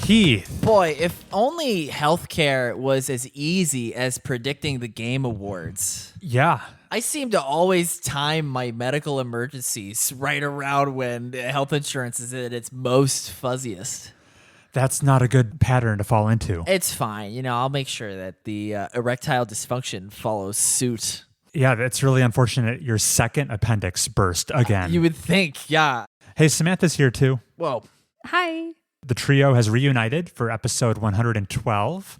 Heath. Boy, if only healthcare was as easy as predicting the Game Awards. Yeah. I seem to always time my medical emergencies right around when health insurance is at its most fuzziest. That's not a good pattern to fall into. It's fine. I'll make sure that the erectile dysfunction follows suit. Yeah, that's really unfortunate. Your second appendix burst again. You would think, yeah. Hey, Samantha's here too. Whoa. Hi. The trio has reunited for episode 112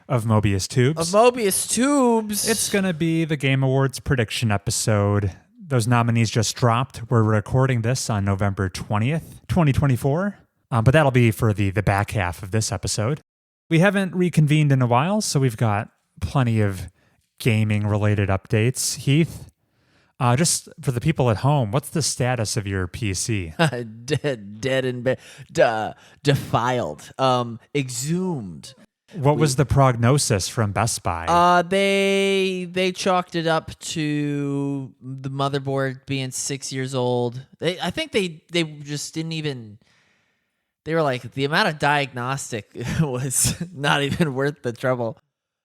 of Mobius Tubes. It's going to be the Game Awards prediction episode. Those nominees just dropped. We're recording this on November 20th, 2024. But that'll be for the back half of this episode. We haven't reconvened in a while, so we've got plenty of gaming-related updates. Heath, just for the people at home, what's the status of your PC? Dead and defiled, exhumed. What was the prognosis from Best Buy? They chalked it up to the motherboard being 6 years old. I think they just didn't even. They were like, the amount of diagnostic was not even worth the trouble.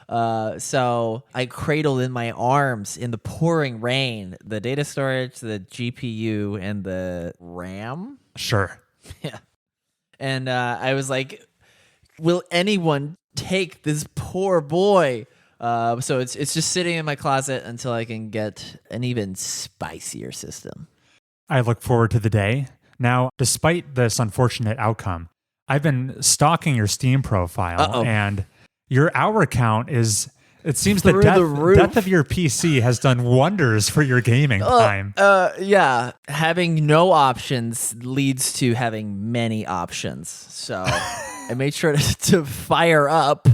So I cradled in my arms in the pouring rain the data storage, the GPU, and the RAM. Sure. Yeah. And I was like, will anyone take this poor boy? So it's just sitting in my closet until I can get an even spicier system. I look forward to the day. Now, despite this unfortunate outcome, I've been stalking your Steam profile, and your hour count is, it seems the death of your PC has done wonders for your gaming time. Yeah. Having no options leads to having many options. So I made sure to fire up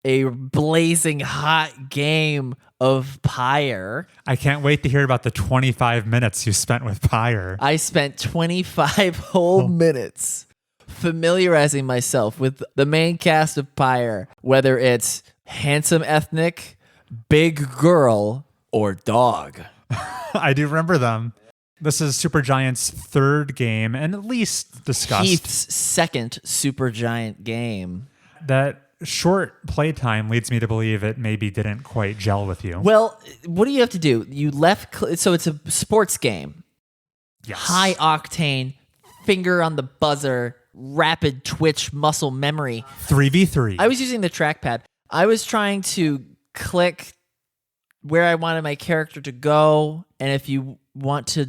a blazing hot game of Pyre. I can't wait to hear about the 25 minutes you spent with Pyre. I spent 25 whole minutes familiarizing myself with the main cast of Pyre, whether it's handsome ethnic, big girl, or dog. I do remember them. This is Supergiant's third game, and at least discussed. Heath's second Supergiant game. That short playtime leads me to believe it maybe didn't quite gel with you. Well, what do you have to do? You so it's a sports game. Yes. High octane, finger on the buzzer, rapid twitch muscle memory. 3v3. I was using the trackpad. I was trying to click where I wanted my character to go, and if you want to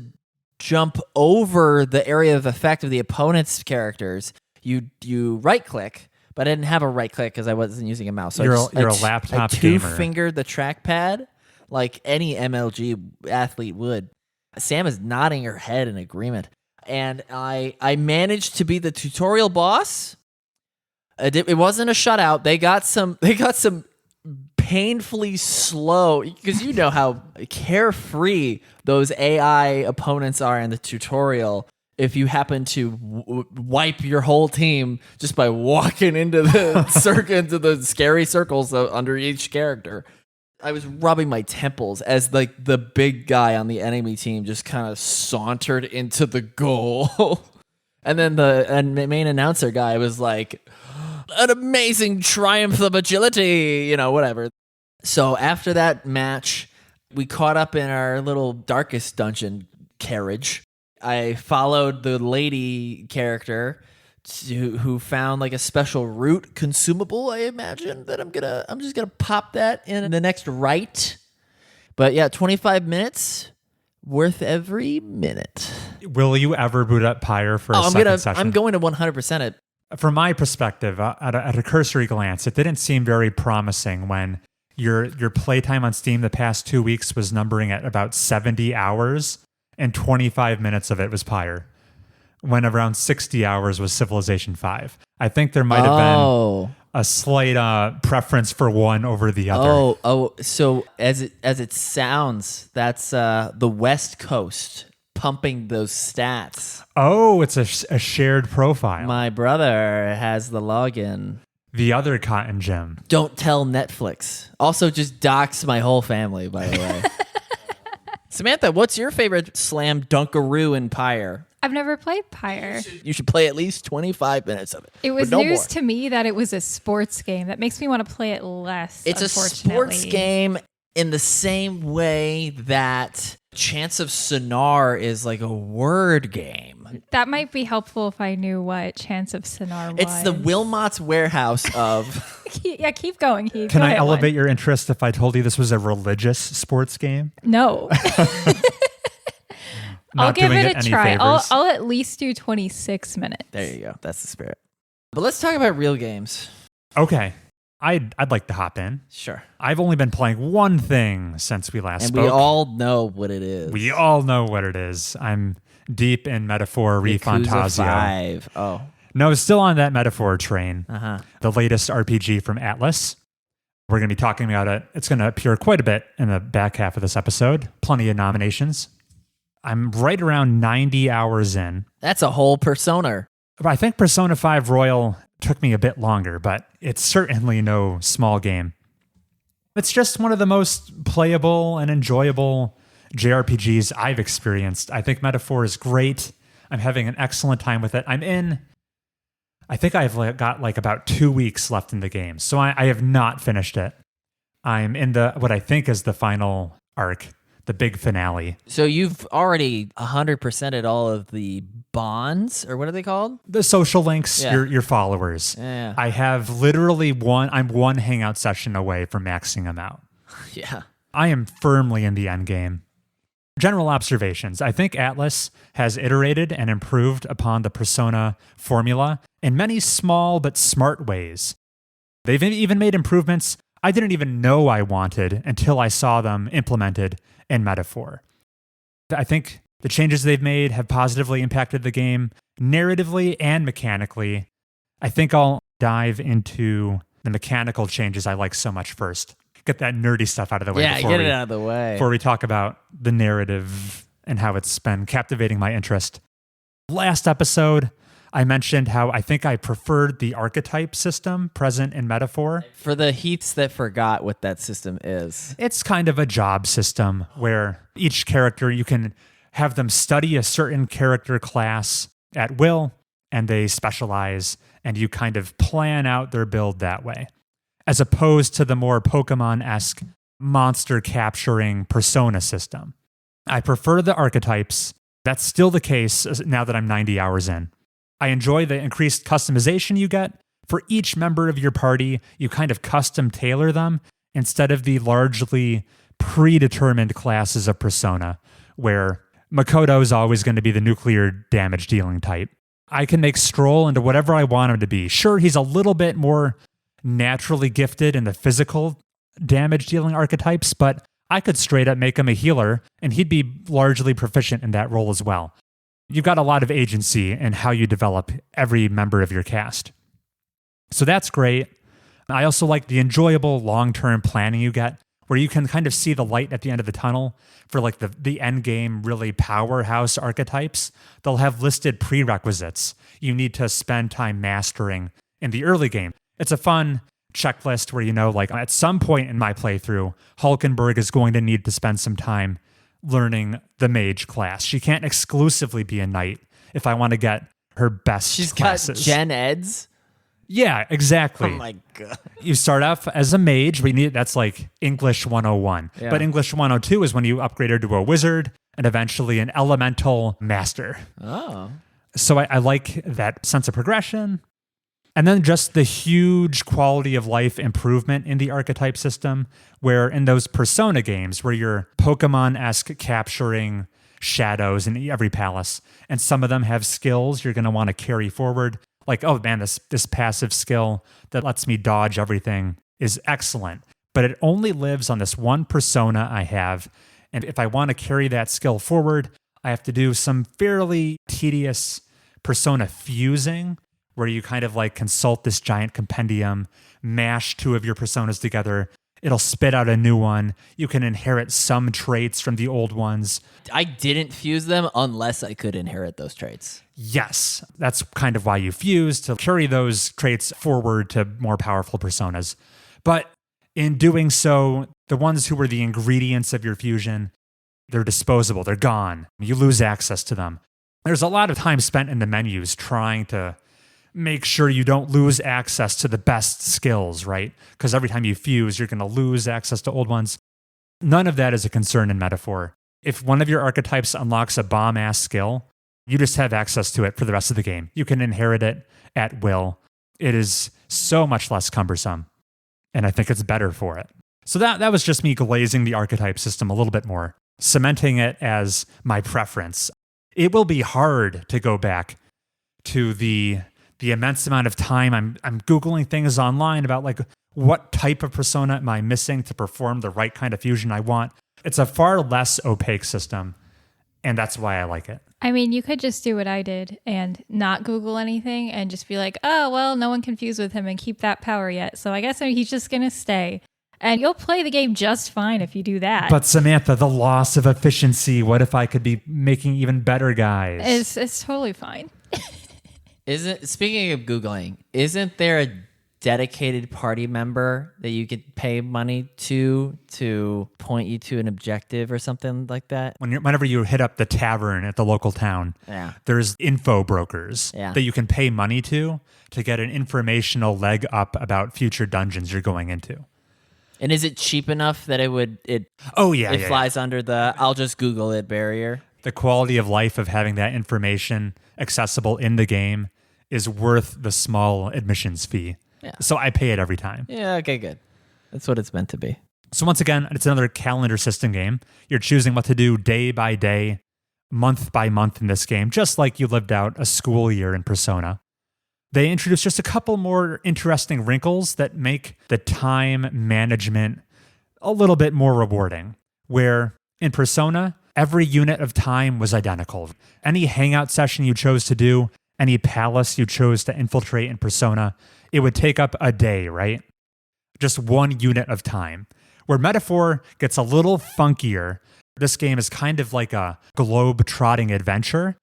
jump over the area of effect of the opponent's characters, you right click. But I didn't have a right click because I wasn't using a mouse. So you're a laptop gamer. I two-fingered the trackpad like any MLG athlete would. Sam is nodding her head in agreement. And I managed to be the tutorial boss. It wasn't a shutout. They got some painfully slow, because you know how carefree those AI opponents are in the tutorial. If you happen to wipe your whole team just by walking into the into the scary circles under each character. I was rubbing my temples as like the big guy on the enemy team just kind of sauntered into the goal. And then the main announcer guy was like, an amazing triumph of agility, whatever. So after that match, we caught up in our little darkest dungeon carriage. I followed the lady character who found like a special root consumable. I imagine that I'm just gonna pop that in the next right. But yeah, 25 minutes worth every minute. Will you ever boot up Pyre for a second session? I'm going to 100% it. From my perspective, at a cursory glance, it didn't seem very promising when your playtime on Steam the past 2 weeks was numbering at about 70 hours. And 25 minutes of it was Pyre, when around 60 hours was Civilization 5. I think there might have been a slight preference for one over the other. So as it sounds, that's the West Coast pumping those stats. Oh, it's a shared profile. My brother has the login. The other Cotton Gym. Don't tell Netflix. Also, just dox my whole family, by the way. Samantha, what's your favorite slam dunkaroo in Pyre? I've never played Pyre. You should play at least 25 minutes of it. It was news to me that it was a sports game. That makes me want to play it less. It's a sports game in the same way that Chance of Sonar is like a word game. That might be helpful if I knew what Chance of Sonar was. It's the Wilmot's Warehouse of... Yeah, keep going, Heath. Can I elevate your interest if I told you this was a religious sports game? No. I'll give it a try. I'll at least do 26 minutes. There you go. That's the spirit. But let's talk about real games. Okay. I'd like to hop in. Sure. I've only been playing one thing since we last spoke. And we all know what it is. We all know what it is. I'm deep in Metaphor ReFantazio. 5. Oh. No, still on that Metaphor train. Uh-huh. The latest RPG from Atlas. We're going to be talking about it. It's going to appear quite a bit in the back half of this episode. Plenty of nominations. I'm right around 90 hours in. That's a whole Persona. I think Persona 5 Royal took me a bit longer, but it's certainly no small game. It's just one of the most playable and enjoyable JRPGs I've experienced. I think Metaphor is great. I'm having an excellent time with it. I think I've got like about 2 weeks left in the game, so I have not finished it. I'm in what I think is the final arc, the big finale. So you've already 100%ed all of the bonds, or what are they called? The social links, your followers. Yeah. I have literally I'm one hangout session away from maxing them out. Yeah. I am firmly in the end game. General observations. I think Atlas has iterated and improved upon the Persona formula in many small but smart ways. They've even made improvements I didn't even know I wanted until I saw them implemented in Metaphor. I think the changes they've made have positively impacted the game, narratively and mechanically. I think I'll dive into the mechanical changes I like so much first. Get that nerdy stuff out of the way. Yeah, get it out of the way. Before we talk about the narrative and how it's been captivating my interest. Last episode, I mentioned how I think I preferred the archetype system present in Metaphor. For the Heaths that forgot what that system is. It's kind of a job system where each character, you can have them study a certain character class at will, and they specialize, and you kind of plan out their build that way, as opposed to the more Pokemon-esque monster capturing Persona system. I prefer the archetypes. That's still the case now that I'm 90 hours in. I enjoy the increased customization you get. For each member of your party, you kind of custom tailor them instead of the largely predetermined classes of Persona, where Makoto is always going to be the nuclear damage dealing type. I can make Stroll into whatever I want him to be. Sure, he's a little bit more naturally gifted in the physical damage dealing archetypes, but I could straight up make him a healer, and he'd be largely proficient in that role as well. You've got a lot of agency in how you develop every member of your cast. So that's great. I also like the enjoyable long-term planning you get, where you can kind of see the light at the end of the tunnel for like the end game really powerhouse archetypes. They'll have listed prerequisites you need to spend time mastering in the early game. It's a fun checklist where, like at some point in my playthrough, Hulkenberg is going to need to spend some time learning the mage class. She can't exclusively be a knight if I want to get her best classes. She's got gen eds? Yeah, exactly. Oh my God. You start off as a mage, but that's like English 101. Yeah. But English 102 is when you upgrade her to a wizard and eventually an elemental master. Oh. So I like that sense of progression. And then just the huge quality of life improvement in the archetype system, where in those Persona games where you're Pokemon-esque capturing shadows in every palace, and some of them have skills you're going to want to carry forward. Like, oh man, this passive skill that lets me dodge everything is excellent, but it only lives on this one persona I have. And if I want to carry that skill forward, I have to do some fairly tedious persona fusing, where you kind of like consult this giant compendium, mash two of your personas together. It'll spit out a new one. You can inherit some traits from the old ones. I didn't fuse them unless I could inherit those traits. Yes, that's kind of why you fuse, to carry those traits forward to more powerful personas. But in doing so, the ones who were the ingredients of your fusion, they're disposable, they're gone. You lose access to them. there's a lot of time spent in the menus trying to make sure you don't lose access to the best skills, right? Because every time you fuse, you're going to lose access to old ones. None of that is a concern in Metaphor. If one of your archetypes unlocks a bomb-ass skill, you just have access to it for the rest of the game. You can inherit it at will. It is so much less cumbersome, and I think it's better for it. So that was just me glazing the archetype system a little bit more, cementing it as my preference. It will be hard to go back to the immense amount of time I'm Googling things online about like what type of persona am I missing to perform the right kind of fusion I want. It's a far less opaque system, and that's why I like it. I mean, you could just do what I did and not Google anything and just be like, oh, well, no one can fuse with him and keep that power yet. So I guess he's just going to stay. And you'll play the game just fine if you do that. But Samantha, the loss of efficiency, what if I could be making even better guys? It's totally fine. Speaking of Googling, isn't there a dedicated party member that you could pay money to point you to an objective or something like that? Whenever you hit up the tavern at the local town, there's info brokers that you can pay money to get an informational leg up about future dungeons you're going into. And is it cheap enough that it flies under the I'll just Google it barrier? The quality of life of having that information accessible in the game is worth the small admissions fee. Yeah. So I pay it every time. Yeah, okay, good. That's what it's meant to be. So once again, it's another calendar system game. You're choosing what to do day by day, month by month in this game, just like you lived out a school year in Persona. They introduce just a couple more interesting wrinkles that make the time management a little bit more rewarding, where in Persona, every unit of time was identical. Any hangout session you chose to do, any palace you chose to infiltrate in Persona, it would take up a day, right? Just one unit of time. Where Metaphor gets a little funkier, this game is kind of like a globe-trotting adventure,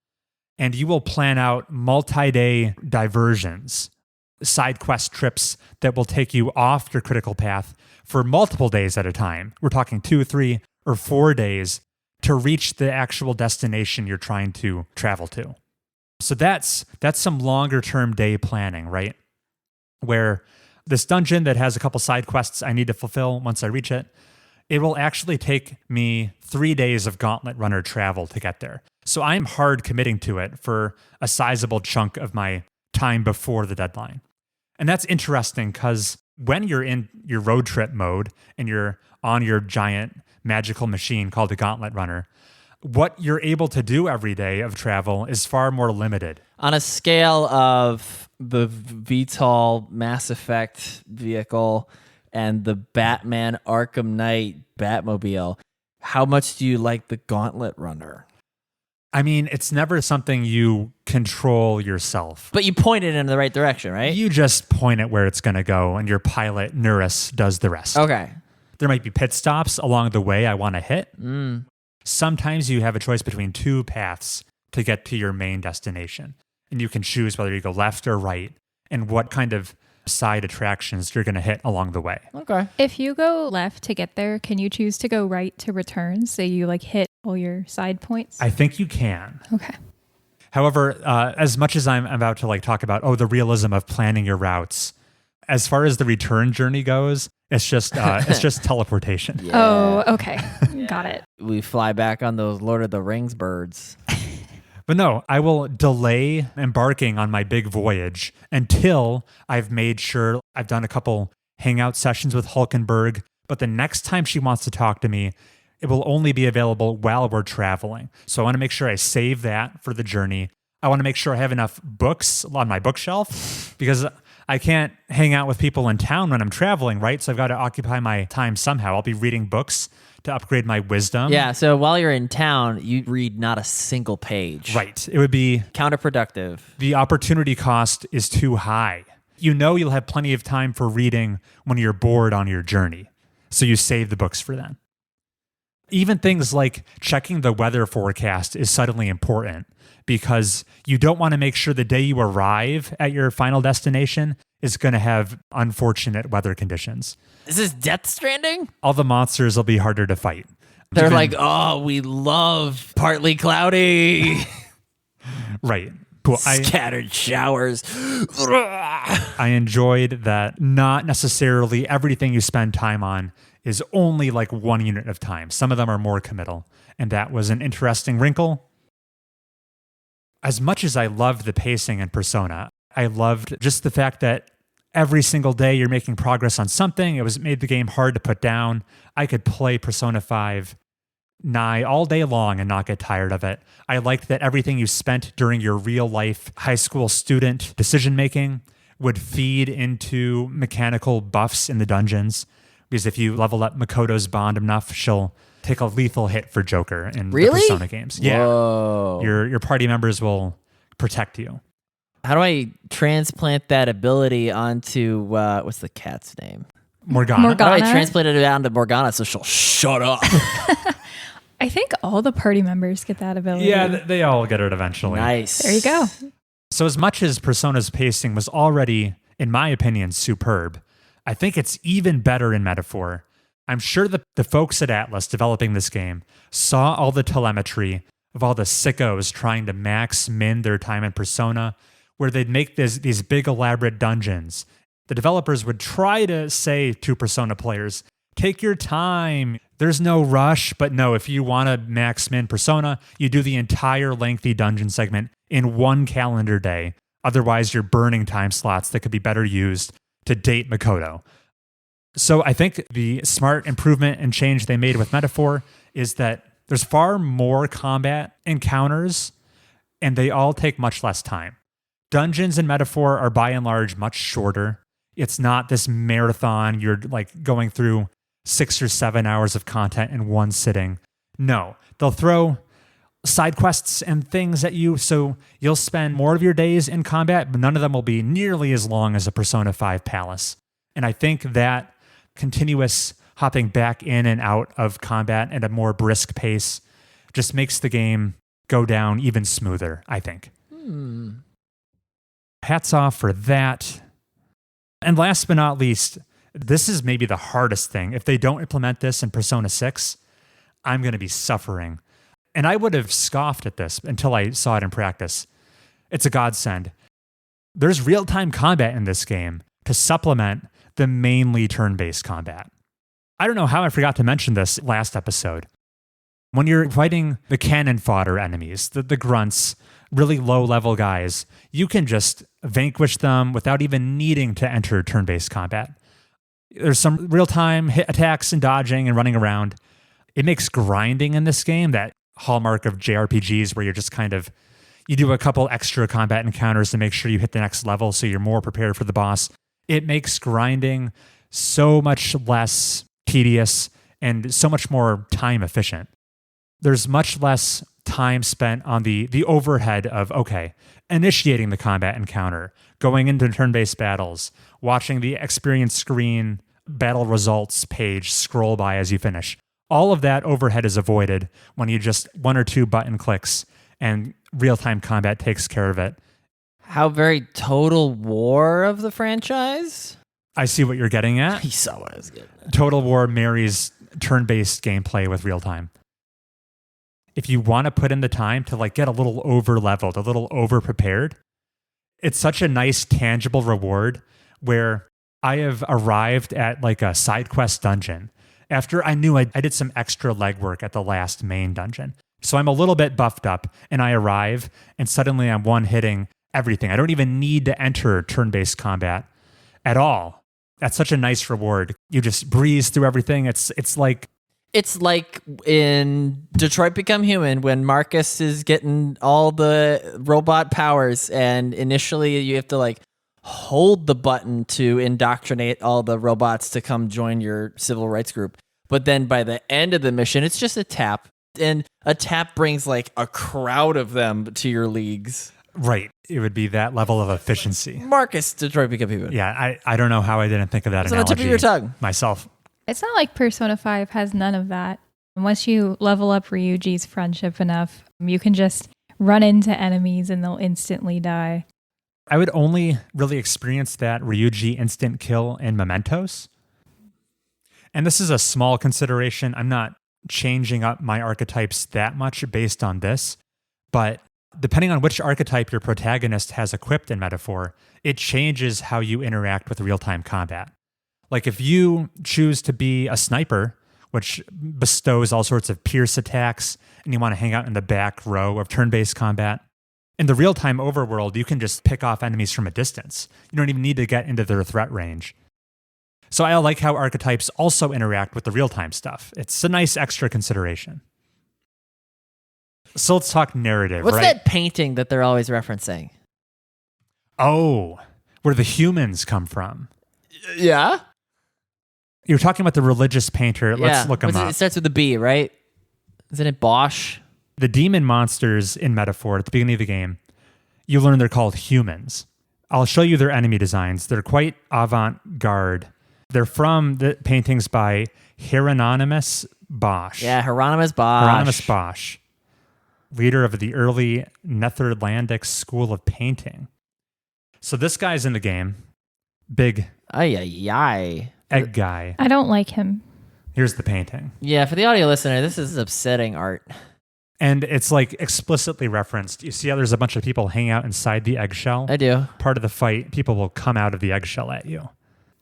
and you will plan out multi-day diversions, side quest trips that will take you off your critical path for multiple days at a time. We're talking 2, 3, or 4 days to reach the actual destination you're trying to travel to. So that's some longer term day planning, right? Where this dungeon that has a couple side quests I need to fulfill once I reach it, it will actually take me 3 days of Gauntlet Runner travel to get there. So I'm hard committing to it for a sizable chunk of my time before the deadline. And that's interesting because when you're in your road trip mode and you're on your giant magical machine called the Gauntlet Runner, what you're able to do every day of travel is far more limited. On a scale of the VTOL Mass Effect vehicle and the Batman Arkham Knight Batmobile, how much do you like the Gauntlet Runner? I mean, it's never something you control yourself. But you point it in the right direction, right? You just point it where it's going to go, and your pilot, Nuris, does the rest. Okay. There might be pit stops along the way I want to hit. Sometimes you have a choice between 2 paths to get to your main destination, and you can choose whether you go left or right and what kind of side attractions you're going to hit along the way. Okay. If you go left to get there, can you choose to go right to return so you like hit all your side points? I think you can. Okay. However, as much as I'm about to like talk about, the realism of planning your routes, as far as the return journey goes, it's just teleportation. Yeah. Oh, okay. Got it. We fly back on those Lord of the Rings birds. But no, I will delay embarking on my big voyage until I've made sure I've done a couple hangout sessions with Hulkenberg. But the next time she wants to talk to me, it will only be available while we're traveling. So I want to make sure I save that for the journey. I want to make sure I have enough books on my bookshelf because I can't hang out with people in town when I'm traveling, right? So I've got to occupy my time somehow. I'll be reading books to upgrade my wisdom. Yeah, so while you're in town, you read not a single page. Right. It would be counterproductive. The opportunity cost is too high. You know you'll have plenty of time for reading when you're bored on your journey. So you save the books for then. Even things like checking the weather forecast is suddenly important because you don't want to make sure the day you arrive at your final destination is going to have unfortunate weather conditions. Is this Death Stranding? All the monsters will be harder to fight. They're like, oh, we love partly cloudy. Right. Cool. Scattered showers. I enjoyed that not necessarily everything you spend time on is only like 1 unit of time. Some of them are more committal. And that was an interesting wrinkle. As much as I loved the pacing in Persona, I loved just the fact that every single day you're making progress on something. It made the game hard to put down. I could play Persona 5 nigh all day long and not get tired of it. I liked that everything you spent during your real life high school student decision making would feed into mechanical buffs in the dungeons. Because if you level up Makoto's bond enough, she'll take a lethal hit for Joker in the Persona games. Whoa. Yeah. Your party members will protect you. How do I transplant that ability onto what's the cat's name? Morgana. How do I transplant it onto Morgana so she'll shut up? I think all the party members get that ability. Yeah, they all get it eventually. Nice. There you go. So as much as Persona's pacing was already, in my opinion, superb, I think it's even better in Metaphor. I'm sure the folks at Atlas developing this game saw all the telemetry of all the sickos trying to max min their time in Persona, where they'd make these big elaborate dungeons. The developers would try to say to Persona players, take your time. There's no rush, but no, if you want to max min Persona, you do the entire lengthy dungeon segment in 1 calendar day. Otherwise, you're burning time slots that could be better used to date Makoto. So I think the smart improvement and change they made with Metaphor is that there's far more combat encounters, and they all take much less time. Dungeons in Metaphor are by and large much shorter. It's not this marathon. You're like going through 6 or 7 hours of content in one sitting. No, they'll throw side quests and things at you, so you'll spend more of your days in combat, but none of them will be nearly as long as a Persona 5 Palace. And I think that continuous hopping back in and out of combat at a more brisk pace just makes the game go down even smoother, I think. Hats off for that. And last but not least, this is maybe the hardest thing. If they don't implement this in Persona 6, I'm going to be suffering. And I would have scoffed at this until I saw it in practice. It's a godsend. There's real-time combat in this game to supplement the mainly turn-based combat. I don't know how I forgot to mention this last episode. When you're fighting the cannon fodder enemies, the grunts, really low-level guys, you can just vanquish them without even needing to enter turn-based combat. There's some real-time hit attacks and dodging and running around. It makes grinding in this game, that hallmark of JRPGs where you're just kind of, you do a couple extra combat encounters to make sure you hit the next level so you're more prepared for the boss. It makes grinding so much less tedious and so much more time efficient. There's much less time spent on the overhead of, okay, initiating the combat encounter, going into turn-based battles, watching the experience screen battle results page scroll by as you finish. All of that overhead is avoided when you just 1 or 2 button clicks and real-time combat takes care of it. How very Total War of the franchise? I see what you're getting at. He saw what I was getting at. Total War marries turn-based gameplay with real-time. If you want to put in the time to like get a little over-leveled, a little over-prepared, it's such a nice tangible reward where I have arrived at like a side quest dungeon after I knew I did some extra legwork at the last main dungeon. So I'm a little bit buffed up and I arrive and suddenly I'm one-hitting everything. I don't even need to enter turn-based combat at all. That's such a nice reward. You just breeze through everything. It's like in Detroit Become Human when Marcus is getting all the robot powers and initially you have to like hold the button to indoctrinate all the robots to come join your civil rights group. But then by the end of the mission, it's just a tap. And a tap brings like a crowd of them to your leagues. Right. It would be that level of efficiency. Marcus, Detroit Become Human. Yeah, I don't know how I didn't think of that it's analogy on the tip of your tongue. Myself. It's not like Persona 5 has none of that. Once you level up Ryuji's friendship enough, you can just run into enemies and they'll instantly die. I would only really experience that Ryuji instant kill in Mementos. And this is a small consideration. I'm not changing up my archetypes that much based on this, but depending on which archetype your protagonist has equipped in Metaphor, it changes how you interact with real-time combat. Like if you choose to be a sniper, which bestows all sorts of pierce attacks, and you want to hang out in the back row of turn-based combat, in the real-time overworld, you can just pick off enemies from a distance. You don't even need to get into their threat range. So I like how archetypes also interact with the real-time stuff. It's a nice extra consideration. So let's talk narrative, What's right? that painting that they're always referencing? Oh, where the humans come from. Yeah? You're talking about the religious painter. Let's look him up. It starts with a B, right? Isn't it Bosch? The demon monsters in Metaphor at the beginning of the game, you learn they're called humans. I'll show you their enemy designs. They're quite avant-garde. They're from the paintings by Hieronymus Bosch. Yeah, Hieronymus Bosch. Hieronymus Bosch, leader of the early Netherlandic school of painting. So this guy's in the game. Big egg guy. I don't like him. Here's the painting. Yeah, for the audio listener, this is upsetting art. And it's like explicitly referenced. You see how there's a bunch of people hanging out inside the eggshell? I do. Part of the fight, people will come out of the eggshell at you.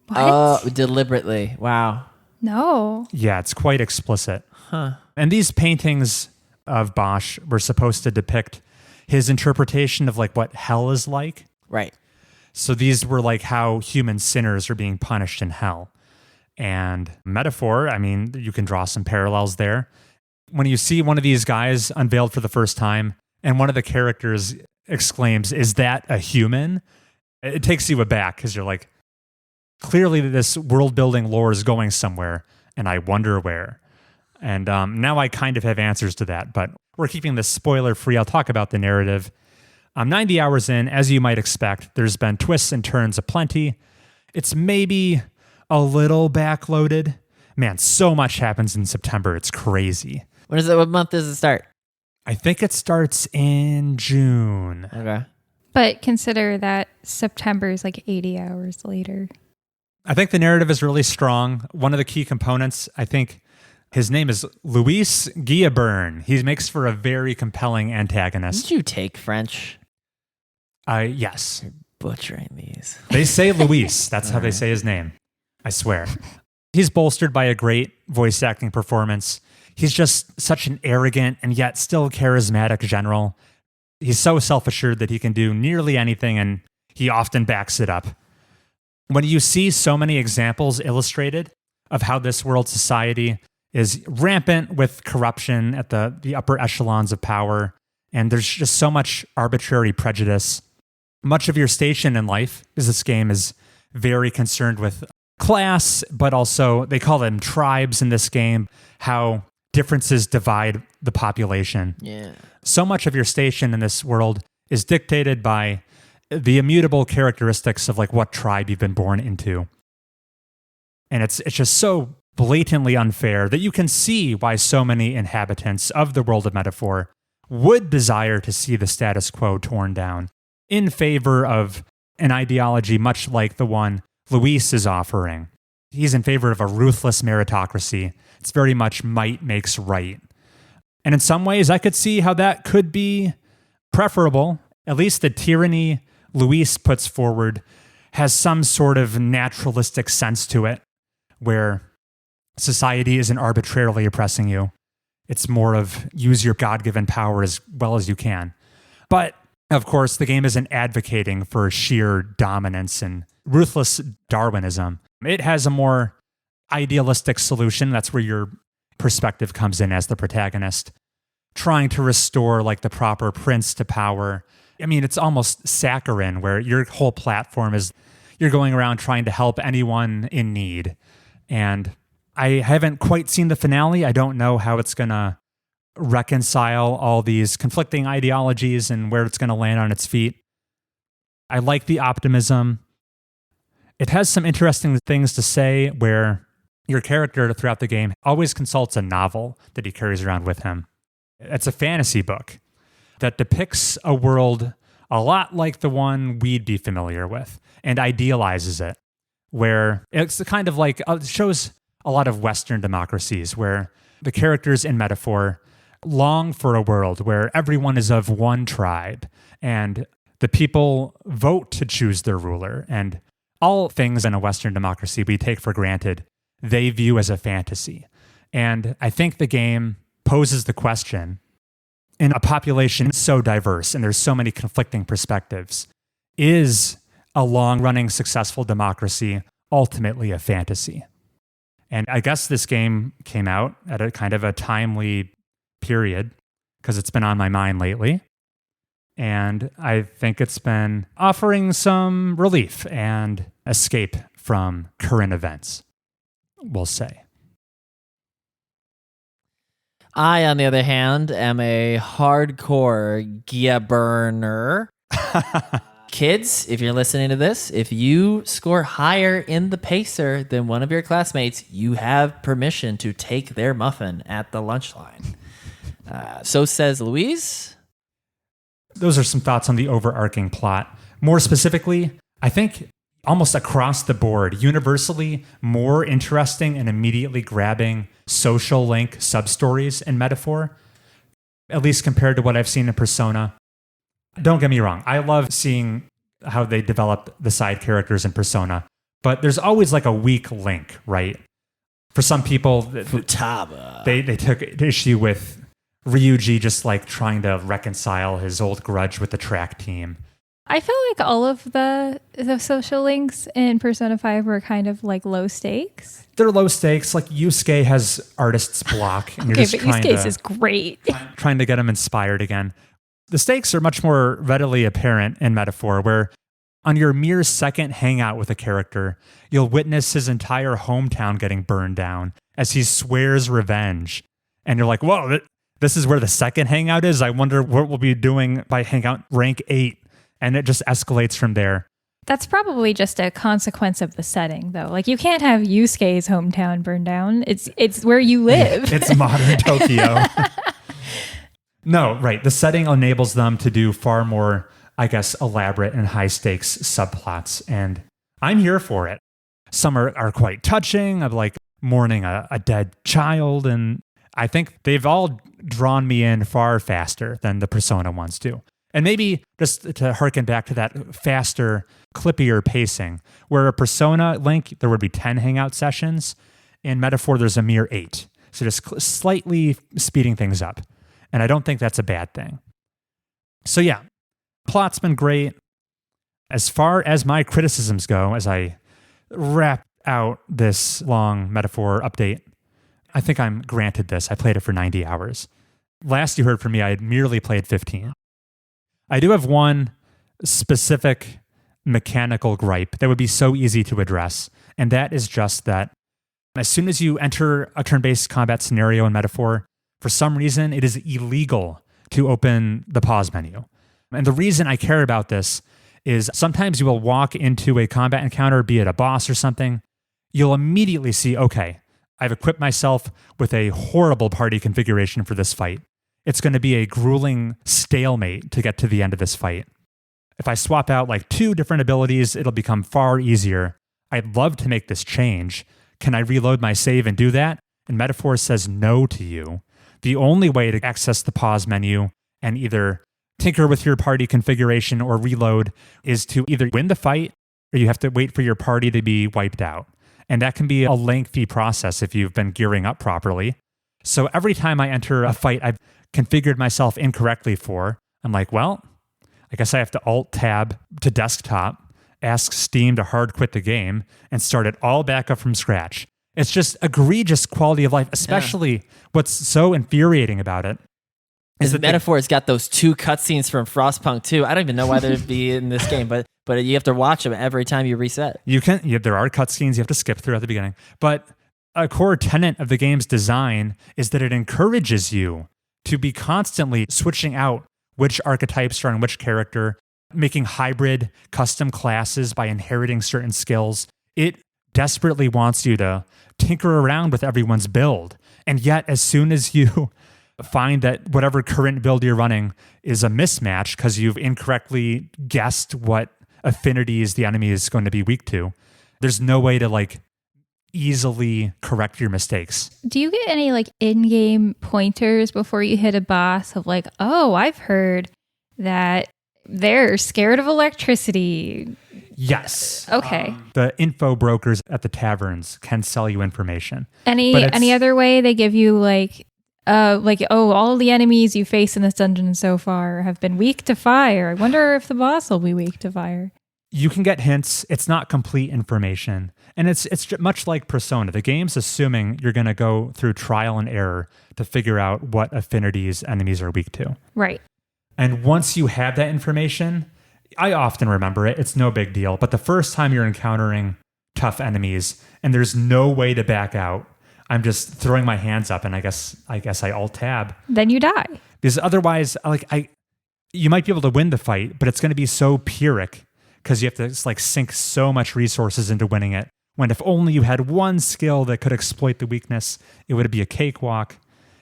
What? Oh, deliberately. Wow. No. Yeah, it's quite explicit. Huh. And these paintings of Bosch were supposed to depict his interpretation of like what hell is like. Right. So these were like how human sinners are being punished in hell. And Metaphor, I mean, you can draw some parallels there. When you see one of these guys unveiled for the first time and one of the characters exclaims, "Is that a human?" It takes you aback because you're like, clearly this world building lore is going somewhere and I wonder where. And now I kind of have answers to that, but we're keeping this spoiler free. I'll talk about the narrative. 90 hours in, as you might expect, there's been twists and turns aplenty. It's maybe a little backloaded. Man, so much happens in September. It's crazy. When is it? What month does it start? I think it starts in June. Okay. But consider that September is like 80 hours later. I think the narrative is really strong. One of the key components, I think his name is Luis Guillauburn. He makes for a very compelling antagonist. Did you take French? Yes. You're butchering these. They say Luis. That's how they say his name. I swear. He's bolstered by a great voice acting performance. He's just such an arrogant and yet still charismatic general. He's so self-assured that he can do nearly anything, and he often backs it up. When you see so many examples illustrated of how this world society is rampant with corruption at the upper echelons of power, and there's just so much arbitrary prejudice, much of your station in life, because this game is very concerned with class, but also they call them tribes in this game, how differences divide the population. Yeah. So much of your station in this world is dictated by the immutable characteristics of like what tribe you've been born into. And it's just so blatantly unfair that you can see why so many inhabitants of the world of Metaphor would desire to see the status quo torn down in favor of an ideology much like the one Luis is offering. He's in favor of a ruthless meritocracy. It's very much might makes right. And in some ways, I could see how that could be preferable. At least the tyranny Luis puts forward has some sort of naturalistic sense to it, where society isn't arbitrarily oppressing you. It's more of use your God-given power as well as you can. But, of course, the game isn't advocating for sheer dominance and ruthless Darwinism. It has a more idealistic solution. That's where your perspective comes in as the protagonist, trying to restore like the proper prince to power. I mean, it's almost saccharine, where your whole platform is you're going around trying to help anyone in need. And I haven't quite seen the finale. I don't know how it's going to reconcile all these conflicting ideologies and where it's going to land on its feet. I like the optimism. It has some interesting things to say where your character throughout the game always consults a novel that he carries around with him. It's a fantasy book that depicts a world a lot like the one we'd be familiar with and idealizes it, where it's kind of like, it shows a lot of Western democracies where the characters in Metaphor long for a world where everyone is of one tribe and the people vote to choose their ruler, and all things in a Western democracy we take for granted, they view as a fantasy. And I think the game poses the question, in a population so diverse and there's so many conflicting perspectives, is a long-running successful democracy ultimately a fantasy? And I guess this game came out at a kind of a timely period because it's been on my mind lately. And I think it's been offering some relief and escape from current events, we'll say. I, on the other hand, am a hardcore Gia burner. Kids, if you're listening to this, if you score higher in the pacer than one of your classmates, you have permission to take their muffin at the lunch line. So says Louise. Those are some thoughts on the overarching plot. More specifically, I think almost across the board, universally more interesting and immediately grabbing social link sub-stories in Metaphor, at least compared to what I've seen in Persona. Don't get me wrong, I love seeing how they develop the side characters in Persona, but there's always like a weak link, right? For some people, Futaba. They took issue with Ryuji just like trying to reconcile his old grudge with the track team. I felt like all of the social links in Persona 5 were kind of like low stakes. They're low stakes. Like Yusuke has artist's block. And okay, but Yusuke's is great. Trying to get him inspired again. The stakes are much more readily apparent in Metaphor, where on your mere second hangout with a character, you'll witness his entire hometown getting burned down as he swears revenge. And you're like, whoa, this is where the second hangout is? I wonder what we'll be doing by hangout rank 8. And it just escalates from there. That's probably just a consequence of the setting, though. Like, you can't have Yusuke's hometown burned down. It's where you live. It's modern Tokyo. No, right. The setting enables them to do far more, I guess, elaborate and high-stakes subplots. And I'm here for it. Some are quite touching, of like mourning a dead child. And I think they've all drawn me in far faster than the Persona ones do. And maybe just to harken back to that faster, clippier pacing, where a Persona link, there would be 10 hangout sessions. In Metaphor, there's a mere 8. So just slightly speeding things up. And I don't think that's a bad thing. So yeah, plot's been great. As far as my criticisms go, as I wrap out this long Metaphor update, I think I'm granted this. I played it for 90 hours. Last you heard from me, I had merely played 15. I do have one specific mechanical gripe that would be so easy to address, and that is just that as soon as you enter a turn-based combat scenario in Metaphor, for some reason, it is illegal to open the pause menu. And the reason I care about this is sometimes you will walk into a combat encounter, be it a boss or something, you'll immediately see, okay, I've equipped myself with a horrible party configuration for this fight. It's going to be a grueling stalemate to get to the end of this fight. If I swap out like 2 different abilities, it'll become far easier. I'd love to make this change. Can I reload my save and do that? And Metaphor says no to you. The only way to access the pause menu and either tinker with your party configuration or reload is to either win the fight or you have to wait for your party to be wiped out. And that can be a lengthy process if you've been gearing up properly. So every time I enter a fight I've configured myself incorrectly for, I'm like, well, I guess I have to Alt-Tab to desktop, ask Steam to hard quit the game, and start it all back up from scratch. It's just egregious quality of life, especially what's so infuriating about it. Is that Metaphor's got those 2 cutscenes from Frostpunk 2. I don't even know why they'd be in this game, but you have to watch them every time you reset. There are cutscenes you have to skip through at the beginning. But a core tenet of the game's design is that it encourages you to be constantly switching out which archetypes are on which character, making hybrid custom classes by inheriting certain skills. It desperately wants you to tinker around with everyone's build. And yet, as soon as you find that whatever current build you're running is a mismatch because you've incorrectly guessed what affinities the enemy is going to be weak to, there's no way to like easily correct your mistakes. Do you get any like in-game pointers before you hit a boss of like, oh, I've heard that they're scared of electricity? Yes. Okay. The info brokers at the taverns can sell you information. Any other way they give you like, all the enemies you face in this dungeon so far have been weak to fire. I wonder if the boss will be weak to fire. You can get hints. It's not complete information. And it's much like Persona. The game's assuming you're going to go through trial and error to figure out what affinities enemies are weak to. Right. And once you have that information, I often remember it. It's no big deal. But the first time you're encountering tough enemies and there's no way to back out, I'm just throwing my hands up and I guess I alt tab. Then you die. Because otherwise, you might be able to win the fight, but it's going to be so Pyrrhic because you have to like sink so much resources into winning it. When if only you had one skill that could exploit the weakness, it would be a cakewalk.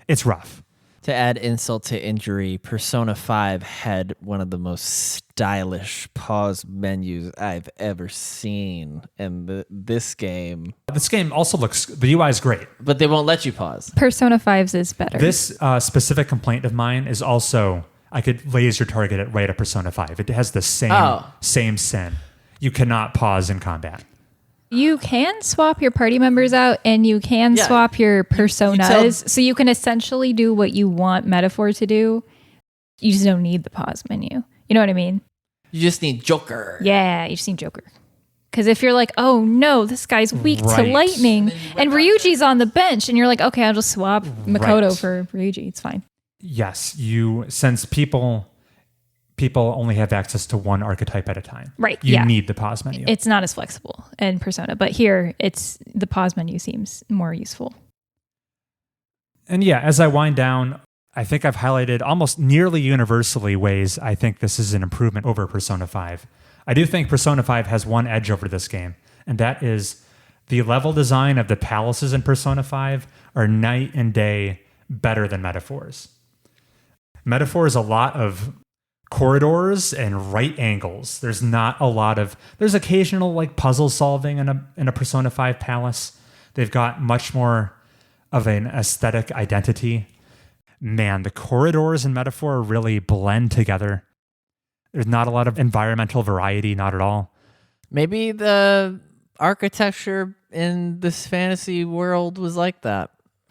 It's rough. To add insult to injury, Persona 5 had one of the most stylish pause menus I've ever seen. And this game also looks, the UI is great. But they won't let you pause. Persona 5's is better. This specific complaint of mine is also, I could laser target it right at Persona 5. It has the same sin. You cannot pause in combat. You can swap your party members out and you can swap your personas. So you can essentially do what you want Metaphor to do. You just don't need the pause menu. You know what I mean? You just need Joker. Yeah, you just need Joker. Because if you're like, oh no, this guy's weak to lightning and Ryuji's on the bench and you're like, okay, I'll just swap Makoto for Ryuji. It's fine. Yes, since people only have access to one archetype at a time. Right. You need the pause menu. It's not as flexible in Persona, but here the pause menu seems more useful. And yeah, as I wind down, I think I've highlighted almost nearly universally ways I think this is an improvement over Persona 5. I do think Persona 5 has one edge over this game, and that is the level design of the palaces in Persona 5 are night and day better than Metaphor's. Metaphor is a lot of corridors and right angles. There's occasional like puzzle solving in a Persona 5 palace. They've got much more of an aesthetic identity. Man, the corridors in Metaphor really blend together. There's not a lot of environmental variety, not at all. Maybe the architecture in this fantasy world was like that.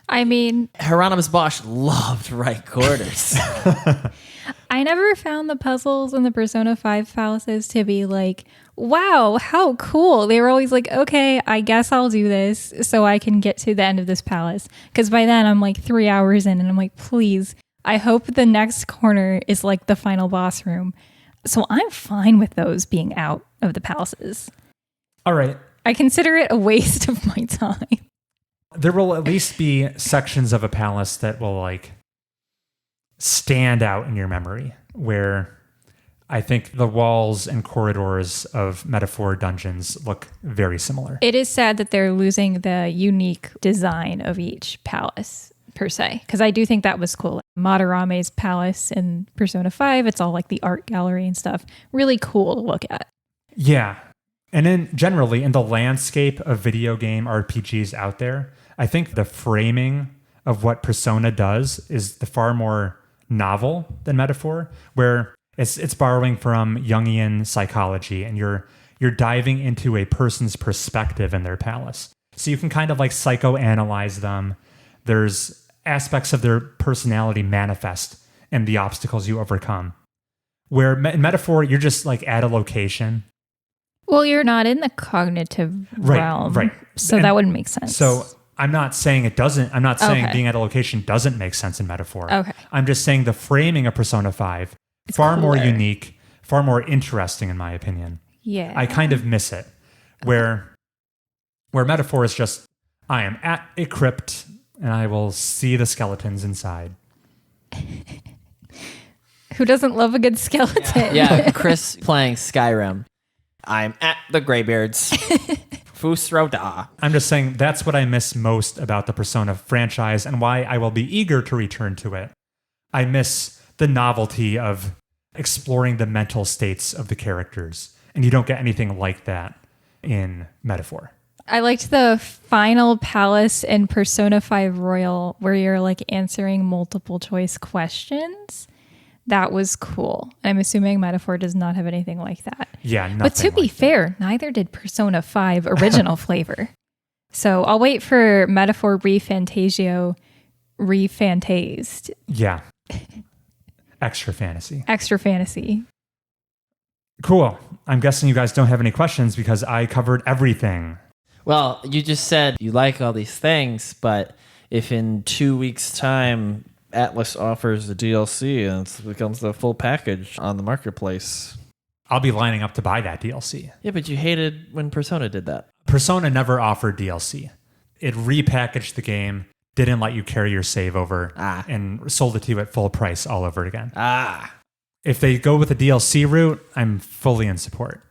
I mean, Hieronymus Bosch loved right corridors. I never found the puzzles in the Persona 5 palaces to be like, wow, how cool. They were always like, okay, I guess I'll do this so I can get to the end of this palace. Because by then I'm like 3 hours in and I'm like, please, I hope the next corner is like the final boss room. So I'm fine with those being out of the palaces. All right. I consider it a waste of my time. There will at least be sections of a palace that will like stand out in your memory, where I think the walls and corridors of Metaphor dungeons look very similar. It is sad that they're losing the unique design of each palace, per se, because I do think that was cool. Madarame's palace in Persona 5, it's all like the art gallery and stuff. Really cool to look at. Yeah. And then generally in the landscape of video game RPGs out there, I think the framing of what Persona does is the far more novel than Metaphor, where it's borrowing from Jungian psychology and you're diving into a person's perspective in their palace. So you can kind of like psychoanalyze them. There's aspects of their personality manifest in the obstacles you overcome. Where in Metaphor, you're just like at a location. Well, you're not in the cognitive realm. Right. So that wouldn't make sense. So I'm not saying it doesn't. I'm not saying being at a location doesn't make sense in Metaphor. Okay. I'm just saying the framing of Persona 5 it's far cooler. More unique, far more interesting in my opinion. Yeah. I kind of miss it. Where Metaphor is just, I am at a crypt and I will see the skeletons inside. Who doesn't love a good skeleton? Yeah, Chris playing Skyrim. I'm at the Greybeards. Fusroda. I'm just saying that's what I miss most about the Persona franchise and why I will be eager to return to it. I miss the novelty of exploring the mental states of the characters. And you don't get anything like that in Metaphor. I liked the final palace in Persona 5 Royal where you're like answering multiple choice questions. That was cool. I'm assuming Metaphor does not have anything like that. Yeah, nothing. But to be fair, neither did Persona 5 original flavor. So I'll wait for Metaphor ReFantazio refantased. Yeah. Extra fantasy. Extra fantasy. Cool. I'm guessing you guys don't have any questions because I covered everything. Well, you just said you like all these things, but if in 2 weeks' time Atlas offers the DLC and it becomes the full package on the marketplace, I'll be lining up to buy that DLC. Yeah, but you hated when Persona did that. Persona never offered DLC. It repackaged the game, didn't let you carry your save over, and sold it to you at full price all over again. If they go with the DLC route, I'm fully in support.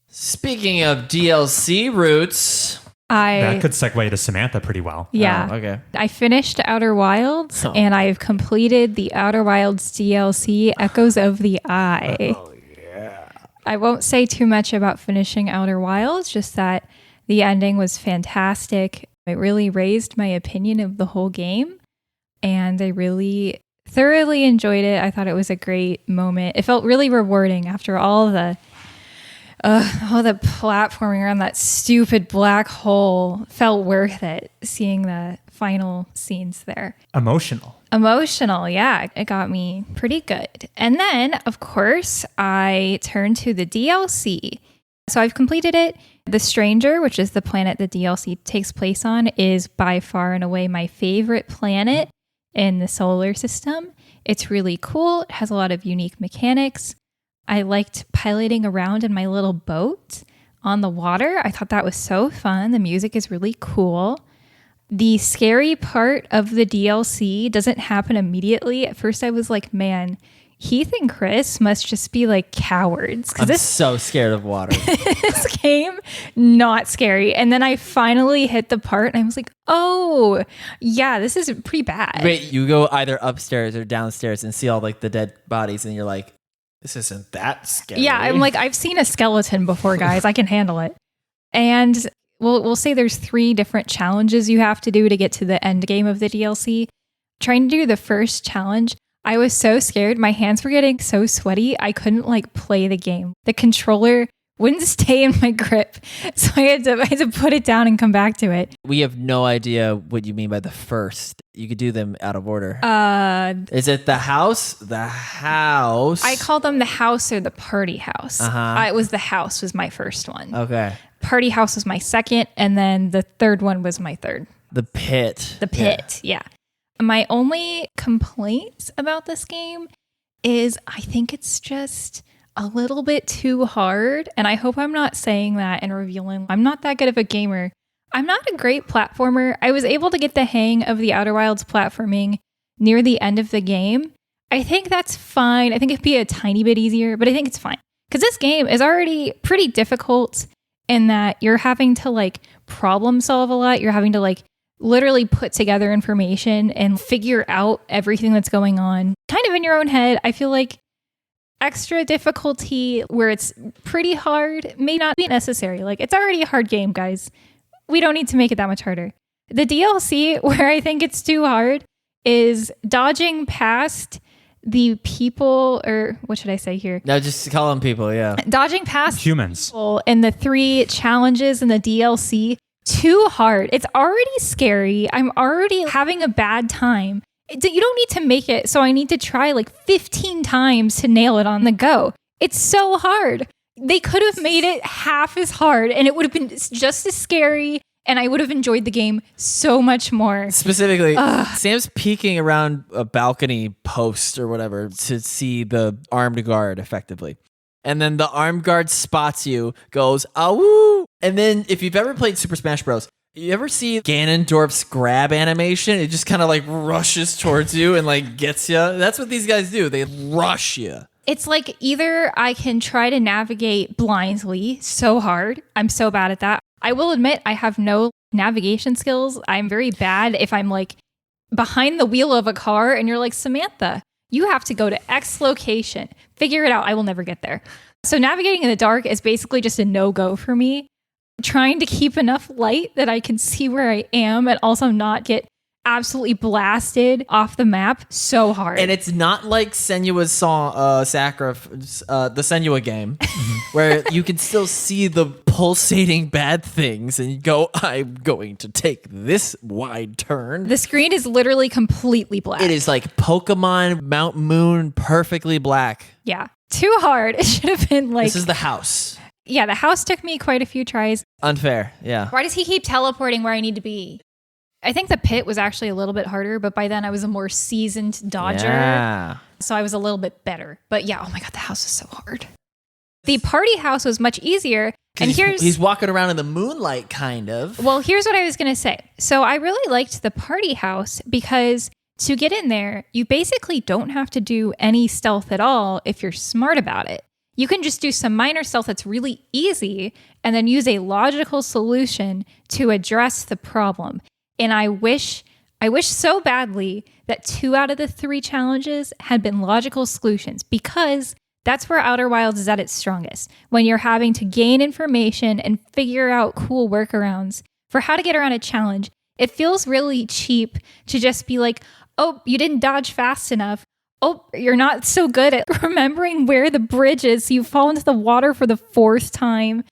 Speaking of DLC routes, that could segue to Samantha pretty well. Yeah. Oh, okay. I finished Outer Wilds and I've completed the Outer Wilds DLC Echoes of the Eye. Oh, yeah. I won't say too much about finishing Outer Wilds, just that the ending was fantastic. It really raised my opinion of the whole game and I really thoroughly enjoyed it. I thought it was a great moment. It felt really rewarding after all the platforming around that stupid black hole. Felt worth it seeing the final scenes there. Emotional, yeah. It got me pretty good. And then, of course, I turned to the DLC. So I've completed it. The Stranger, which is the planet the DLC takes place on, is by far and away my favorite planet in the solar system. It's really cool. It has a lot of unique mechanics. I liked piloting around in my little boat on the water. I thought that was so fun. The music is really cool. The scary part of the DLC doesn't happen immediately. At first I was like, man, Heath and Chris must just be like cowards. I'm so scared of water. This game, not scary. And then I finally hit the part and I was like, oh, yeah, this is pretty bad. Wait, you go either upstairs or downstairs and see all like the dead bodies and you're like, this isn't that scary. Yeah, I'm like, I've seen a skeleton before, guys. I can handle it. And we'll say there's 3 different challenges you have to do to get to the end game of the DLC. Trying to do the first challenge, I was so scared. My hands were getting so sweaty. I couldn't like play the game. The controller wouldn't stay in my grip. So I had to put it down and come back to it. We have no idea what you mean by the first. You could do them out of order. Is it the house? The house. I call them the house or the party house. It was the house was my first one. Okay. Party house was my second. And then the third one was my third. The pit. The pit. Yeah. My only complaints about this game is I think it's just a little bit too hard. And I hope I'm not saying that and revealing I'm not that good of a gamer. I'm not a great platformer. I was able to get the hang of the Outer Wilds platforming near the end of the game. I think that's fine. I think it'd be a tiny bit easier, but I think it's fine. Because this game is already pretty difficult in that you're having to like problem solve a lot. You're having to like literally put together information and figure out everything that's going on kind of in your own head. I feel like extra difficulty where it's pretty hard may not be necessary. Like it's already a hard game, guys. We don't need to make it that much harder. The DLC where I think it's too hard is dodging past the people, or what should I say here? No, just call them people, yeah. Dodging past humans people in the 3 challenges in the DLC. Too hard. It's already scary. I'm already having a bad time. You don't need to make it, so I need to try like 15 times to nail it on the go. It's so hard. They could have made it half as hard and it would have been just as scary and I would have enjoyed the game so much more. Specifically, Sam's peeking around a balcony post or whatever to see the armed guard effectively. And then the armed guard spots you, goes, "Awoo!" And then if you've ever played Super Smash Bros., you ever see Ganondorf's grab animation? It just kind of like rushes towards you and like gets you. That's what these guys do. They rush you. It's like either I can try to navigate blindly so hard. I'm so bad at that. I will admit I have no navigation skills. I'm very bad if I'm like behind the wheel of a car and you're like, Samantha, you have to go to X location. Figure it out. I will never get there. So navigating in the dark is basically just a no-go for me. trying to keep enough light that I can see where I am and also not get absolutely blasted off the map so hard. And it's not like Senua's song, Sacrifice, the Senua game, where you can still see the pulsating bad things and you go, I'm going to take this wide turn. The screen is literally completely black. It is like Pokemon Mount Moon perfectly black. Yeah. Too hard. It should have been like... This is the house. Yeah, the house took me quite a few tries. Unfair, yeah. Why does he keep teleporting where I need to be? I think the pit was actually a little bit harder, but by then I was a more seasoned dodger. Yeah. So I was a little bit better. But yeah, oh my God, the house is so hard. The party house was much easier. And he's walking around in the moonlight, kind of. Well, here's what I was going to say. So I really liked the party house because to get in there, you basically don't have to do any stealth at all if you're smart about it. You can just do some minor stealth that's really easy and then use a logical solution to address the problem. And I wish so badly that 2 out of the 3 challenges had been logical solutions, because that's where Outer Wilds is at its strongest. When you're having to gain information and figure out cool workarounds for how to get around a challenge, it feels really cheap to just be like, oh, you didn't dodge fast enough. Oh, you're not so good at remembering where the bridge is, so you fall into the water for the 4th time.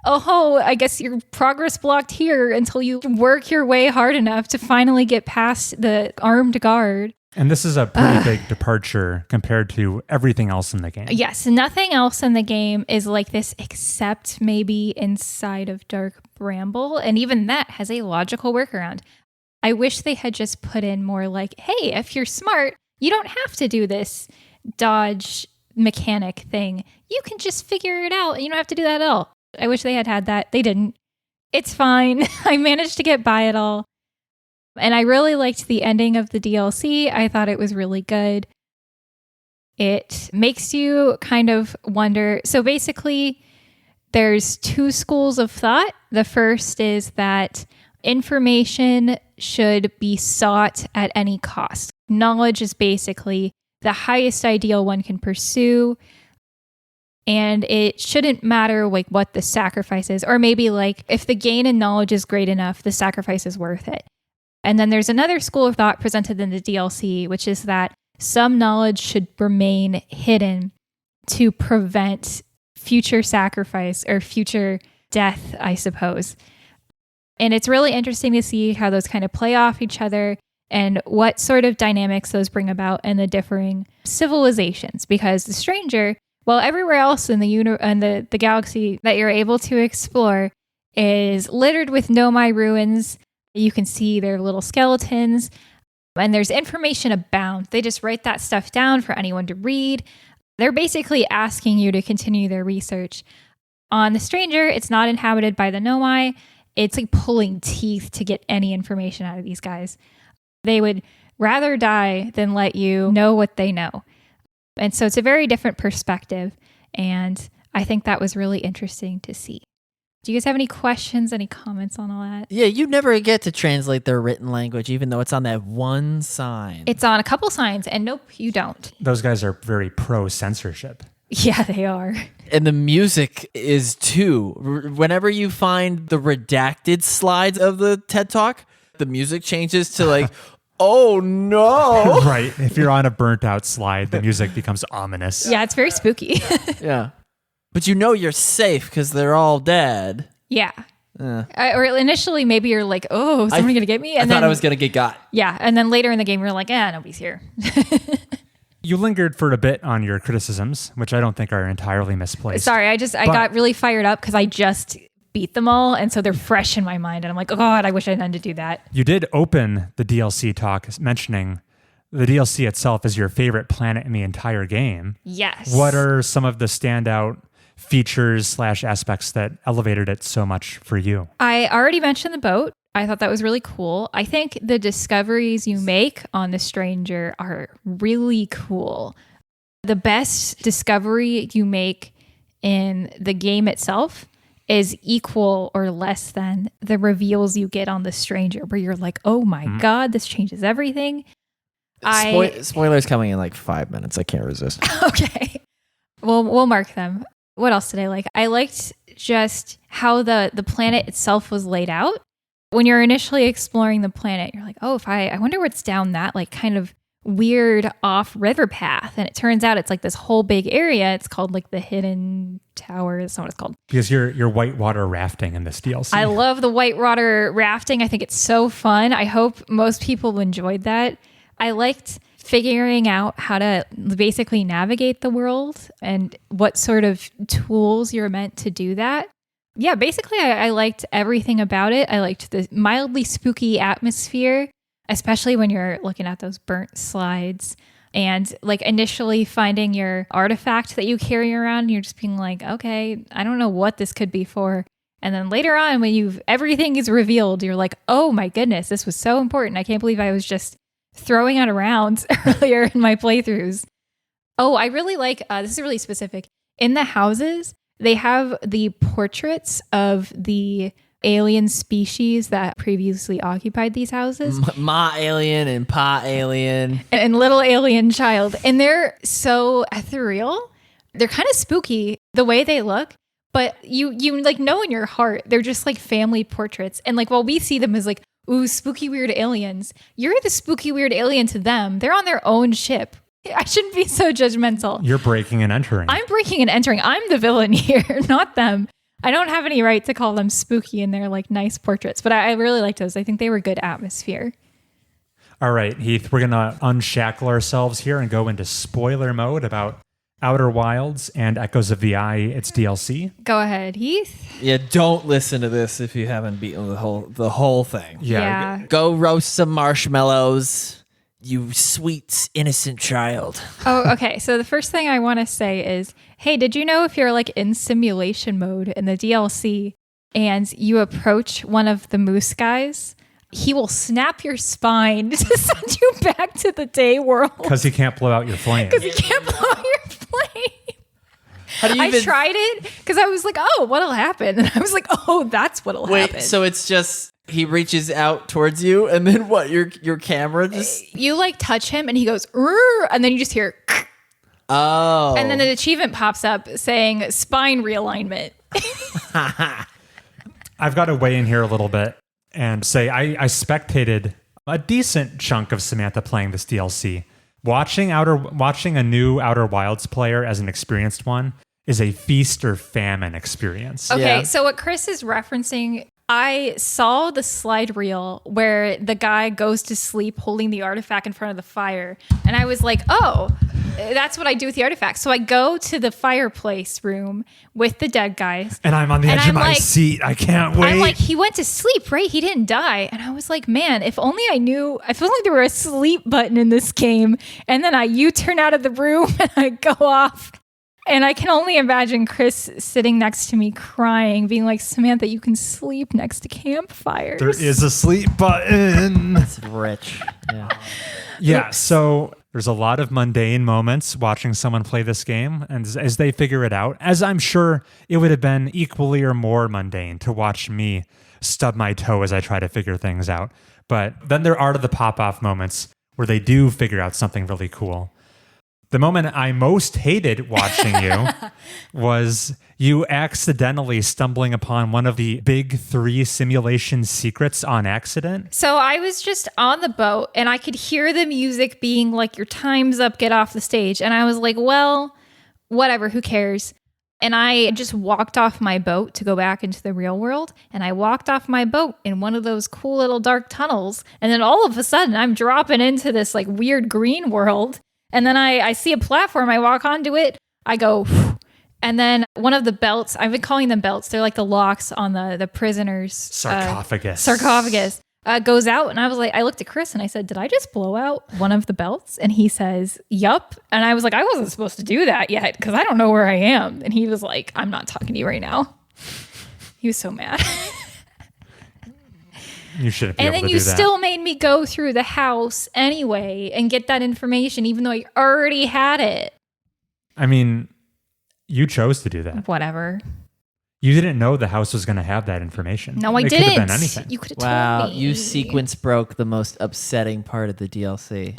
Oh, I guess your progress blocked here until you work your way hard enough to finally get past the armed guard. And this is a pretty big departure compared to everything else in the game. Yes, nothing else in the game is like this except maybe Inside of Dark Bramble. And even that has a logical workaround. I wish they had just put in more like, hey, if you're smart, you don't have to do this dodge mechanic thing. You can just figure it out. You don't have to do that at all. I wish they had that. They didn't. It's fine. I managed to get by it all. And I really liked the ending of the DLC. I thought it was really good. It makes you kind of wonder. So basically, there's 2 schools of thought. The first is that information should be sought at any cost. Knowledge is basically the highest ideal one can pursue. And it shouldn't matter like what the sacrifice is, or maybe like if the gain in knowledge is great enough, the sacrifice is worth it. And then there's another school of thought presented in the DLC, which is that some knowledge should remain hidden to prevent future sacrifice or future death, I suppose. And it's really interesting to see how those kind of play off each other and what sort of dynamics those bring about in the differing civilizations. Because the stranger, well, everywhere else in the galaxy that you're able to explore is littered with Nomai ruins. You can see their little skeletons, and there's information abound. They just write that stuff down for anyone to read. They're basically asking you to continue their research. On the stranger, it's not inhabited by the Nomai. It's like pulling teeth to get any information out of these guys. They would rather die than let you know what they know. And so it's a very different perspective. And I think that was really interesting to see. Do you guys have any questions, any comments on all that? Yeah, you never get to translate their written language, even though it's on that one sign. It's on a couple signs, and nope, you don't. Those guys are very pro-censorship. Yeah, they are. And the music is too. Whenever you find the redacted slides of the TED Talk, the music changes to like... Oh no! Right. If you're on a burnt out slide, the music becomes ominous. Yeah, it's very spooky. Yeah. But you know you're safe because they're all dead. Yeah. Or initially, maybe you're like, oh, is someone going to get me? And I thought I was going to get got. Yeah. And then later in the game, you're like, nobody's here. You lingered for a bit on your criticisms, which I don't think are entirely misplaced. Sorry, I got really fired up because I just beat them all, and so they're fresh in my mind, and I'm like, oh God, I wish I hadn't to do that. You did open the DLC talk mentioning the DLC itself is your favorite planet in the entire game. Yes. What are some of the standout features / aspects that elevated it so much for you? I already mentioned the boat. I thought that was really cool. I think the discoveries you make on the stranger are really cool. The best discovery you make in the game itself is equal or less than the reveals you get on the stranger, where you're like, oh my God, this changes everything. Spoilers coming in like 5 minutes. I can't resist. Okay. Well, we'll mark them. What else did I like? I liked just how the planet itself was laid out. When you're initially exploring the planet, you're like, oh, I wonder what's down that like kind of weird off river path. And it turns out it's like this whole big area. It's called like the Hidden Tower. That's not what it's called. Because you're whitewater rafting in this DLC. I love the whitewater rafting. I think it's so fun. I hope most people enjoyed that. I liked figuring out how to basically navigate the world and what sort of tools you're meant to do that. Yeah, basically, I liked everything about it. I liked the mildly spooky atmosphere, especially when you're looking at those burnt slides and like initially finding your artifact that you carry around. And you're just being like, okay, I don't know what this could be for. And then later on, when everything is revealed, you're like, oh my goodness, this was so important. I can't believe I was just throwing it around earlier in my playthroughs. Oh, I really like, this is really specific. In the houses, they have the portraits of the alien species that previously occupied these houses. Ma alien and Pa alien. And little alien child. And they're so ethereal. They're kind of spooky the way they look. But you like know in your heart, they're just like family portraits. And like while we see them as like, ooh, spooky weird aliens, you're the spooky weird alien to them. They're on their own ship. I shouldn't be so judgmental. You're breaking and entering. I'm breaking and entering. I'm the villain here, not them. I don't have any right to call them spooky and they're like nice portraits, but I really liked those. I think they were good atmosphere. All right, Heath, we're going to unshackle ourselves here and go into spoiler mode about Outer Wilds and Echoes of the Eye, its DLC. Go ahead, Heath. Yeah, don't listen to this if you haven't beaten the whole thing. Yeah. Go roast some marshmallows. You sweet, innocent child. Oh, okay. So the first thing I want to say is, hey, did you know if you're like in simulation mode in the DLC and you approach one of the moose guys, he will snap your spine to send you back to the day world. Because he can't blow out your flame. Because he can't blow out your flame. I tried it because I was like, oh, what'll happen? And I was like, oh, that's what'll happen. Wait, so it's just... He reaches out towards you, and then what? Your camera just... You, like, touch him, and he goes, and then you just hear... Oh. And then an achievement pops up saying, spine realignment. I've got to weigh in here a little bit and say I spectated a decent chunk of Samantha playing this DLC. Watching a new Outer Wilds player as an experienced one is a feast or famine experience. Okay, so what Chris is referencing... I saw the slide reel where the guy goes to sleep holding the artifact in front of the fire. And I was like, oh, that's what I do with the artifact. So I go to the fireplace room with the dead guys. And I'm on the edge of my seat. I can't wait. I'm like, he went to sleep, right? He didn't die. And I was like, man, if only I knew. I feel like there were a sleep button in this game. And then I U-turn out of the room and I go off. And I can only imagine Chris sitting next to me crying, being like, Samantha, you can sleep next to campfires. There is a sleep button. That's rich. Yeah. Yeah, so there's a lot of mundane moments watching someone play this game. And as they figure it out, as I'm sure it would have been equally or more mundane to watch me stub my toe as I try to figure things out. But then there are the pop-off moments where they do figure out something really cool. The moment I most hated watching you was you accidentally stumbling upon one of the big 3 simulation secrets on accident. So I was just on the boat and I could hear the music being like, your time's up, get off the stage. And I was like, well, whatever, who cares? And I just walked off my boat to go back into the real world. And I walked off my boat in one of those cool little dark tunnels. And then all of a sudden I'm dropping into this like weird green world. And then I see a platform, I walk onto it, I go, and then one of the belts, I've been calling them belts, they're like the locks on the prisoner's sarcophagus, goes out. And I was like, I looked at Chris and I said, did I just blow out one of the belts? And he says, yup. And I was like, I wasn't supposed to do that yet because I don't know where I am. And he was like, I'm not talking to you right now. He was so mad. You shouldn't be able to do that. And then you still made me go through the house anyway and get that information, even though I already had it. I mean, you chose to do that. Whatever. You didn't know the house was going to have that information. No, I didn't. It could have been anything. You could have Wow, told me. you sequence broke the most upsetting part of the DLC.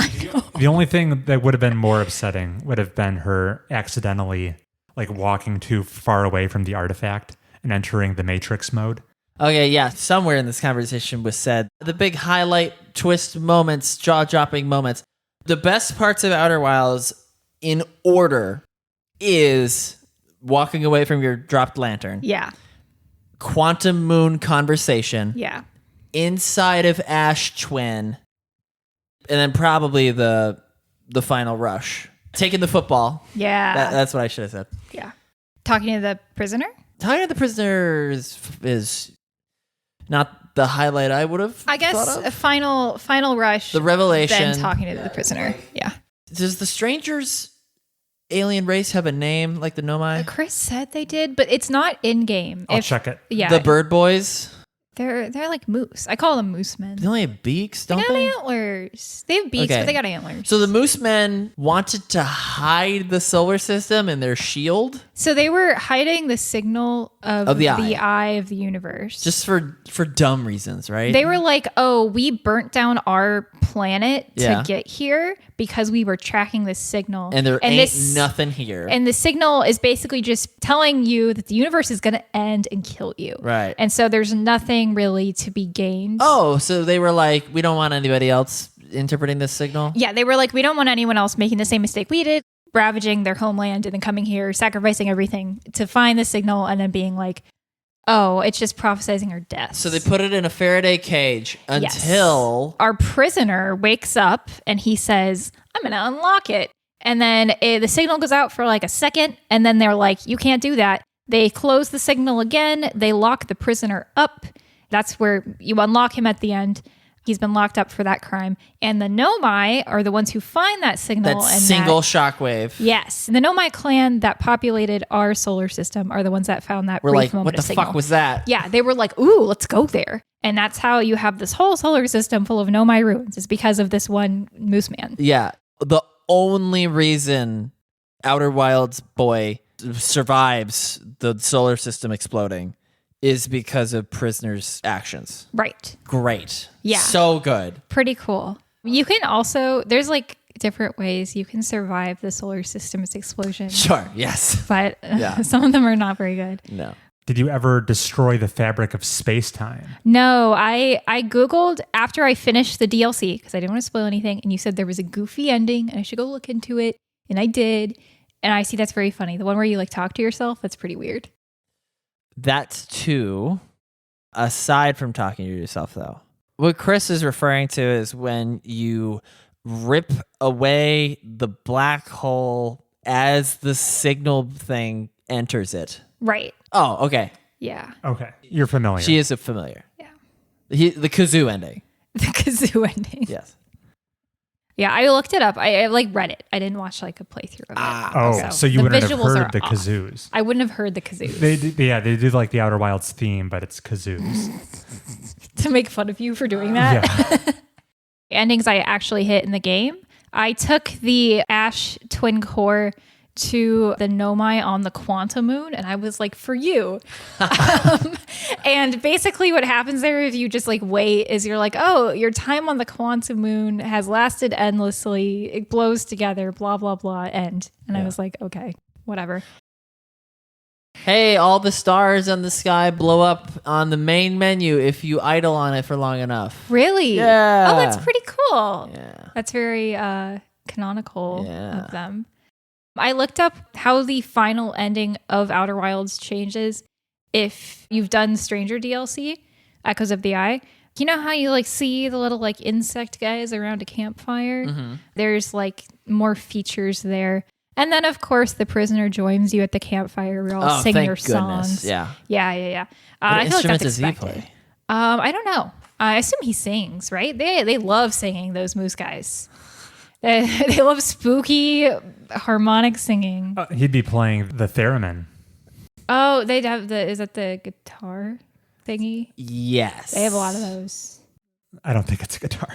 The only thing that would have been more upsetting would have been her accidentally like walking too far away from the artifact and entering the Matrix mode. Okay, yeah. Somewhere in this conversation was said the big highlight, twist moments, jaw-dropping moments. The best parts of Outer Wilds in order is walking away from your dropped lantern. Yeah. Quantum Moon conversation. Yeah. Inside of Ash Twin. And then probably the final rush. Taking the football. Yeah. That's what I should have said. Yeah. Talking to the prisoner? Talking to the prisoner is not the highlight I would have I guess thought of. a final rush. The revelation. Then talking to the prisoner. Yeah. Does the strangers alien race have a name like the Nomai? Chris said they did, but it's not in game. I'll check it. Yeah. The bird boys? They're like moose. I call them moose men. They only have beaks, don't They got they? antlers. They have beaks, but they got antlers. So the moose men wanted to hide the solar system in their shield? So they were hiding the signal of the eye of the universe. Just for dumb reasons, right? They were like, oh, we burnt down our planet to Yeah. get here because we were tracking this signal. And there ain't nothing here. And the signal is basically just telling you that the universe is going to end and kill you. Right. And so there's nothing really to be gained. Oh, so they were like, we don't want anybody else interpreting this signal? Yeah, they were like, we don't want anyone else making the same mistake we did, ravaging their homeland and then coming here, sacrificing everything to find the signal and then being like, oh, it's just prophesizing our death. So they put it in a Faraday cage until... Our prisoner wakes up and he says, I'm going to unlock it. And then the signal goes out for like a second. And then they're like, you can't do that. They close the signal again. They lock the prisoner up. That's where you unlock him at the end. He's been locked up for that crime. And the Nomai are the ones who find that signal. That and single shockwave. Yes. The Nomai clan that populated our solar system are the ones that found that We're brief like, moment what the of signal. fuck was that? Yeah, they were like, ooh, let's go there. And that's how you have this whole solar system full of Nomai ruins. It's because of this one moose man. Yeah. The only reason Outer Wilds boy survives the solar system exploding is because of prisoners' actions. Right. Great. Yeah. So good. Pretty cool. You can also, there's like different ways you can survive the solar system's explosion. Sure. Yes. But Yeah. some of them are not very good. No. Did you ever destroy the fabric of space-time? No, I Googled after I finished the DLC because I didn't want to spoil anything. And you said there was a goofy ending and I should go look into it. And I did. And I see that's very funny. The one where you like talk to yourself, that's pretty weird. That's two. Aside from talking to yourself, though, what Chris is referring to is when you rip away the black hole as the signal thing enters it. Right. Oh, okay. Yeah. Okay. You're familiar. She is a familiar. Yeah. The kazoo ending. The kazoo ending. Yes. Yeah, I looked it up. I like read it. I didn't watch like a playthrough of it. So you the wouldn't have visuals heard are the off. kazoos. I wouldn't have heard the kazoos. They did like the Outer Wilds theme, but it's kazoos. To make fun of you for doing that. Yeah. Endings I actually hit in the game. I took the Ash Twin Core to the Nomai on the Quantum Moon, and I was like, for you. And basically what happens there if you just like wait is you're like, oh, your time on the Quantum Moon has lasted endlessly. It blows together, blah, blah, blah, end. And I was like, okay, whatever. Hey, all the stars in the sky blow up on the main menu if you idle on it for long enough. Really? Yeah. Oh, that's pretty cool. Yeah. That's very canonical of them. I looked up how the final ending of Outer Wilds changes if you've done Stranger DLC, Echoes of the Eye. You know how you like see the little like insect guys around a campfire? Mm-hmm. There's like more features there. And then of course the prisoner joins you at the campfire. We all sing your songs. Yeah. Yeah. What I feel like instrument that's does he expected. play? I don't know. I assume he sings, right? They love singing, those moose guys. They love spooky harmonic singing. He'd be playing the theremin. Oh, they'd have is that the guitar thingy? Yes. They have a lot of those. I don't think it's a guitar.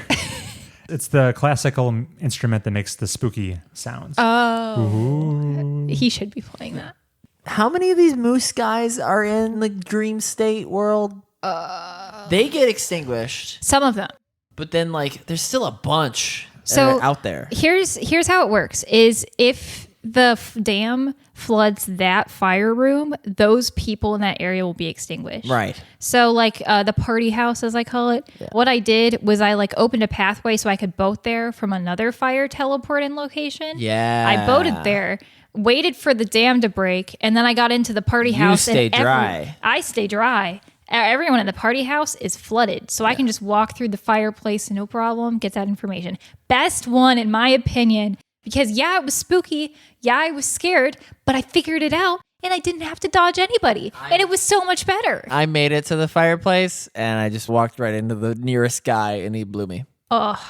It's the classical instrument that makes the spooky sounds. Oh. Ooh. He should be playing that. How many of these moose guys are in the dream state world? They get extinguished, Some of them. but then like there's still a bunch that So are out there. Here's how it works is if the dam floods that fire room, those people in that area will be extinguished. Right. So like the party house, as I call it, what I did was I like opened a pathway so I could boat there from another fire teleporting location. Yeah. I boated there, waited for the dam to break, and then I got into the party house. You stay dry. I stay dry. Everyone in the party house is flooded, so I can just walk through the fireplace, no problem, get that information. Best one, in my opinion, because it was spooky. Yeah, I was scared, but I figured it out, and I didn't have to dodge anybody, and it was so much better. I made it to the fireplace, and I just walked right into the nearest guy, and he blew me. Oh.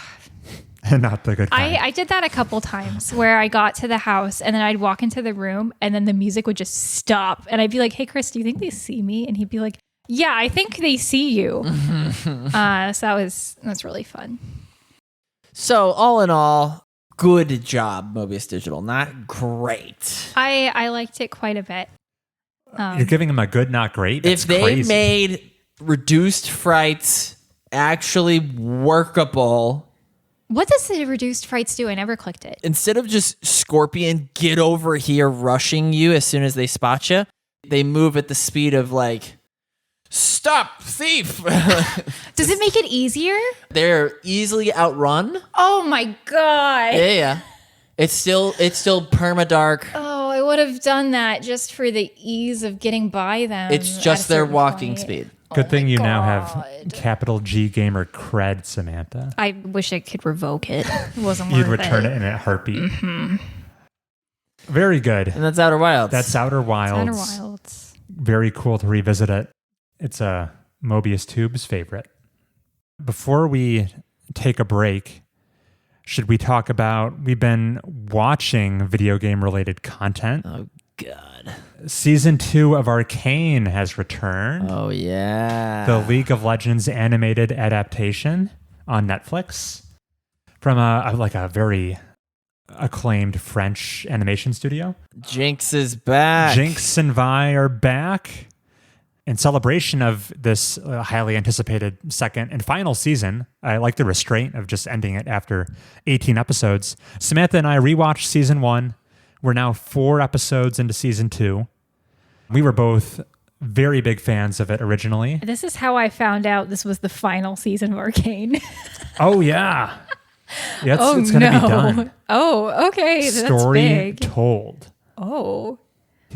Not the good kind. I did that a couple times where I got to the house and then I'd walk into the room and then the music would just stop. And I'd be like, hey, Chris, do you think they see me? And he'd be like, yeah, I think they see you. So that's really fun. So all in all, good job, Mobius Digital. Not great. I liked it quite a bit. You're giving them a good, not great? That's if they crazy. made reduced frights actually workable... What does the reduced frights do? I never clicked it. Instead of just Scorpion, get over here, rushing you as soon as they spot you, they move at the speed of like, stop, thief. Does it make it easier? They're easily outrun. Oh my God. Yeah. It's still permadark. Oh, I would have done that just for the ease of getting by them. It's just their walking speed. Good thing you now have capital G gamer cred, Samantha. I wish I could revoke it. It wasn't worth You'd return it in a heartbeat. Mm-hmm. Very good. And that's Outer Wilds. That's Outer Wilds. It's Outer Wilds. Very cool to revisit it. It's a Mobius Tube's favorite. Before we take a break, should we talk about, we've been watching video game related content. Oh, God. Season 2 of Arcane has returned. Oh, yeah. The League of Legends animated adaptation on Netflix from a very acclaimed French animation studio. Jinx is back. Jinx and Vi are back. In celebration of this highly anticipated second and final season, I like the restraint of just ending it after 18 episodes. Samantha and I rewatched season 1. We're now 4 episodes into season 2. We were both very big fans of it originally. This is how I found out this was the final season of Arcane. Oh, yeah. It's going to be done. Oh, okay. Story That's big. told. Oh.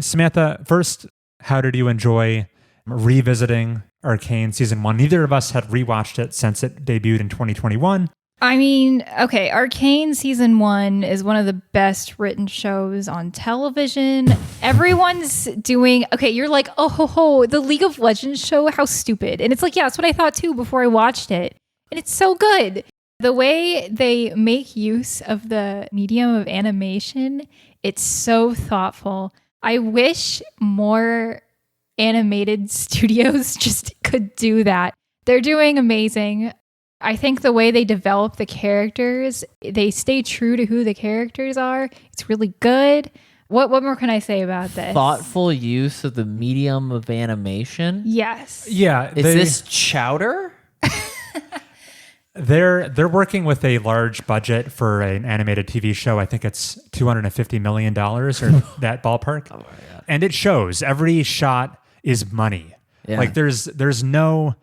Samantha, first, how did you enjoy revisiting Arcane season 1? Neither of us had rewatched it since it debuted in 2021. I mean, okay, Arcane season 1 is one of the best written shows on television. Everyone's doing, okay, you're like, oh, the League of Legends show, how stupid. And it's like, yeah, that's what I thought too before I watched it. And it's so good. The way they make use of the medium of animation, it's so thoughtful. I wish more animated studios just could do that. They're doing amazing. I think the way they develop the characters, they stay true to who the characters are. It's really good. What more can I say about this? Thoughtful use of the medium of animation. Yes. Yeah. Is this chowder? They're working with a large budget for an animated TV show. I think it's $250 million or that ballpark. Oh, yeah. And it shows. Every shot is money. Yeah. Like there's no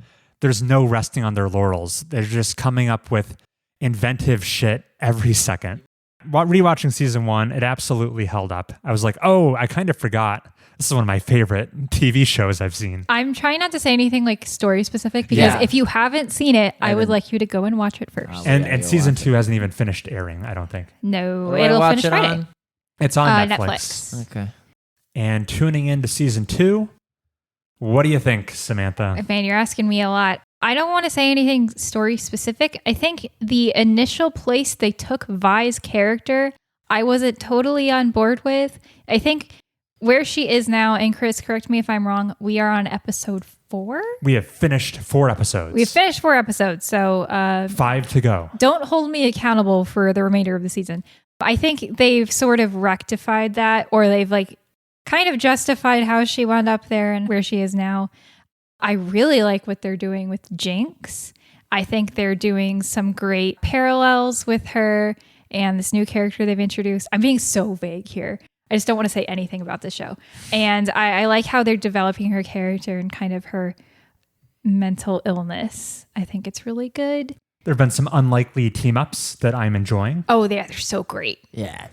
resting on their laurels. They're just coming up with inventive shit every second. While rewatching season 1, it absolutely held up. I was like, oh, I kind of forgot. This is one of my favorite TV shows I've seen. I'm trying not to say anything like story specific because if you haven't seen it, I would like you to go and watch it first. And season 2 hasn't even finished airing, I don't think. No, it'll finish Friday. It's on Netflix. Okay. And tuning into season 2, what do you think, Samantha? Man, you're asking me a lot. I don't want to say anything story specific. I think the initial place they took Vi's character, I wasn't totally on board with. I think where she is now, and Chris, correct me if I'm wrong, we are on episode 4? We have finished 4 episodes. So 5 to go. Don't hold me accountable for the remainder of the season. I think they've sort of rectified that, or they've like kind of justified how she wound up there and where she is now. I really like what they're doing with Jinx. I think they're doing some great parallels with her. and this new character they've introduced. I'm being so vague here. I just don't want to say anything about the show. And I like how they're developing her character and kind of her mental illness. I think it's really good. There have been some unlikely team-ups that I'm enjoying. Oh, they're so great. Yeah.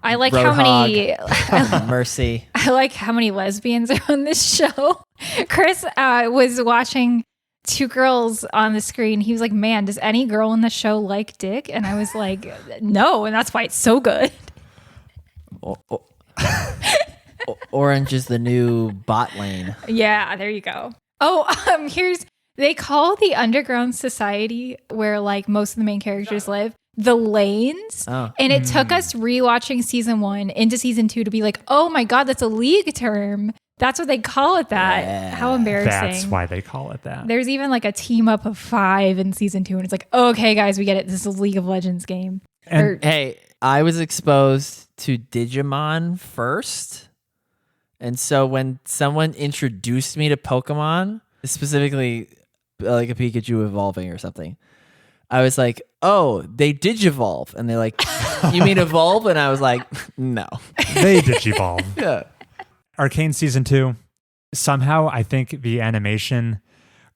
I like Roadhog, how many Mercy. I like how many lesbians are on this show. Chris was watching two girls on the screen. He was like, man, does any girl in the show like dick? And I was like, no, and that's why it's so good. Orange is the new bot lane. Yeah, there you go. Oh, they call the underground society where like most of the main characters live the lanes. Oh. And it took us rewatching season 1 into season 2 to be like, oh my God, that's a league term. That's what they call it that. Yeah. How embarrassing. That's why they call it that. There's even like a team up of 5 in season 2. And it's like, okay, guys, we get it. This is a League of Legends game. Hey, I was exposed to Digimon first. And so when someone introduced me to Pokemon, specifically like a Pikachu evolving or something, I was like, oh, they digivolve. And they're like, you mean evolve? And I was like, no. They digivolve. Yeah. Arcane Season 2, somehow I think the animation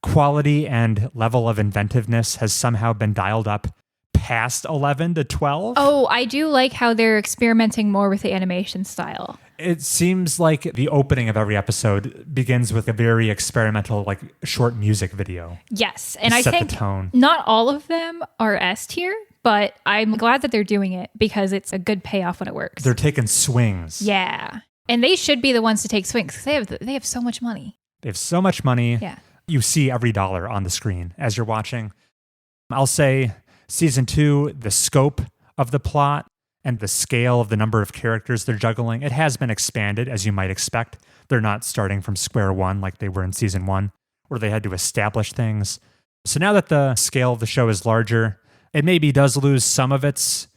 quality and level of inventiveness has somehow been dialed up past 11 to 12. Oh, I do like how they're experimenting more with the animation style. It seems like the opening of every episode begins with a very experimental, like short music video. Yes, and I set think the tone. Not all of them are S tier, but I'm glad that they're doing it because it's a good payoff when it works. They're taking swings. Yeah, and they should be the ones to take swings because they have so much money. They have so much money. Yeah, you see every dollar on the screen as you're watching. I'll say season 2, the scope of the plot and the scale of the number of characters they're juggling, it has been expanded, as you might expect. They're not starting from square one like they were in season 1, where they had to establish things. So now that the scale of the show is larger, it maybe does lose some of its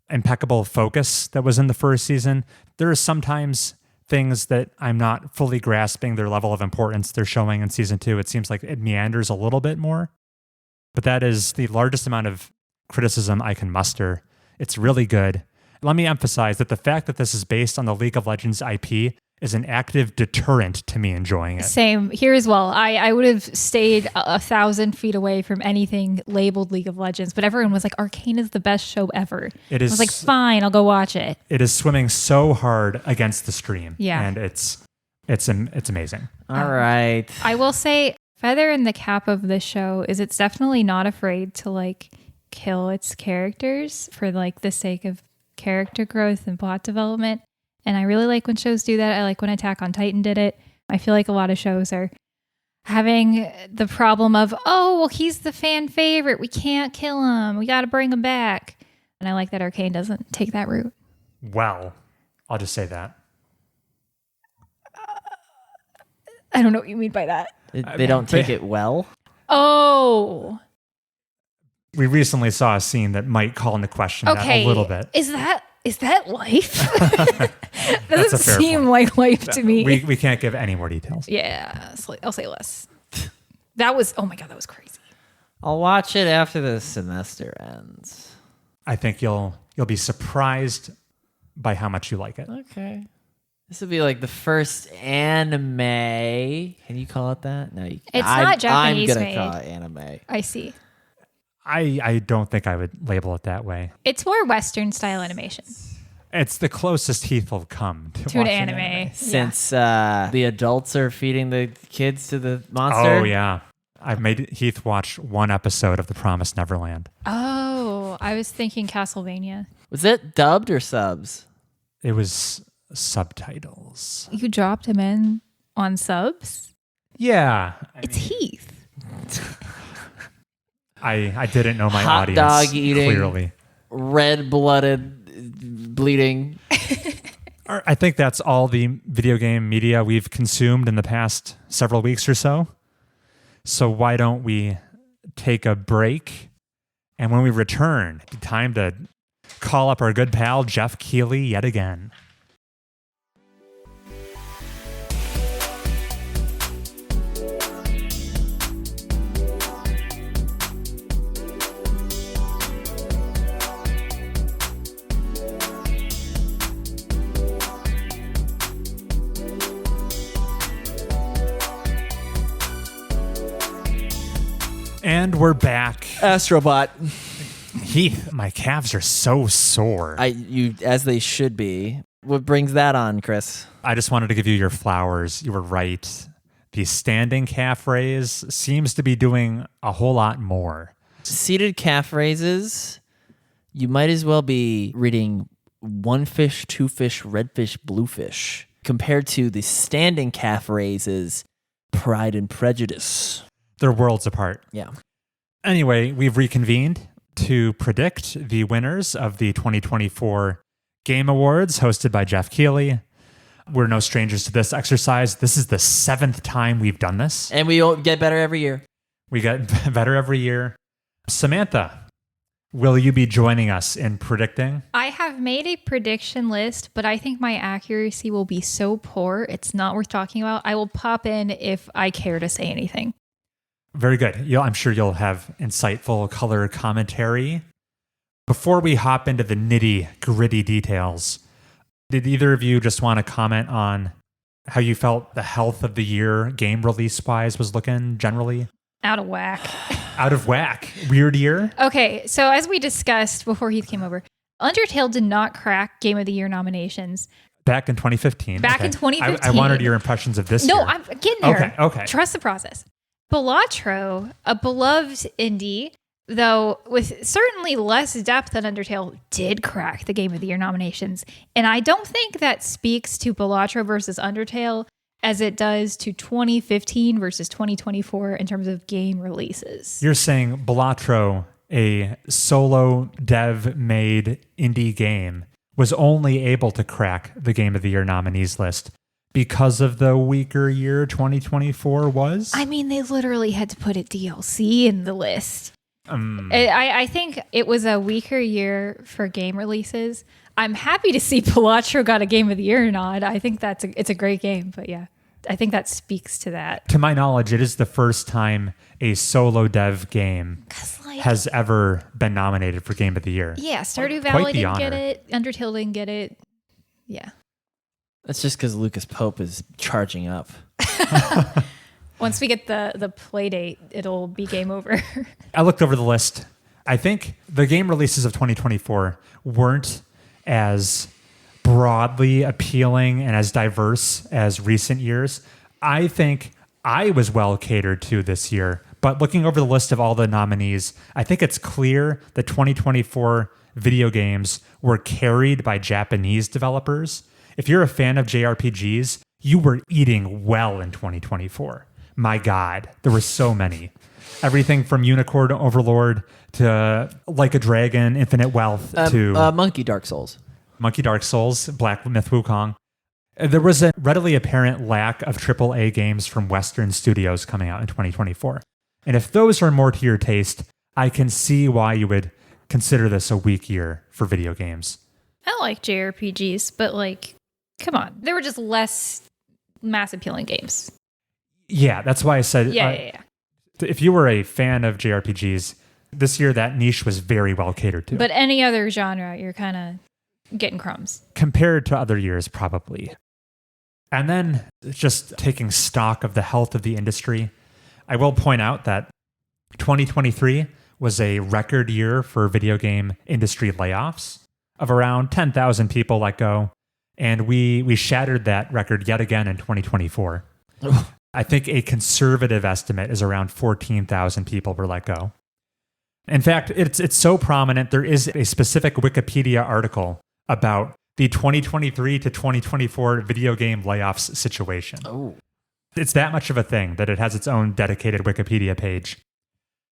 impeccable focus that was in the first season. There are sometimes things that I'm not fully grasping their level of importance they're showing in season 2. It seems like it meanders a little bit more. But that is the largest amount of criticism I can muster. It's really good. Let me emphasize that the fact that this is based on the League of Legends IP is an active deterrent to me enjoying it. Same here as well. I would have stayed 1,000 feet away from anything labeled League of Legends, but everyone was like, Arcane is the best show ever. It is. I was like, fine, I'll go watch it. It is swimming so hard against the stream. Yeah. And it's amazing. All right. I will say, feather in the cap of the show is it's definitely not afraid to like kill its characters for like the sake of character growth and plot development. And I really like when shows do that. I like when Attack on Titan did it. I feel like a lot of shows are having the problem of, oh, well, he's the fan favorite. We can't kill him. We got to bring him back. And I like that Arcane doesn't take that route. Well, I'll just say that. I don't know what you mean by that. They don't take it well. Oh. We recently saw a scene that might call into question that a little bit. Is that life? That's Doesn't seem like life to me. We can't give any more details. Yeah, I'll say less. That was, oh my God, that was crazy. I'll watch it after the semester ends. I think you'll be surprised by how much you like it. Okay. This would be like the first anime. Can you call it that? No, you can't. It's not Japanese I'm gonna made. call it anime. I see. I don't think I would label it that way. It's more Western style animation. It's the closest Heath will come to To an watching anime. Since the adults are feeding the kids to the monster. Oh, yeah. I've made Heath watch one episode of The Promised Neverland. Oh, I was thinking Castlevania. Was it dubbed or subs? It was subtitles. You dropped him in on subs? Yeah. It's Heath. I didn't know my Hot audience dog eating. clearly. Red-blooded bleeding. I think that's all the video game media we've consumed in the past several weeks or so. So why don't we take a break? And when we return, time to call up our good pal, Jeff Keighley, yet again. And we're back. Astrobot. Heath, my calves are so sore. As they should be. What brings that on, Chris? I just wanted to give you your flowers. You were right. The standing calf raise seems to be doing a whole lot more. Seated calf raises, you might as well be reading one fish, two fish, red fish, blue fish, compared to the standing calf raises, Pride and Prejudice. They're worlds apart. Yeah. Anyway, we've reconvened to predict the winners of the 2024 Game Awards hosted by Jeff Keighley. We're no strangers to this exercise. This is the 7th time we've done this. And we get better every year. We get better every year. Samantha, will you be joining us in predicting? I have made a prediction list, but I think my accuracy will be so poor, it's not worth talking about. I will pop in if I care to say anything. Very good. I'm sure you'll have insightful color commentary. Before we hop into the nitty-gritty details, did either of you just want to comment on how you felt the health of the year game release-wise was looking generally? Out of whack. Out of whack. Weird year? Okay, so as we discussed before Heath came over, Undertale did not crack Game of the Year nominations. Back in 2015. Back in 2015. I wanted your impressions of this year. No, I'm getting there. Okay. Trust the process. Balatro, a beloved indie, though with certainly less depth than Undertale, did crack the Game of the Year nominations. And I don't think that speaks to Balatro versus Undertale as it does to 2015 versus 2024 in terms of game releases. You're saying Balatro, a solo dev-made indie game, was only able to crack the Game of the Year nominees list because of the weaker year 2024 was? I mean, they literally had to put it DLC in the list. I think it was a weaker year for game releases. I'm happy to see Balatro got a Game of the Year nod. I think it's a great game, but yeah, I think that speaks to that. To my knowledge, it is the first time a solo dev game has ever been nominated for Game of the Year. Yeah, Stardew Valley didn't get it. Undertale didn't get it. Yeah. That's just because Lucas Pope is charging up. Once we get the play date, it'll be game over. I looked over the list. I think the game releases of 2024 weren't as broadly appealing and as diverse as recent years. I think I was well catered to this year. But looking over the list of all the nominees, I think it's clear that 2024 video games were carried by Japanese developers. If you're a fan of JRPGs, you were eating well in 2024. My God, there were so many. Everything from Unicorn Overlord to Like a Dragon, Infinite Wealth to Monkey Dark Souls. Monkey Dark Souls, Black Myth Wukong. There was a readily apparent lack of AAA games from Western studios coming out in 2024. And if those are more to your taste, I can see why you would consider this a weak year for video games. I like JRPGs, but come on. There were just less mass appealing games. Yeah, that's why I said... Yeah. If you were a fan of JRPGs, this year that niche was very well catered to. But any other genre, you're kind of getting crumbs. Compared to other years, probably. And then just taking stock of the health of the industry, I will point out that 2023 was a record year for video game industry layoffs of around 10,000 people let go. And we shattered that record yet again in 2024. I think a conservative estimate is around 14,000 people were let go. In fact, it's so prominent, there is a specific Wikipedia article about the 2023 to 2024 video game layoffs situation. Oh. It's that much of a thing that it has its own dedicated Wikipedia page.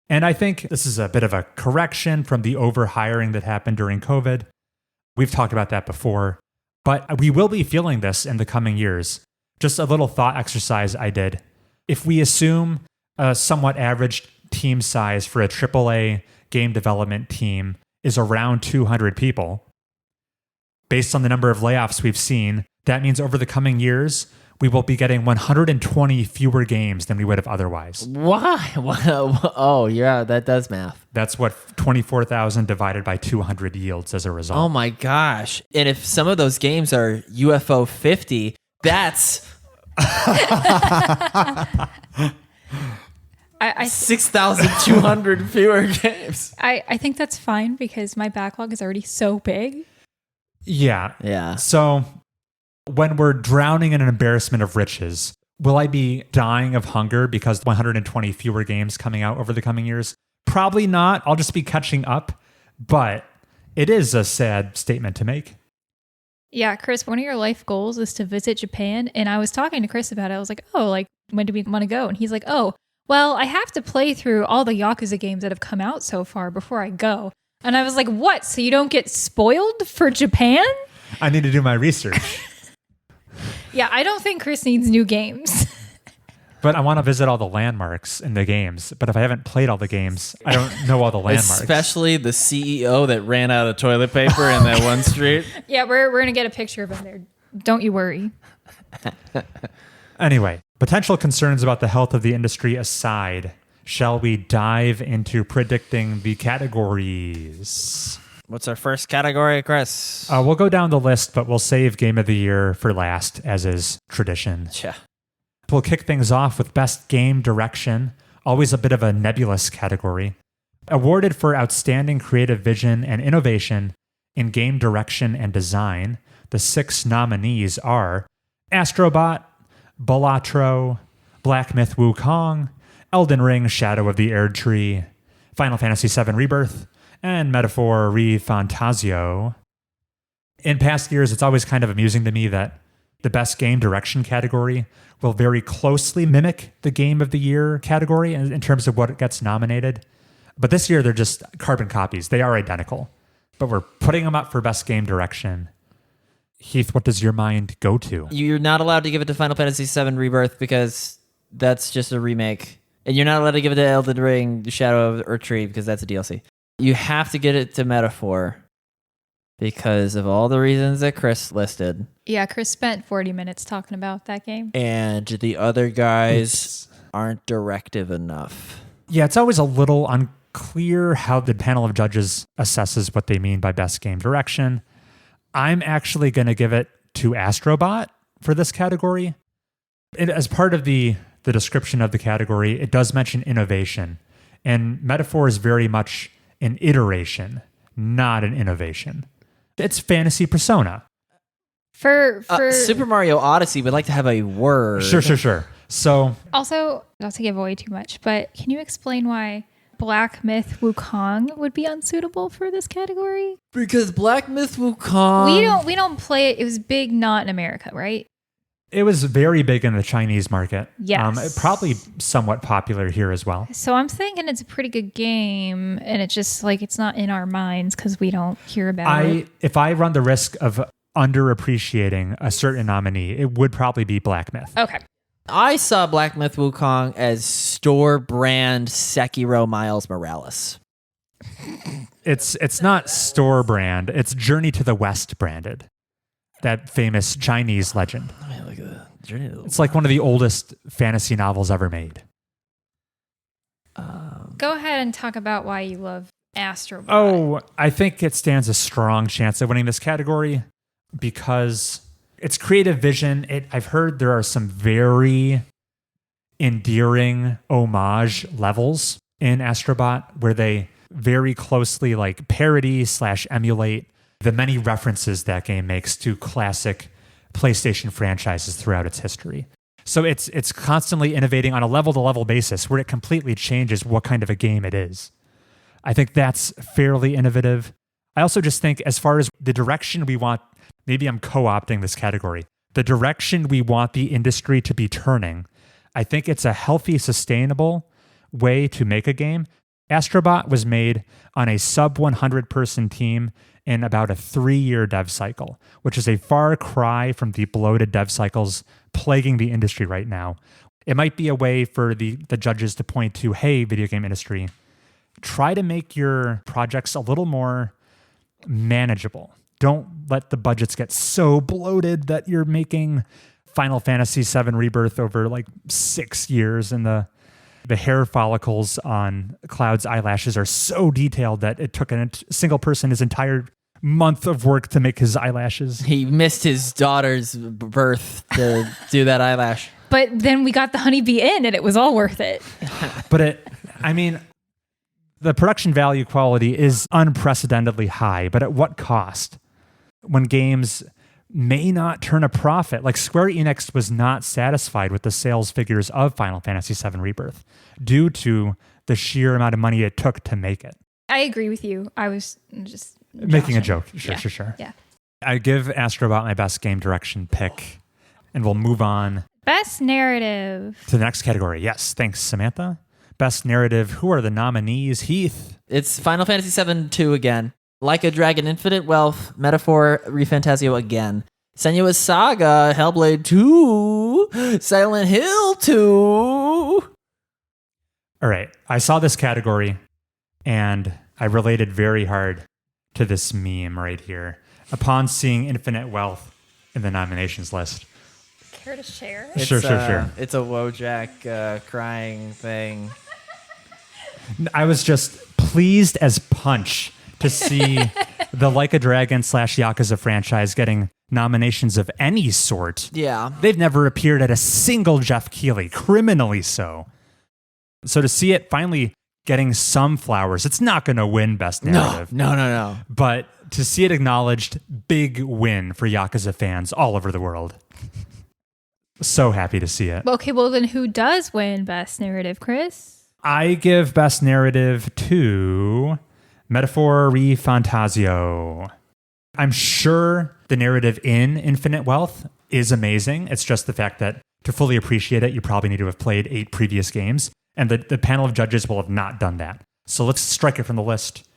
And I think this is a bit of a correction from the overhiring that happened during COVID. We've talked about that before, but we will be feeling this in the coming years. Just a little thought exercise I did. If we assume a somewhat average team size for a AAA game development team is around 200 people, based on the number of layoffs we've seen, that means over the coming years, we will be getting 120 fewer games than we would have otherwise. Why? Oh, yeah, that does math. That's what 24,000 divided by 200 yields as a result. Oh my gosh. And if some of those games are UFO 50, that's... I 6,200 fewer games. I think that's fine because my backlog is already so big. Yeah. So when we're drowning in an embarrassment of riches, will I be dying of hunger because 120 fewer games coming out over the coming years? Probably not. I'll just be catching up. But it is a sad statement to make. Yeah, Chris, one of your life goals is to visit Japan. And I was talking to Chris about it. I was like, oh, like, when do we want to go? And he's like, oh, well, I have to play through all the Yakuza games that have come out so far before I go. And I was like, what? So you don't get spoiled for Japan? I need to do my research. Yeah, I don't think Chris needs new games. But I want to visit all the landmarks in the games. But if I haven't played all the games, I don't know all the landmarks. Especially the CEO that ran out of toilet paper in that one street. Yeah, we're going to get a picture of him there. Don't you worry. Anyway, potential concerns about the health of the industry aside, shall we dive into predicting the categories? What's our first category, Chris? We'll go down the list, but we'll save Game of the Year for last, as is tradition. Yeah. We'll kick things off with Best Game Direction, always a bit of a nebulous category. Awarded for outstanding creative vision and innovation in game direction and design, the 6 nominees are Astrobot, Balatro, Black Myth Wukong, Elden Ring Shadow of the Erdtree, Final Fantasy VII Rebirth, and Metaphor ReFantazio. In past years, it's always kind of amusing to me that the Best Game Direction category will very closely mimic the Game of the Year category in terms of what gets nominated. But this year, they're just carbon copies. They are identical. But we're putting them up for Best Game Direction. Heath, what does your mind go to? You're not allowed to give it to Final Fantasy VII Rebirth because that's just a remake. And you're not allowed to give it to Elden Ring Shadow of Erdtree because that's a DLC. You have to get it to Metaphor because of all the reasons that Chris listed. Yeah, Chris spent 40 minutes talking about that game. And the other guys aren't directive enough. Yeah, it's always a little unclear how the panel of judges assesses what they mean by Best Game Direction. I'm actually going to give it to Astrobot for this category. As part of the description of the category, it does mention innovation. And Metaphor is very much an iteration, not an innovation. It's fantasy Persona. For Super Mario Odyssey would like to have a word. Sure. So also, not to give away too much, but can you explain why Black Myth Wukong would be unsuitable for this category? Because Black Myth Wukong... We don't play it. It was big not in America, right? It was very big in the Chinese market. Yes. Probably somewhat popular here as well. So I'm thinking it's a pretty good game, and it's just like it's not in our minds because we don't hear about it. If I run the risk of underappreciating a certain nominee, it would probably be Black Myth. Okay. I saw Black Myth Wukong as store brand Sekiro Miles Morales. It's not store brand. It's Journey to the West branded. That famous Chinese legend. I mean, look at that. Journey to the It's like one of the oldest fantasy novels ever made. Go ahead and talk about why you love Astrobot. Oh, I think it stands a strong chance of winning this category because it's creative vision. I've heard there are some very endearing homage levels in Astrobot where they very closely like parody / emulate the many references that game makes to classic PlayStation franchises throughout its history. So it's constantly innovating on a level-to-level basis where it completely changes what kind of a game it is. I think that's fairly innovative. I also just think as far as the direction we want, maybe I'm co-opting this category, the direction we want the industry to be turning, I think it's a healthy, sustainable way to make a game. Astrobot was made on a sub 100 person team in about a 3-year dev cycle, which is a far cry from the bloated dev cycles plaguing the industry right now. It might be a way for the judges to point to, hey, video game industry, try to make your projects a little more manageable. Don't let the budgets get so bloated that you're making Final Fantasy VII Rebirth over like 6 years and the hair follicles on Cloud's eyelashes are so detailed that it took a single person his entire month of work to make his eyelashes. He missed his daughter's birth to do that eyelash. but then we got the honeybee in and it was all worth it. But the production value quality is unprecedentedly high, but at what cost? When games may not turn a profit. Like Square Enix was not satisfied with the sales figures of Final Fantasy VII Rebirth due to the sheer amount of money it took to make it. I agree with you. I was just making a joke. Sure. Yeah. I give Astrobot my best game direction pick, and we'll move on. Best narrative. To the next category. Yes. Thanks, Samantha. Best narrative. Who are the nominees? Heath. It's Final Fantasy VII 2 again. Like a Dragon, Infinite Wealth, Metaphor, ReFantazio again. Senua's Saga, Hellblade 2, Silent Hill 2. All right. I saw this category, and I related very hard to this meme right here. Upon seeing Infinite Wealth in the nominations list. Care to share? Sure. It's a Wojak crying thing. I was just pleased as punch to see the Like a Dragon / Yakuza franchise getting nominations of any sort. Yeah. They've never appeared at a single Jeff Keighley, criminally so. So to see it finally getting some flowers, it's not going to win Best Narrative. No. But to see it acknowledged, big win for Yakuza fans all over the world. So happy to see it. Okay, well then who does win Best Narrative, Chris? I give Best Narrative to Metaphor ReFantazio. I'm sure the narrative in Infinite Wealth is amazing. It's just the fact that to fully appreciate it, you probably need to have played 8 previous games, and the panel of judges will have not done that. So let's strike it from the list.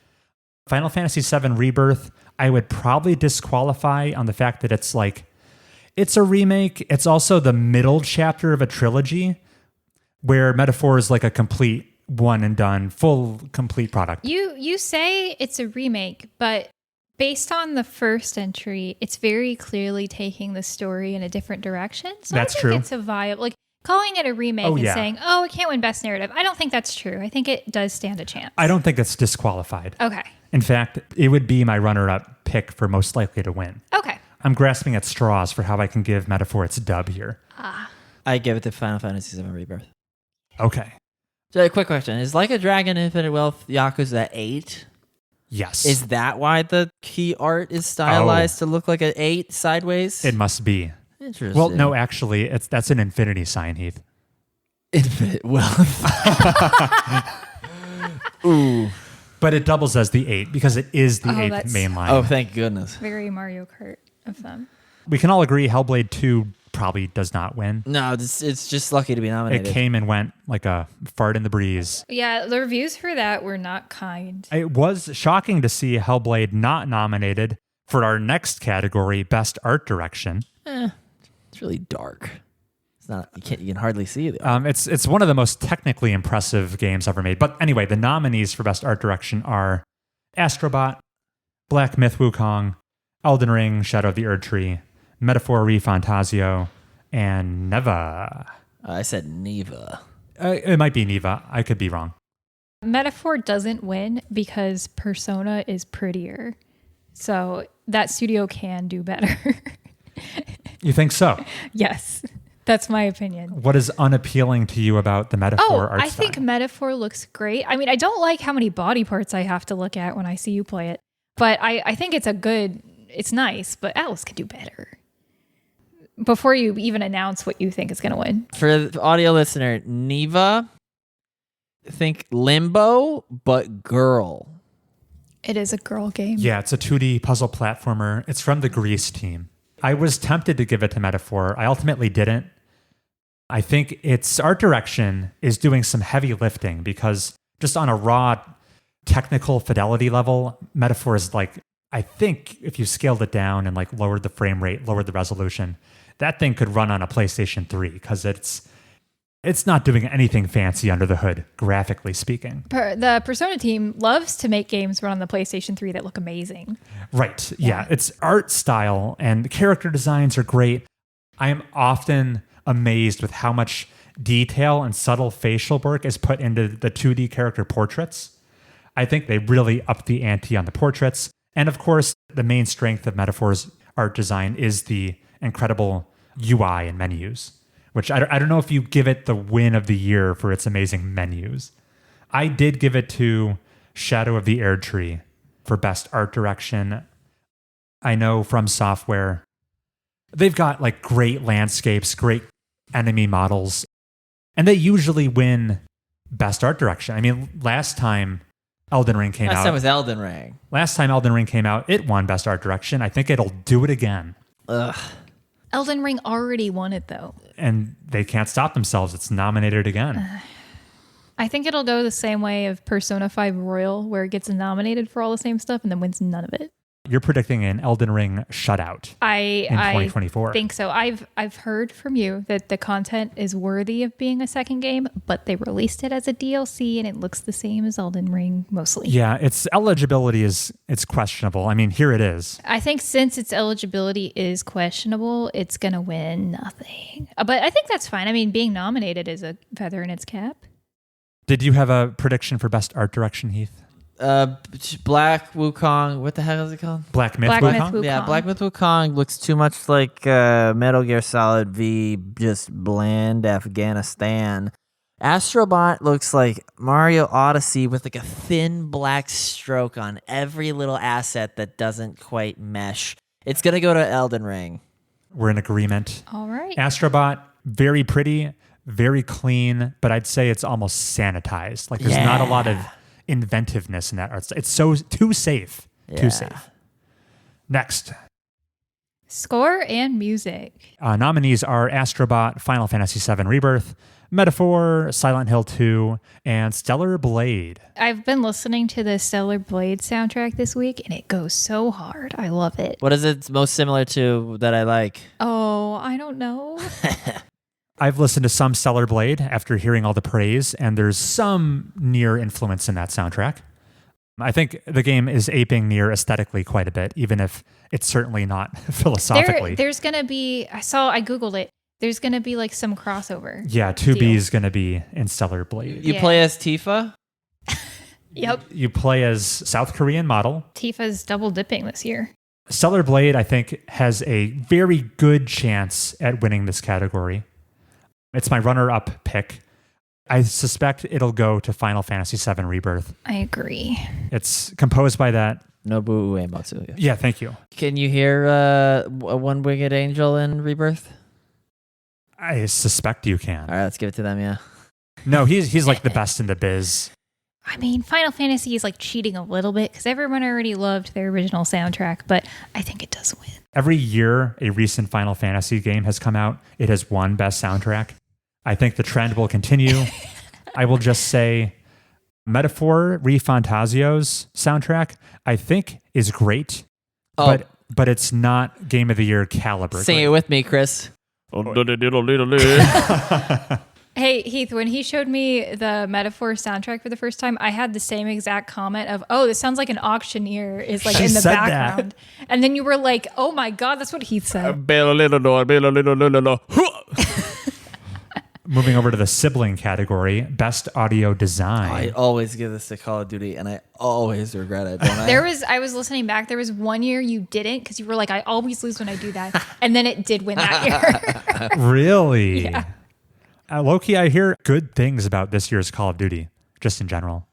Final Fantasy VII Rebirth, I would probably disqualify on the fact that it's a remake. It's also the middle chapter of a trilogy where Metaphor is like a complete one and done, full, complete product. You say it's a remake, but based on the first entry, it's very clearly taking the story in a different direction. So that's I think true. It's a viable, calling it a remake and saying, it can't win Best Narrative. I don't think that's true. I think it does stand a chance. I don't think it's disqualified. Okay. In fact, it would be my runner-up pick for most likely to win. Okay. I'm grasping at straws for how I can give Metaphor its dub here. I give it to Final Fantasy VII Rebirth. Okay. So a quick question. Is Like a Dragon, Infinite Wealth, Yakuza 8? Yes. Is that why the key art is stylized to look like an 8 sideways? It must be. Interesting. Well, no, actually, that's an infinity sign, Heath. Infinite Wealth. Ooh. But it doubles as the 8 because it is the 8th main line. Oh, thank goodness. Very Mario Kart of them. We can all agree Hellblade 2 probably does not win. No, it's just lucky to be nominated. It came and went like a fart in the breeze. Yeah, the reviews for that were not kind. It was shocking to see Hellblade not nominated for our next category, Best Art Direction. It's really dark. It's not. You can hardly see it. It's one of the most technically impressive games ever made. But anyway, the nominees for Best Art Direction are Astrobot, Black Myth Wukong, Elden Ring, Shadow of the Erdtree, Metaphor ReFantazio, and Neva. I said Neva. It might be Neva. I could be wrong. Metaphor doesn't win because Persona is prettier. So that studio can do better. You think so? Yes. That's my opinion. What is unappealing to you about the Metaphor art style? I think Metaphor looks great. I mean, I don't like how many body parts I have to look at when I see you play it. But I think it's nice, but Alice could do better. Before you even announce what you think is going to win. For the audio listener, Neva, think Limbo, but girl. It is a girl game. Yeah, it's a 2D puzzle platformer. It's from the Grease team. I was tempted to give it to Metaphor. I ultimately didn't. I think its art direction is doing some heavy lifting because just on a raw technical fidelity level, Metaphor is I think if you scaled it down and lowered the frame rate, lowered the resolution, that thing could run on a PlayStation 3 because it's not doing anything fancy under the hood, graphically speaking. The Persona team loves to make games run on the PlayStation 3 that look amazing. Right. Yeah. Its art style and character designs are great. I am often amazed with how much detail and subtle facial work is put into the 2D character portraits. I think they really upped the ante on the portraits. And of course, the main strength of Metaphor's art design is the incredible UI and menus, which I don't know if you give it the win of the year for its amazing menus. I did give it to Shadow of the Erdtree for best art direction. I know From Software, they've got like great landscapes, great enemy models, and they usually win best art direction. I mean, last time Elden Ring came out. Last time was Elden Ring. Last time Elden Ring came out, it won best art direction. I think it'll do it again. Ugh. Elden Ring already won it, though. And they can't stop themselves. It's nominated again. I think it'll go the same way of Persona 5 Royal, where it gets nominated for all the same stuff and then wins none of it. You're predicting an Elden Ring shutout in 2024. I think so. I've heard from you that the content is worthy of being a second game, but they released it as a DLC and it looks the same as Elden Ring mostly. Yeah, its eligibility it's questionable. I mean, here it is. I think since its eligibility is questionable, it's going to win nothing. But I think that's fine. I mean, being nominated is a feather in its cap. Did you have a prediction for best art direction, Heath? Black Wukong. What the hell is it called? Black Myth Wukong? Yeah, Black Myth Wukong looks too much like Metal Gear Solid V, just bland Afghanistan. Astrobot looks like Mario Odyssey with like a thin black stroke on every little asset that doesn't quite mesh. It's going to go to Elden Ring. We're in agreement. All right. Astrobot, very pretty, very clean, but I'd say it's almost sanitized. Like there's not a lot of inventiveness in that art. It's so too safe. Too safe. Next. Score and music. Nominees are Astrobot, Final Fantasy VII Rebirth, Metaphor, Silent Hill 2, and Stellar Blade. I've been listening to the Stellar Blade soundtrack this week, and it goes so hard. I love it. What is it most similar to that I like? Oh, I don't know. I've listened to some Stellar Blade after hearing all the praise, and there's some Nier influence in that soundtrack. I think the game is aping Nier aesthetically quite a bit, even if it's certainly not philosophically. There's going to be, I Googled it, there's going to be like some crossover. Yeah, 2B is going to be in Stellar Blade. You play as Tifa? Yep. You play as South Korean model. Tifa's double dipping this year. Stellar Blade, I think, has a very good chance at winning this category. It's my runner-up pick. I suspect it'll go to Final Fantasy VII Rebirth. I agree. It's composed by that. Nobuo Uematsu. Yeah, thank you. Can you hear a one-winged angel in Rebirth? I suspect you can. All right, let's give it to them, yeah. No, he's like the best in the biz. I mean, Final Fantasy is like cheating a little bit because everyone already loved their original soundtrack, but I think it does win. Every year a recent Final Fantasy game has come out, it has won best soundtrack. I think the trend will continue. I will just say Metaphor, ReFantazio's soundtrack, I think is great, but it's not Game of the Year caliber. Sing it with me, Chris. Hey, Heath, when he showed me the Metaphor soundtrack for the first time, I had the same exact comment of, oh, this sounds like an auctioneer is like in the background. That. And then you were like, oh my God, that's what Heath said. Moving over to the sibling category, best audio design. I always give this to Call of Duty, and I always regret it, don't I? I was listening back, there was one year you didn't, because you were like, I always lose when I do that. And then it did win that year. Really? Yeah. Low-key, I hear good things about this year's Call of Duty, just in general.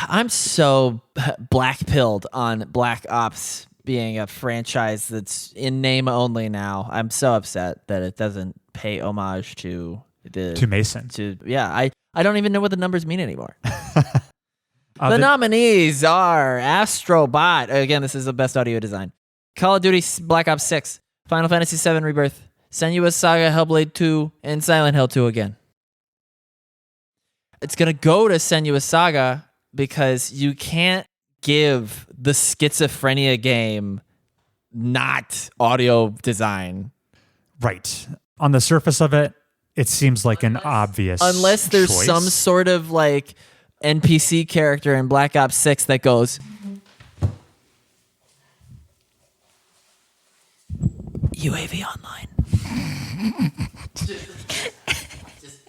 I'm so black-pilled on Black Ops being a franchise that's in name only now. I'm so upset that it doesn't pay homage to Mason. I don't even know what the numbers mean anymore. The nominees are Astrobot. Again, this is the best audio design. Call of Duty Black Ops 6, Final Fantasy VII Rebirth, Senua's Saga Hellblade 2, and Silent Hill 2 again. It's going to go to Senua's Saga because you can't give the schizophrenia game not audio design. Right. On the surface of it, it seems like an obvious unless there's choice. Some sort of like NPC character in Black Ops 6 that goes UAV online. just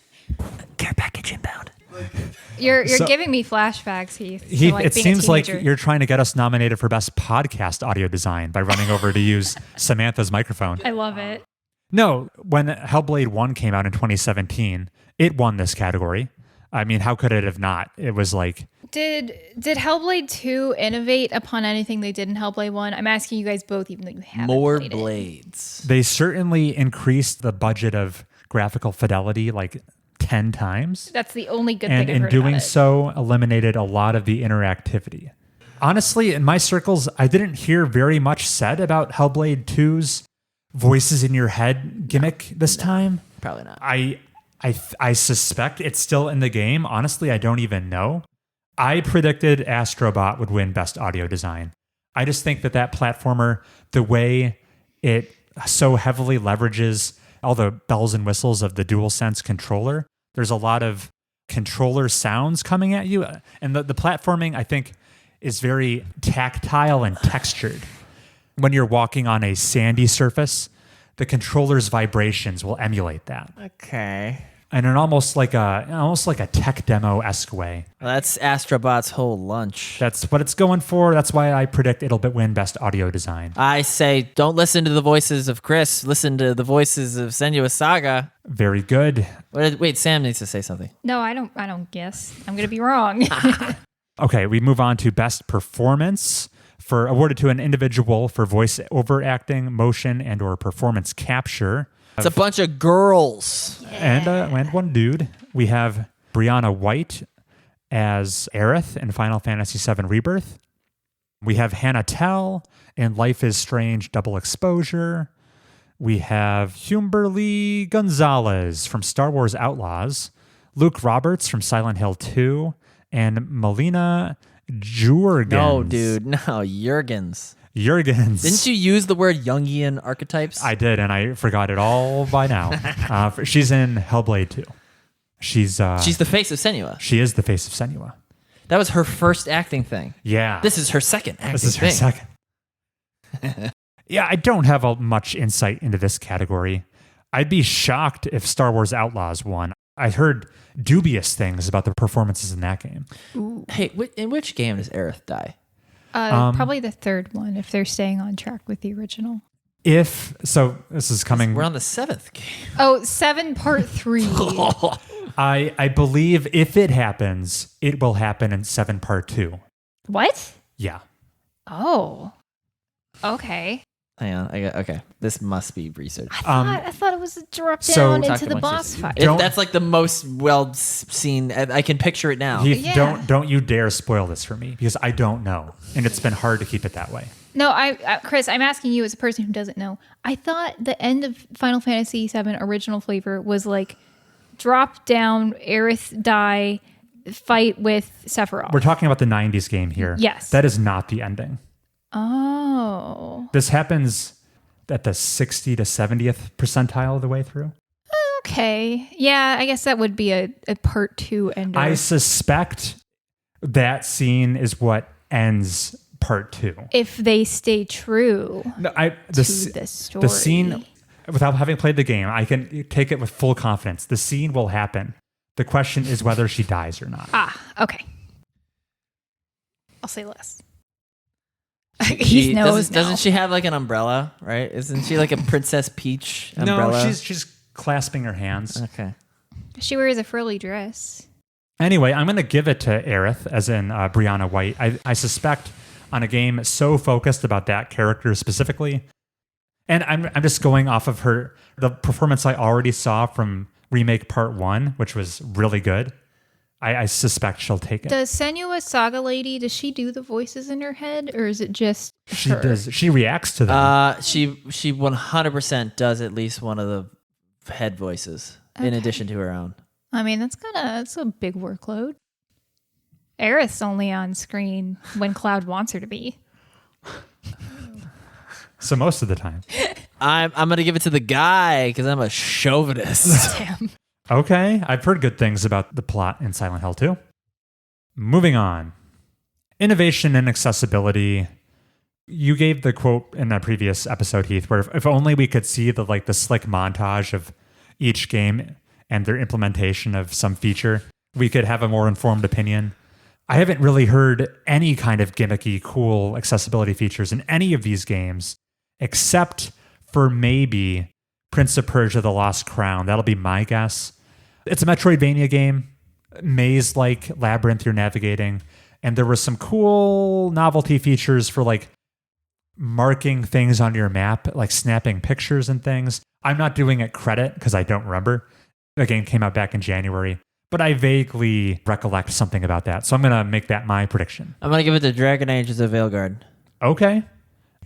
care package inbound. You're giving me flashbacks, Heath. Heath, like it seems like you're trying to get us nominated for best podcast audio design by running over to use Samantha's microphone. I love it. No, when Hellblade 1 came out in 2017, it won this category. I mean, how could it have not? It was like... Did Hellblade 2 innovate upon anything they did in Hellblade 1? I'm asking you guys both, even though you haven't More played blades. They certainly increased the budget of graphical fidelity like 10 times. That's the only good thing I've And heard in doing about it. so, eliminated a lot of the interactivity. Honestly, in my circles, I didn't hear very much said about Hellblade 2's voices in your head gimmick this time. Probably not. I suspect it's still in the game. Honestly, I don't even know. I predicted Astrobot would win Best Audio Design. I just think that platformer, the way it so heavily leverages all the bells and whistles of the DualSense controller, there's a lot of controller sounds coming at you. And the platforming, I think, is very tactile and textured. When you're walking on a sandy surface, the controller's vibrations will emulate that. Okay. And in almost like a tech demo-esque way. Well, that's Astrobot's whole lunch. That's what it's going for. That's why I predict it'll win Best Audio Design. I say, don't listen to the voices of Chris. Listen to the voices of Senua's Saga. Very good. Wait, Sam needs to say something. No, I don't guess. I'm going to be wrong. Okay, we move on to Best Performance, awarded to an individual for voice over acting, motion, and or performance capture. It's a bunch of girls. And one dude. We have Brianna White as Aerith in Final Fantasy VII Rebirth. We have Hannah Tell in Life is Strange Double Exposure. We have Humberly Gonzalez from Star Wars Outlaws. Luke Roberts from Silent Hill 2. And Melina Juergens. No, dude. No, Juergens. Didn't you use the word Jungian archetypes? I did, and I forgot it all by now. She's in Hellblade 2. She's the face of Senua. She is the face of Senua. That was her first acting thing. Yeah. This is her second acting thing. This is her second. Yeah, I don't have much insight into this category. I'd be shocked if Star Wars Outlaws won. I heard dubious things about the performances in that game. Ooh. Hey, in which game does Aerith die? Probably the third one, if they're staying on track with the original. This is coming. We're on the 7th game. Oh, 7 part 3. I believe if it happens, it will happen in 7 part 2. What? Yeah. Oh. Okay. Hang on. Okay. This must be research. I thought it was a drop down into the boss fight. That's like the most well seen. I can picture it now. Heath, don't you dare spoil this for me because I don't know, and it's been hard to keep it that way. No, Chris, I'm asking you as a person who doesn't know. I thought the end of Final Fantasy VII original flavor was like drop down, Aerith die, fight with Sephiroth. We're talking about the 90s game here. Yes. That is not the ending. Oh. This happens at the 60 to 70th percentile of the way through. Okay. Yeah, I guess that would be a part 2 ender. I suspect that scene is what ends part 2. If they stay true The the story. The scene, without having played the game, I can take it with full confidence. The scene will happen. The question is whether she dies or not. Okay. I'll say less. He knows now. Doesn't she have like an umbrella, right? Isn't she like a Princess Peach umbrella? No, she's clasping her hands. Okay. She wears a frilly dress. Anyway, I'm going to give it to Aerith, as in Brianna White. I suspect on a game so focused about that character specifically, and I'm just going off of the performance I already saw from Remake Part 1, which was really good. I suspect she'll take it. Does Senua Saga Lady, does she do the voices in her head, or is it just She her? does. She reacts to them. She 100% does at least one of the head voices in addition to her own. I mean, that's a big workload. Aerith's only on screen when Cloud wants her to be. So most of the time. I'm going to give it to the guy because I'm a chauvinist. Damn. Okay, I've heard good things about the plot in Silent Hill 2. Moving on. Innovation and accessibility. You gave the quote in the previous episode, Heath, where if only we could see the slick montage of each game and their implementation of some feature, we could have a more informed opinion. I haven't really heard any kind of gimmicky, cool accessibility features in any of these games, except for maybe Prince of Persia: The Lost Crown. That'll be my guess. It's a Metroidvania game, maze-like labyrinth you're navigating, and there were some cool novelty features for like marking things on your map, like snapping pictures and things. I'm not doing it credit because I don't remember. The game came out back in January, but I vaguely recollect something about that. So I'm going to make that my prediction. I'm going to give it to Dragon Ages of Veilguard. Okay.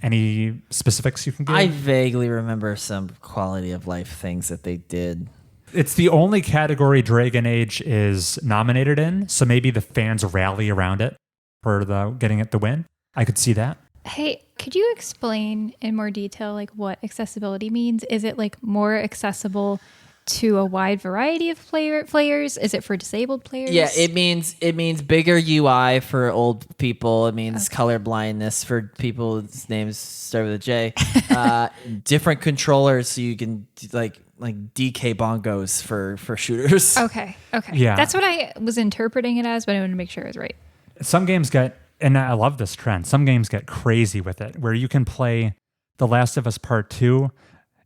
Any specifics you can give? I vaguely remember some quality of life things that they did. It's the only category Dragon Age is nominated in, so maybe the fans rally around it for getting it the win. I could see that. Hey, could you explain in more detail like what accessibility means? Is it like more accessible to a wide variety of players? Is it for disabled players? Yeah, it means bigger UI for old people. It means color blindness for people whose names start with a J. Different controllers so you can like DK bongos for shooters. Okay. Yeah. That's what I was interpreting it as, but I wanted to make sure it was right. Some games get, and I love this trend, some games get crazy with it, where you can play The Last of Us Part 2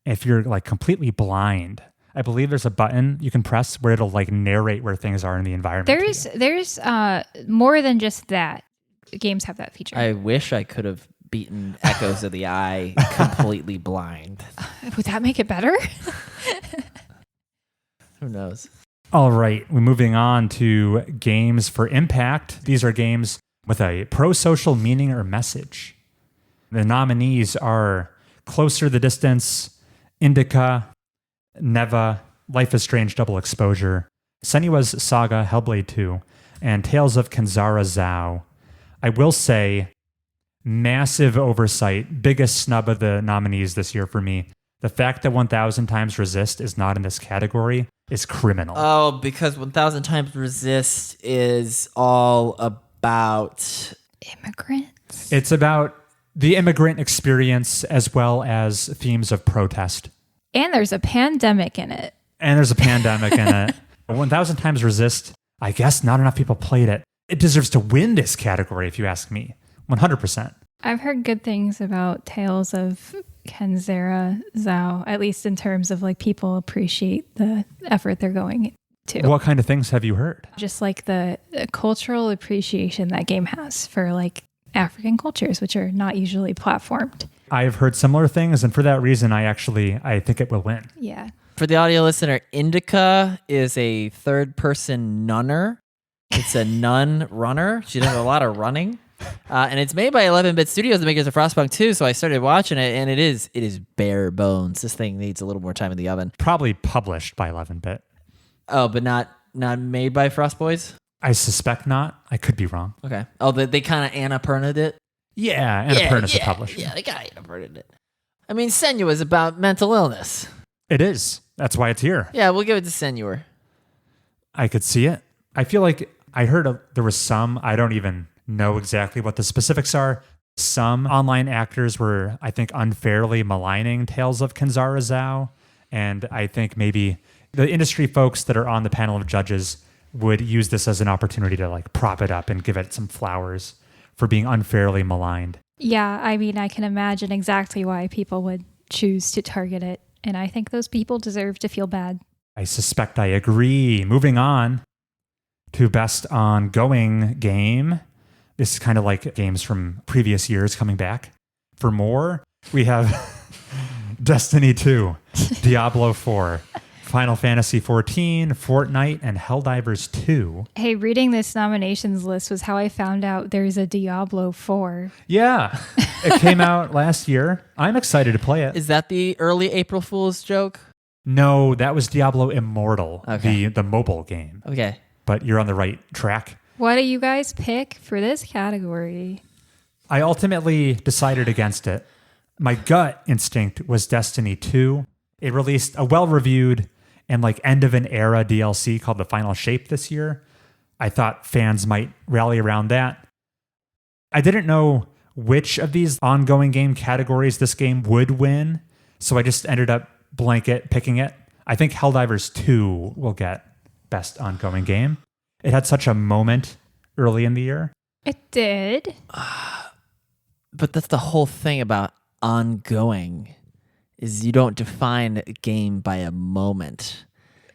if you're like completely blind. I believe there's a button you can press where it'll like narrate where things are in the environment. There's more than just that. Games have that feature. I wish I could have beaten Echoes of the Eye completely blind. Would that make it better? Who knows? All right, we're moving on to games for impact. These are games with a pro-social meaning or message. The nominees are Closer the Distance, Indica, Neva, Life is Strange Double Exposure, Senua's Saga Hellblade 2, and Tales of Kenzara Zhao. I will say, massive oversight, biggest snub of the nominees this year for me. The fact that 1000 Times Resist is not in this category is criminal. Oh, because 1000 Times Resist is all about immigrants. It's about the immigrant experience as well as themes of protest. And there's a pandemic in it. 1000 Times Resist, I guess not enough people played it. It deserves to win this category, if you ask me. 100%. I've heard good things about Tales of Kenzara Zhao, at least in terms of like people appreciate the effort they're going to. What kind of things have you heard? Just like the cultural appreciation that game has for like African cultures, which are not usually platformed. I've heard similar things, and for that reason, I think it will win. Yeah. For the audio listener, Indica is a third-person nunner. It's a nun runner. She does a lot of running. And it's made by 11-Bit Studios, the makers of Frostpunk 2, so I started watching it, and it is bare bones. This thing needs a little more time in the oven. Probably published by 11-Bit. Oh, but not made by Frost Boys? I suspect not. I could be wrong. Okay. Oh, they kind of Annapurna'd it? Yeah, Annapurna's the publisher. Yeah, they got Annapurna'd it. I mean, Senua is about mental illness. It is. That's why it's here. Yeah, we'll give it to Senua. I could see it. I feel like I heard there was some, I don't even know exactly what the specifics are. Some online actors were, I think, unfairly maligning Tales of Kenzara Zhao. And I think maybe the industry folks that are on the panel of judges would use this as an opportunity to like prop it up and give it some flowers for being unfairly maligned. Yeah, I mean, I can imagine exactly why people would choose to target it. And I think those people deserve to feel bad. I suspect I agree. Moving on to best ongoing game. This is kind of like games from previous years coming back. For more, we have Destiny 2, Diablo 4, Final Fantasy 14, Fortnite, and Helldivers 2. Hey, reading this nominations list was how I found out there's a Diablo 4. Yeah, it came out last year. I'm excited to play it. Is that the early April Fool's joke? No, that was Diablo Immortal, okay. the mobile game. Okay. But you're on the right track. What do you guys pick for this category? I ultimately decided against it. My gut instinct was Destiny 2. It released a well-reviewed and like end of an era DLC called The Final Shape this year. I thought fans might rally around that. I didn't know which of these ongoing game categories this game would win, so I just ended up blanket picking it. I think Helldivers 2 will get best ongoing game. It had such a moment early in the year. It did. But that's the whole thing about ongoing is you don't define a game by a moment.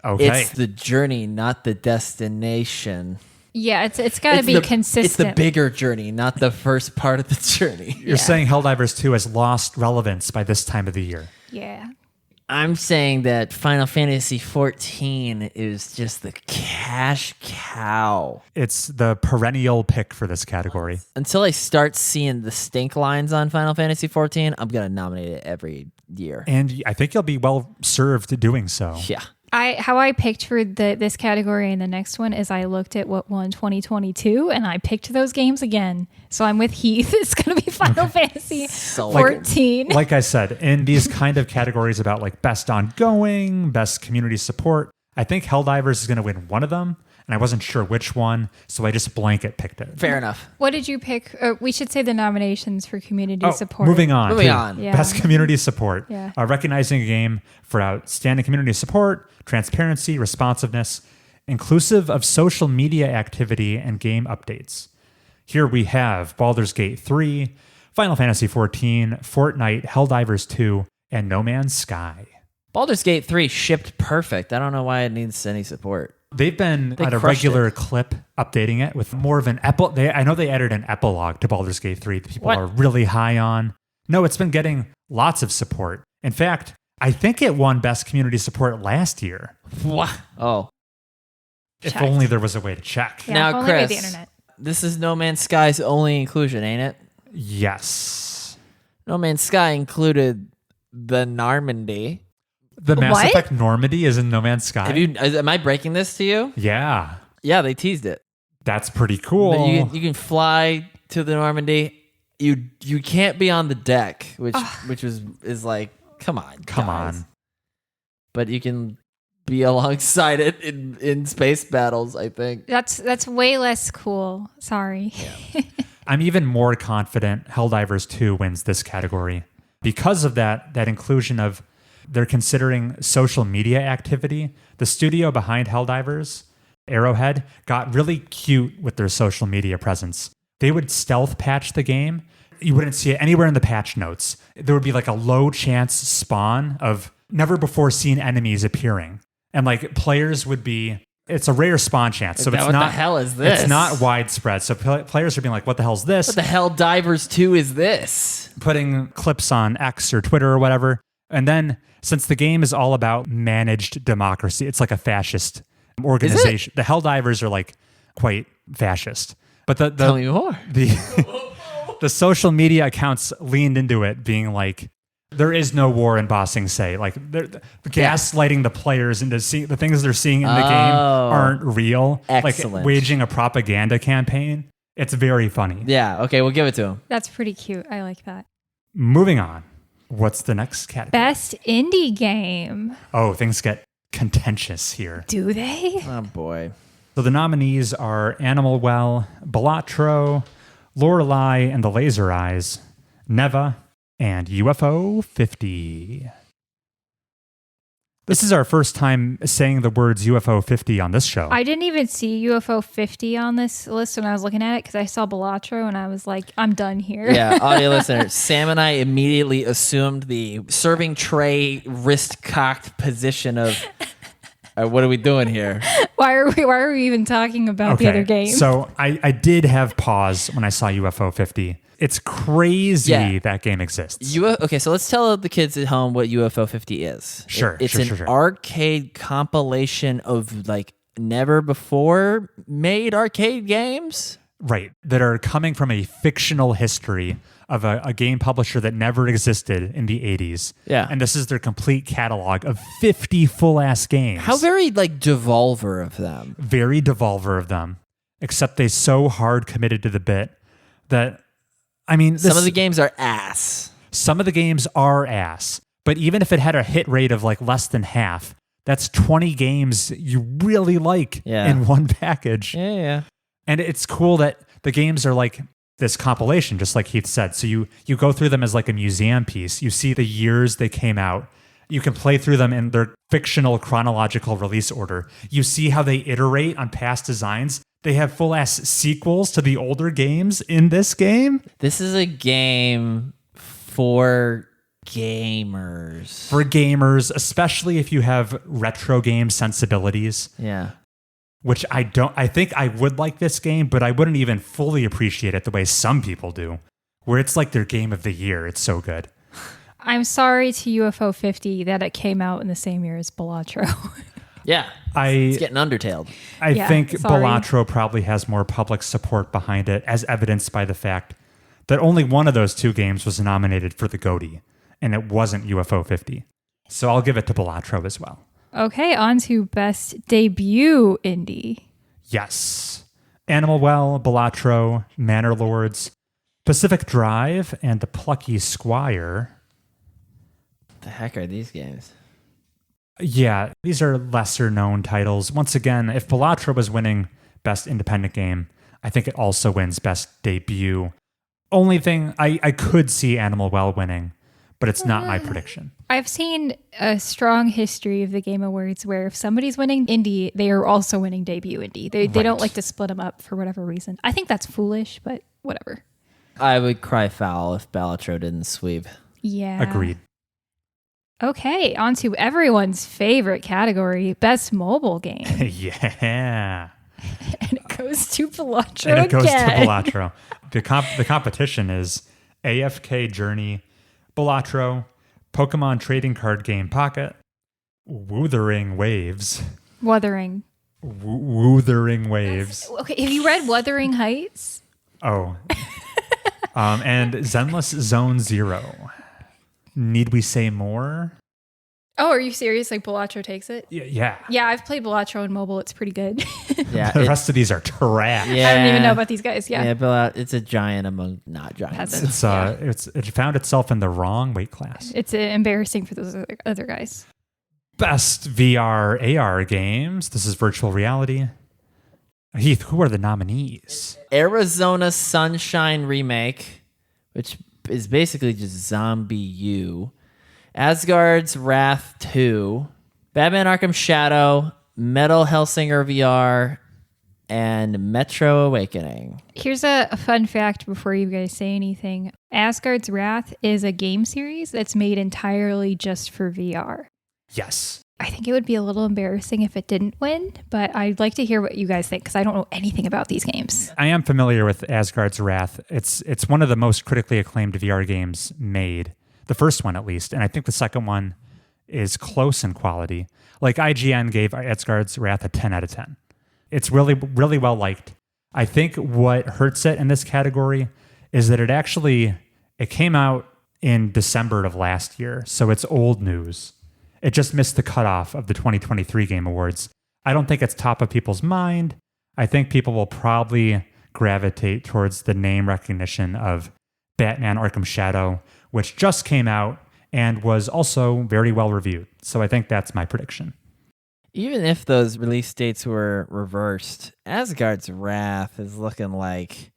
Okay. It's the journey, not the destination. Yeah, it's got to be consistent. It's the bigger journey, not the first part of the journey. You're saying Helldivers 2 has lost relevance by this time of the year. Yeah. I'm saying that Final Fantasy XIV is just the cash cow. It's the perennial pick for this category. Until I start seeing the stink lines on Final Fantasy XIV, I'm going to nominate it every year. And I think you'll be well served doing so. Yeah. How I picked for this category and the next one is I looked at what won 2022 and I picked those games again. So I'm with Heath. It's going to be Final Fantasy 14. Like I said, in these kind of categories about like best ongoing, best community support, I think Helldivers is going to win one of them. And I wasn't sure which one, so I just blanket picked it. Fair enough. What did you pick? We should say the nominations for community support. Moving on. Yeah. Best community support. Yeah. Recognizing a game for outstanding community support, transparency, responsiveness, inclusive of social media activity and game updates. Here we have Baldur's Gate 3, Final Fantasy XIV, Fortnite, Helldivers 2, and No Man's Sky. Baldur's Gate 3 shipped perfect. I don't know why it needs any support. They've been at a regular clip updating it with more of an I know they added an epilogue to Baldur's Gate 3 that people are really high on. No, it's been getting lots of support. In fact, I think it won Best Community Support last year. What? Oh. If only there was a way to check. Yeah, now, Chris, the internet. This is No Man's Sky's only inclusion, ain't it? Yes. No Man's Sky included the Normandy. The Mass Effect Normandy is in No Man's Sky. Am I breaking this to you? Yeah. Yeah, they teased it. That's pretty cool. You can fly to the Normandy. You can't be on the deck, which is like, come on. But you can be alongside it in space battles, I think. That's way less cool. Sorry. Yeah. I'm even more confident Helldivers 2 wins this category because of that inclusion of they're considering social media activity. The studio behind Helldivers, Arrowhead, got really cute with their social media presence. They would stealth patch the game. You wouldn't see it anywhere in the patch notes. There would be like a low chance spawn of never before seen enemies appearing. And like players would be, it's a rare spawn chance. So what the hell is this? It's not widespread. So players are being like, what the hell is this? What the hell Divers 2 is this? Putting clips on X or Twitter or whatever. And then since the game is all about managed democracy, it's like a fascist organization. The Helldivers are like quite fascist. But tell me more. The social media accounts leaned into it, being like, there is no war in Ba Sing Se. Like, gaslighting the players into seeing the things they're seeing in the game aren't real. Excellent. Like waging a propaganda campaign. It's very funny. Yeah. Okay, we'll give it to him. That's pretty cute. I like that. Moving on. What's the next category? Best indie game. Oh, things get contentious here. Do they? Oh, boy. So the nominees are Animal Well, Balatro, Lorelei and the Laser Eyes, Neva, and UFO 50. This is our first time saying the words UFO 50 on this show. I didn't even see UFO 50 on this list when I was looking at it because I saw Balatro and I was like, I'm done here. Yeah, audio listeners, Sam and I immediately assumed the serving tray wrist-cocked position of, what are we doing here? Why are we even talking about the other game? So I did have pause when I saw UFO 50. It's crazy that game exists. Okay, so let's tell the kids at home what UFO 50 is. Sure. It's an arcade compilation of like never before made arcade games. Right. That are coming from a fictional history of a game publisher that never existed in the 80s. Yeah. And this is their complete catalog of 50 full-ass games. How very like Devolver of them. Very Devolver of them. Except they so hard committed to the bit that, I mean... Some of the games are ass. Some of the games are ass. But even if it had a hit rate of like less than half, that's 20 games you really like in one package. Yeah. And it's cool that the games are like this compilation, just like Heath said. So you go through them as like a museum piece. You see the years they came out. You can play through them in their fictional chronological release order. You see how they iterate on past designs. They have full-ass sequels to the older games in this game. This is a game for gamers. For gamers, especially if you have retro game sensibilities. Yeah. Which I think I would like this game, but I wouldn't even fully appreciate it the way some people do, where it's like their game of the year. It's so good. I'm sorry to UFO 50 that it came out in the same year as Balatro. Yeah. It's getting undertailed. I think Balatro probably has more public support behind it, as evidenced by the fact that only one of those two games was nominated for the GOTY, and it wasn't UFO 50. So I'll give it to Balatro as well. Okay, on to best debut indie. Yes. Animal Well, Balatro, Manor Lords, Pacific Drive, and The Plucky Squire. What the heck are these games? Yeah, these are lesser known titles. Once again, if Balatro was winning best independent game, I think it also wins best debut. Only thing, I could see Animal Well winning, but it's not my prediction. I've seen a strong history of the Game Awards where if somebody's winning indie, they are also winning debut indie. They don't like to split them up for whatever reason. I think that's foolish, but whatever. I would cry foul if Balatro didn't sweep. Yeah. Agreed. Okay, on to everyone's favorite category, best mobile game. Yeah. And it goes to Balatro And it goes again. to Balatro. The competition is AFK Journey, Balatro, Pokemon Trading Card Game Pocket, Wuthering Waves. Wuthering. Wuthering Waves. Okay, have you read Wuthering Heights? Oh. And Zenless Zone Zero. Need we say more? Oh, are you serious? Like Balatro takes it? Yeah. Yeah, I've played Balatro on mobile. It's pretty good. Yeah. The rest of these are trash. Yeah. I don't even know about these guys. Yeah. Yeah, it's a giant among not giants. It found itself in the wrong weight class. It's embarrassing for those other guys. Best VR AR games. This is virtual reality. Heath, who are the nominees? Arizona Sunshine Remake, which is basically just Zombie U. Asgard's Wrath 2, Batman Arkham Shadow, Metal Hellsinger VR, and Metro Awakening. Here's a fun fact before you guys say anything. Asgard's Wrath is a game series that's made entirely just for VR. Yes. I think it would be a little embarrassing if it didn't win, but I'd like to hear what you guys think because I don't know anything about these games. I am familiar with Asgard's Wrath. It's one of the most critically acclaimed VR games made. The first one, at least. And I think the second one is close in quality. Like IGN gave Asgard's Wrath a 10 out of 10. It's really, really well liked. I think what hurts it in this category is that it came out in December of last year. So it's old news. It just missed the cutoff of the 2023 Game Awards. I don't think it's top of people's mind. I think people will probably gravitate towards the name recognition of Batman Arkham Shadow, which just came out and was also very well reviewed. So I think that's my prediction. Even if those release dates were reversed, Asgard's Wrath is looking like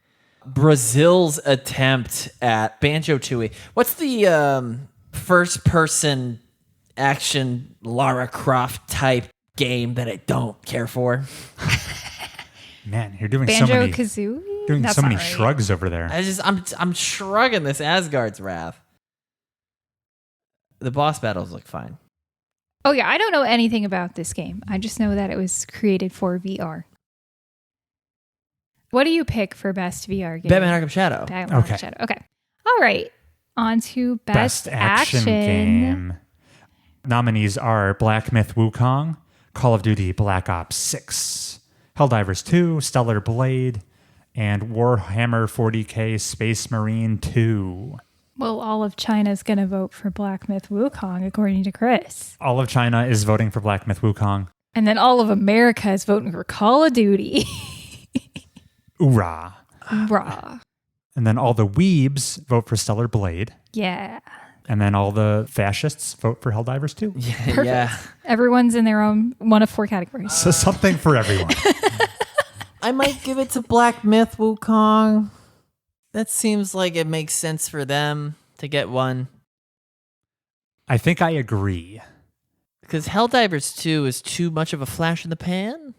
Brazil's attempt at Banjo-Tooie. What's the first-person action Lara Croft type game that I don't care for? Man, you're doing Banjo-Kazooie? Doing so many shrugs over there. I'm shrugging this Asgard's Wrath. The boss battles look fine. Oh yeah, I don't know anything about this game. I just know that it was created for VR. What do you pick for best VR game? Batman Arkham Shadow. Batman Arkham Shadow. Okay. All right. On to best action game. Nominees are Black Myth Wukong, Call of Duty Black Ops 6, Helldivers 2, Stellar Blade, and Warhammer 40K Space Marine 2. Well, all of China's going to vote for Black Myth Wukong, according to Chris. All of China is voting for Black Myth Wukong. And then all of America is voting for Call of Duty. Hoorah. Hoorah. And then all the weebs vote for Stellar Blade. Yeah. And then all the fascists vote for Helldivers 2. Perfect. Yeah. Everyone's in their own one of four categories. So something for everyone. I might give it to Black Myth Wukong. That seems like it makes sense for them to get one. I think I agree. Because Helldivers 2 is too much of a flash in the pan?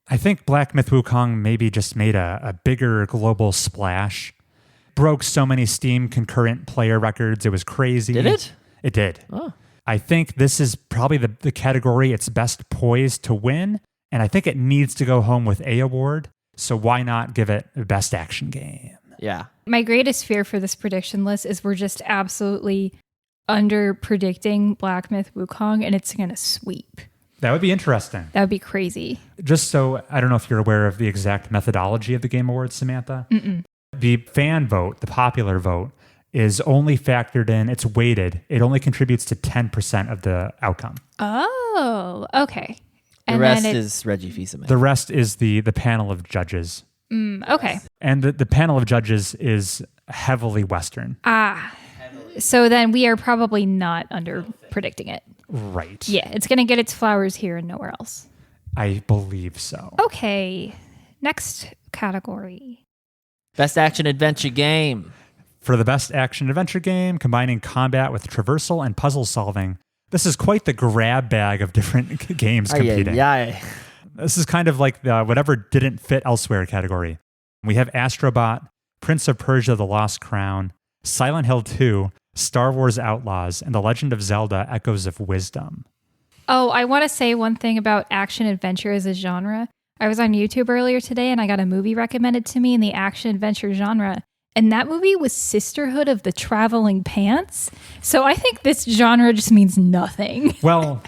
I think Black Myth Wukong maybe just made a bigger global splash. Broke so many Steam concurrent player records. It was crazy. Did it? It did. Oh. I think this is probably the category it's best poised to win, and I think it needs to go home with a award, so why not give it Best Action Game? Yeah. My greatest fear for this prediction list is we're just absolutely under predicting Black Myth Wukong, and it's going to sweep. That would be interesting. That would be crazy. Just so, I don't know if you're aware of the exact methodology of the Game Awards, Samantha. Mm-mm. The fan vote, the popular vote, is only factored in, it's weighted. It only contributes to 10% of the outcome. Oh, okay. The rest is Reggie Fils-Aimé. The rest is the panel of judges. Okay. And the panel of judges is heavily Western. So then we are probably not under predicting it. Right. Yeah, it's going to get its flowers here and nowhere else. I believe so. Okay. Next category. Best Action Adventure Game. For the Best Action Adventure Game, combining combat with traversal and puzzle solving, this is quite the grab bag of different games competing. This is kind of like the whatever didn't fit elsewhere category. We have Astrobot, Prince of Persia: The Lost Crown, Silent Hill 2, Star Wars Outlaws, and The Legend of Zelda: Echoes of Wisdom. Oh, I want to say one thing about action adventure as a genre. I was on YouTube earlier today and I got a movie recommended to me in the action adventure genre. And that movie was Sisterhood of the Traveling Pants. So I think this genre just means nothing. Well,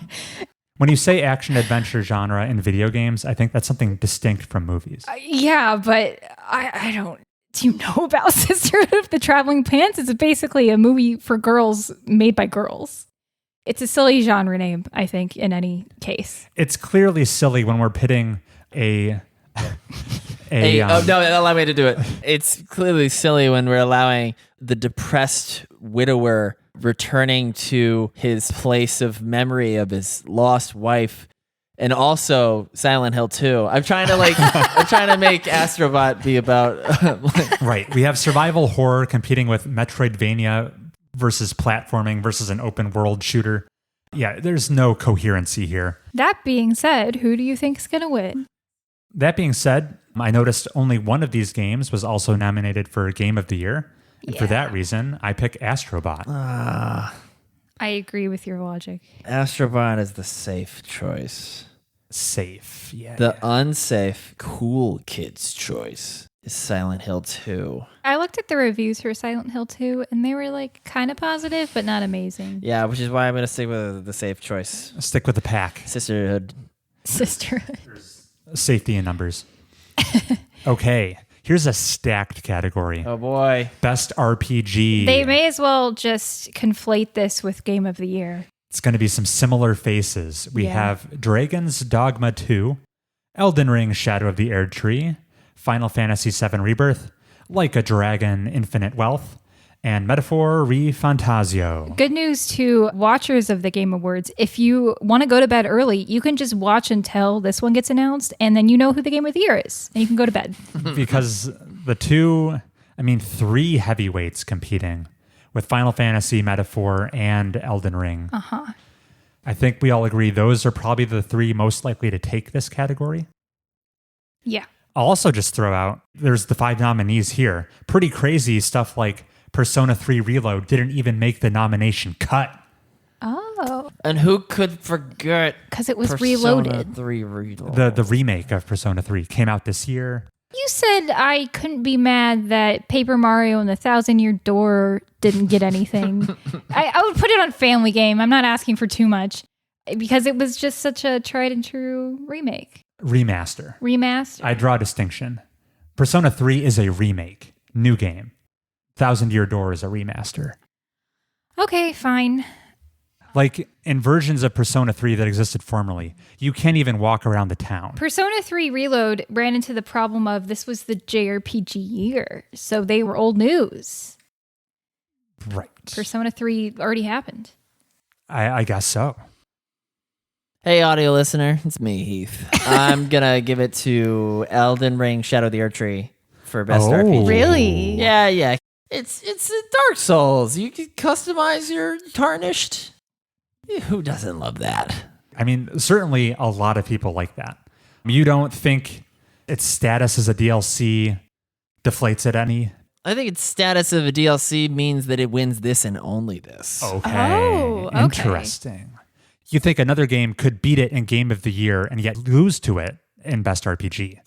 when you say action adventure genre in video games, I think that's something distinct from movies. Yeah, but I don't. Do you know about Sisterhood of the Traveling Pants? It's basically a movie for girls made by girls. It's a silly genre name, I think, in any case. It's clearly silly when we're pitting no, allow me to do it. It's clearly silly when we're allowing the depressed widower returning to his place of memory of his lost wife, and also Silent Hill 2. I'm trying to make Astrobot be about right. We have survival horror competing with Metroidvania versus platforming versus an open world shooter. Yeah, there's no coherency here. That being said, who do you think is going to win? That being said, I noticed only one of these games was also nominated for Game of the Year. And for that reason, I pick Astrobot. I agree with your logic. Astrobot is the safe choice. Safe, yeah. The unsafe, cool kid's choice is Silent Hill 2. I looked at the reviews for Silent Hill 2, and they were like kind of positive, but not amazing. Yeah, which is why I'm going to stick with the safe choice. Stick with the pack. Sisterhood. Safety in numbers. Okay, here's a stacked category. Oh boy. Best RPG. They may as well just conflate this with Game of the Year. It's going to be some similar faces. We have Dragon's Dogma 2, Elden Ring Shadow of the Erdtree, Final Fantasy VII Rebirth, Like a Dragon Infinite Wealth, and Metaphor ReFantazio. Good news to watchers of the Game Awards. If you want to go to bed early, you can just watch until this one gets announced, and then you know who the Game of the Year is, and you can go to bed. Because three heavyweights competing with Final Fantasy, Metaphor, and Elden Ring. I think we all agree those are probably the three most likely to take this category. Yeah. I'll also just throw out, there's the 5 nominees here. Pretty crazy stuff like Persona 3 Reload didn't even make the nomination cut. Oh. And who could forget? Because it was Persona reloaded. 3 Reload. The remake of Persona 3 came out this year. You said I couldn't be mad that Paper Mario and the Thousand Year Door didn't get anything. I would put it on Family Game. I'm not asking for too much because it was just such a tried and true remake. Remaster. I draw a distinction. Persona 3 is a remake. New game. Thousand Year Door is a remaster. Okay, fine. Like in versions of Persona 3 that existed formerly, you can't even walk around the town. Persona 3 Reload ran into the problem of this was the JRPG year, so they were old news. Right. Persona 3 already happened. I guess so. Hey, audio listener, it's me, Heath. I'm gonna give it to Elden Ring Shadow of the Erdtree for best RPG. Really? Yeah. It's Dark Souls. You can customize your tarnished. Who doesn't love that? I mean, certainly a lot of people like that. You don't think its status as a DLC deflates it any? I think its status of a DLC means that it wins this and only this. Okay. Oh, okay. Interesting. You think another game could beat it in Game of the Year and yet lose to it in Best RPG?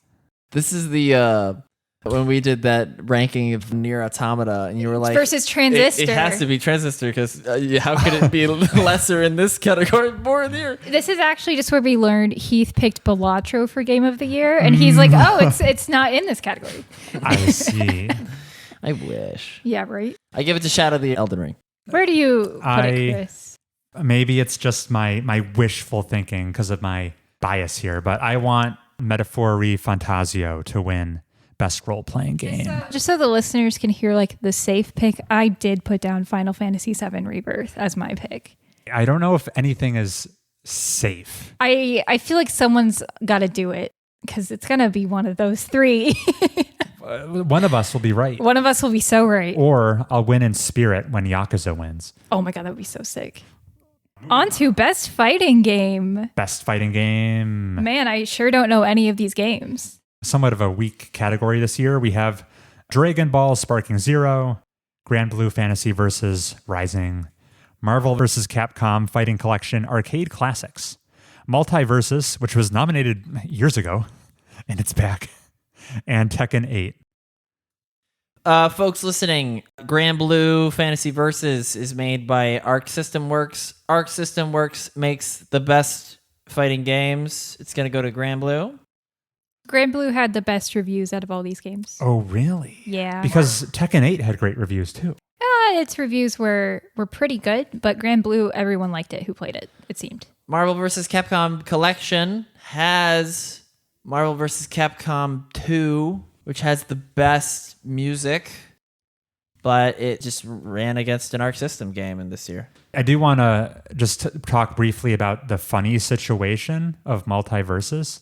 This is the when we did that ranking of Nier Automata, and you were like, versus Transistor. It has to be Transistor because how could it be lesser in this category, more in here? This is actually just where we learned Heath picked Balatro for Game of the Year, and he's like, "Oh, it's not in this category." I see. I wish. Yeah, right. I give it to Shadow of the Elden Ring. Where do you put it, Chris? Maybe it's just my wishful thinking because of my bias here, but I want Metaphor ReFantazio to win Best Role-Playing Game. Just so the listeners can hear like the safe pick, I did put down Final Fantasy VII Rebirth as my pick. I don't know if anything is safe. I feel like someone's got to do it because it's going to be one of those three. One of us will be right. One of us will be so right. Or I'll win in spirit when Yakuza wins. Oh my God, that would be so sick. On to Best Fighting Game. Best Fighting Game. Man, I sure don't know any of these games. Somewhat of a weak category this year. We have Dragon Ball Sparking Zero, Grand Blue Fantasy vs. Rising, Marvel vs. Capcom Fighting Collection Arcade Classics, Multiversus, which was nominated years ago, and it's back, and Tekken 8. Folks listening, Grand Blue Fantasy Versus is made by Arc System Works. Arc System Works makes the best fighting games. It's going to go to Grand Blue. Grand Blue had the best reviews out of all these games. Oh, really? Yeah. Because Tekken 8 had great reviews, too. Its reviews were pretty good, but Grand Blue, everyone liked it who played it, it seemed. Marvel vs. Capcom Collection has Marvel vs. Capcom 2, which has the best music, but it just ran against an Arc System game in this year. I do want to just talk briefly about the funny situation of Multiversus,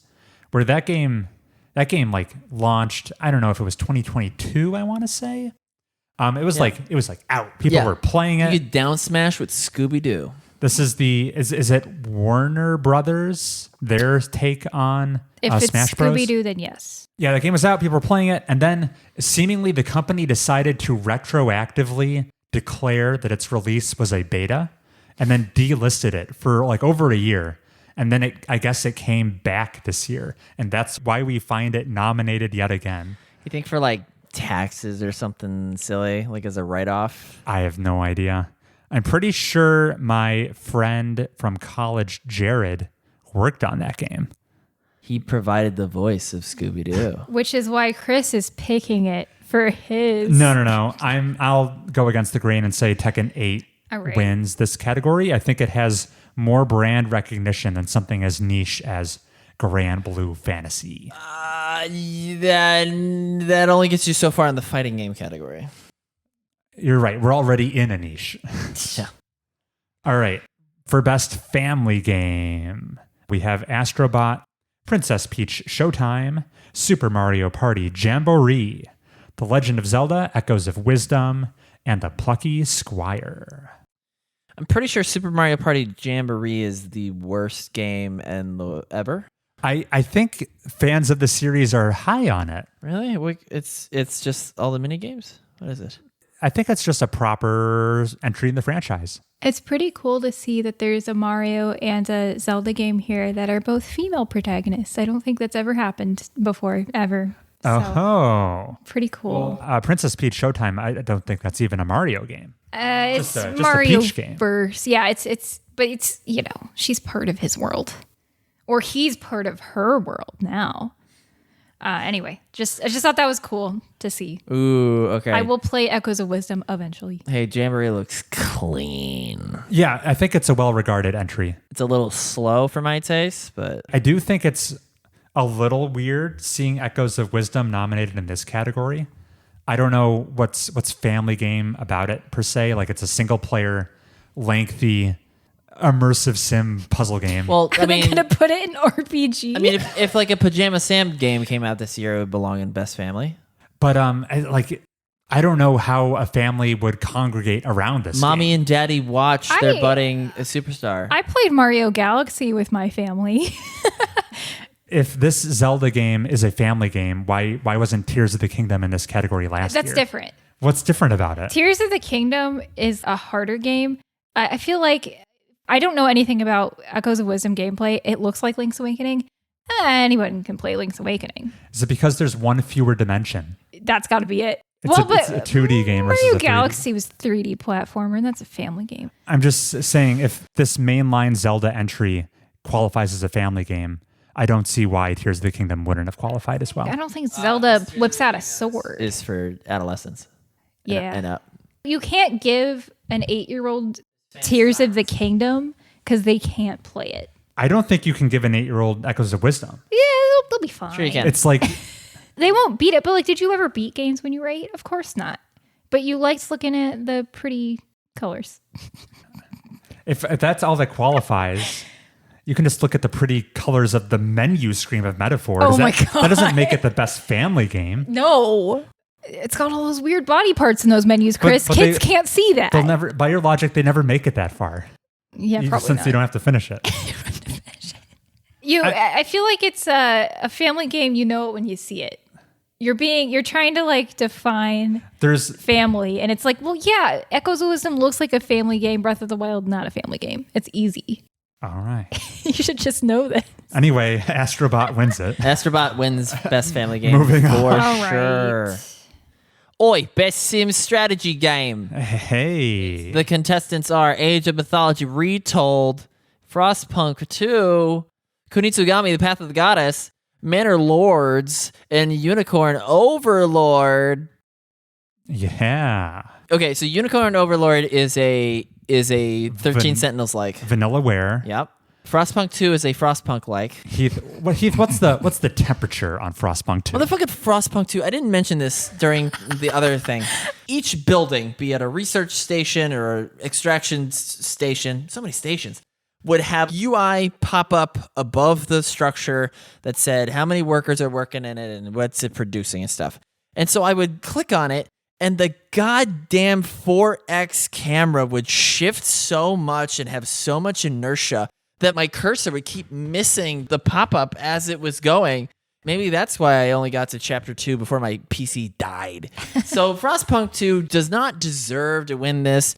where that game like launched, I don't know if it was 2022, I want to say. It was like out. People were playing it. You could down smash with Scooby-Doo. This is is it Warner Brothers, their take on Smash Bros? If it's Scooby-Doo, then yes. Yeah, the game was out, people were playing it, and then seemingly the company decided to retroactively declare that its release was a beta, and then delisted it for like over a year. And then I guess it came back this year, and that's why we find it nominated yet again. You think for like taxes or something silly, like as a write-off? I have no idea. I'm pretty sure my friend from college, Jared, worked on that game. He provided the voice of Scooby-Doo. Which is why Chris is picking it for his. No. I'll go against the grain and say Tekken 8 wins this category. I think it has more brand recognition than something as niche as Grand Blue Fantasy. That only gets you so far in the fighting game category. You're right. We're already in a niche. Yeah. All right. For Best Family Game, we have Astrobot, Princess Peach Showtime, Super Mario Party Jamboree, The Legend of Zelda Echoes of Wisdom, and The Plucky Squire. I'm pretty sure Super Mario Party Jamboree is the worst game ever. I think fans of the series are high on it. Really? It's just all the mini games? What is it? I think it's just a proper entry in the franchise. It's pretty cool to see that there's a Mario and a Zelda game here that are both female protagonists. I don't think that's ever happened before, ever. So, pretty cool. Well, Princess Peach Showtime, I don't think that's even a Mario game. It's just Mario a Peach game. Verse. Yeah, but it's, she's part of his world. Or he's part of her world now. Anyway, I just thought that was cool to see. Ooh, okay. I will play Echoes of Wisdom eventually. Hey, Jamboree looks clean. Yeah, I think it's a well-regarded entry. It's a little slow for my taste, but I do think it's a little weird seeing Echoes of Wisdom nominated in this category. I don't know what's family game about it per se. Like it's a single-player, lengthy, immersive sim puzzle game. Well, I mean, they're gonna put it in RPG. I mean, if like a Pajama Sam game came out this year, it would belong in Best Family. But I don't know how a family would congregate around this. Mommy game. and Daddy watch their budding superstar. I played Mario Galaxy with my family. if this Zelda game is a family game, why wasn't Tears of the Kingdom in this category last year? That's different. What's different about it? Tears of the Kingdom is a harder game. I feel like I don't know anything about Echoes of Wisdom gameplay. It looks like Link's Awakening. Anyone can play Link's Awakening. Is it because there's one fewer dimension? That's got to be it. It's a 2D game versus Mario a 3D. Galaxy was 3D platformer, and that's a family game. I'm just saying, if this mainline Zelda entry qualifies as a family game, I don't see why Tears of the Kingdom wouldn't have qualified as well. I don't think Zelda whips out a sword. Is for adolescents. Yeah. And up. You can't give an 8-year-old Tears of the Kingdom because they can't play it. I don't think you can give an 8-year-old Echoes of Wisdom. Yeah, they'll be fine. Sure you can. It's like... They won't beat it, but like, did you ever beat games when you were 8? Of course not. But you liked looking at the pretty colors. If that's all that qualifies, you can just look at the pretty colors of the menu screen of metaphors. Oh my God. That doesn't make it the best family game. No. It's got all those weird body parts in those menus, Chris. But Kids can't see that. They'll never, by your logic, they never make it that far. Yeah, probably Since not. you don't have to finish it. I feel like it's a family game. You know it when you see it. You're trying to like define family, and it's like, well, yeah, Echoes of Wisdom looks like a family game. Breath of the Wild, not a family game. It's easy. All right. You should just know this. Anyway, Astrobot wins it. Astrobot wins best family game. Moving on. For All sure. right. Oi, best Sims strategy game. Hey. The contestants are Age of Mythology Retold, Frostpunk 2, Kunitsugami, The Path of the Goddess, Manor Lords, and Unicorn Overlord. Yeah. Okay, so Unicorn Overlord is a 13 Sentinels like. Vanillaware. Yep. Frostpunk 2 is a Frostpunk like. Heath, what's the temperature on Frostpunk 2? Motherfucking Frostpunk 2. I didn't mention this during the other thing. Each building, be it a research station or an extraction station, so many stations, would have UI pop up above the structure that said how many workers are working in it and what's it producing and stuff. And so I would click on it, and the goddamn 4X camera would shift so much and have so much inertia that my cursor would keep missing the pop-up as it was going. Maybe that's why I only got to chapter 2 before my PC died. So Frostpunk 2 does not deserve to win this.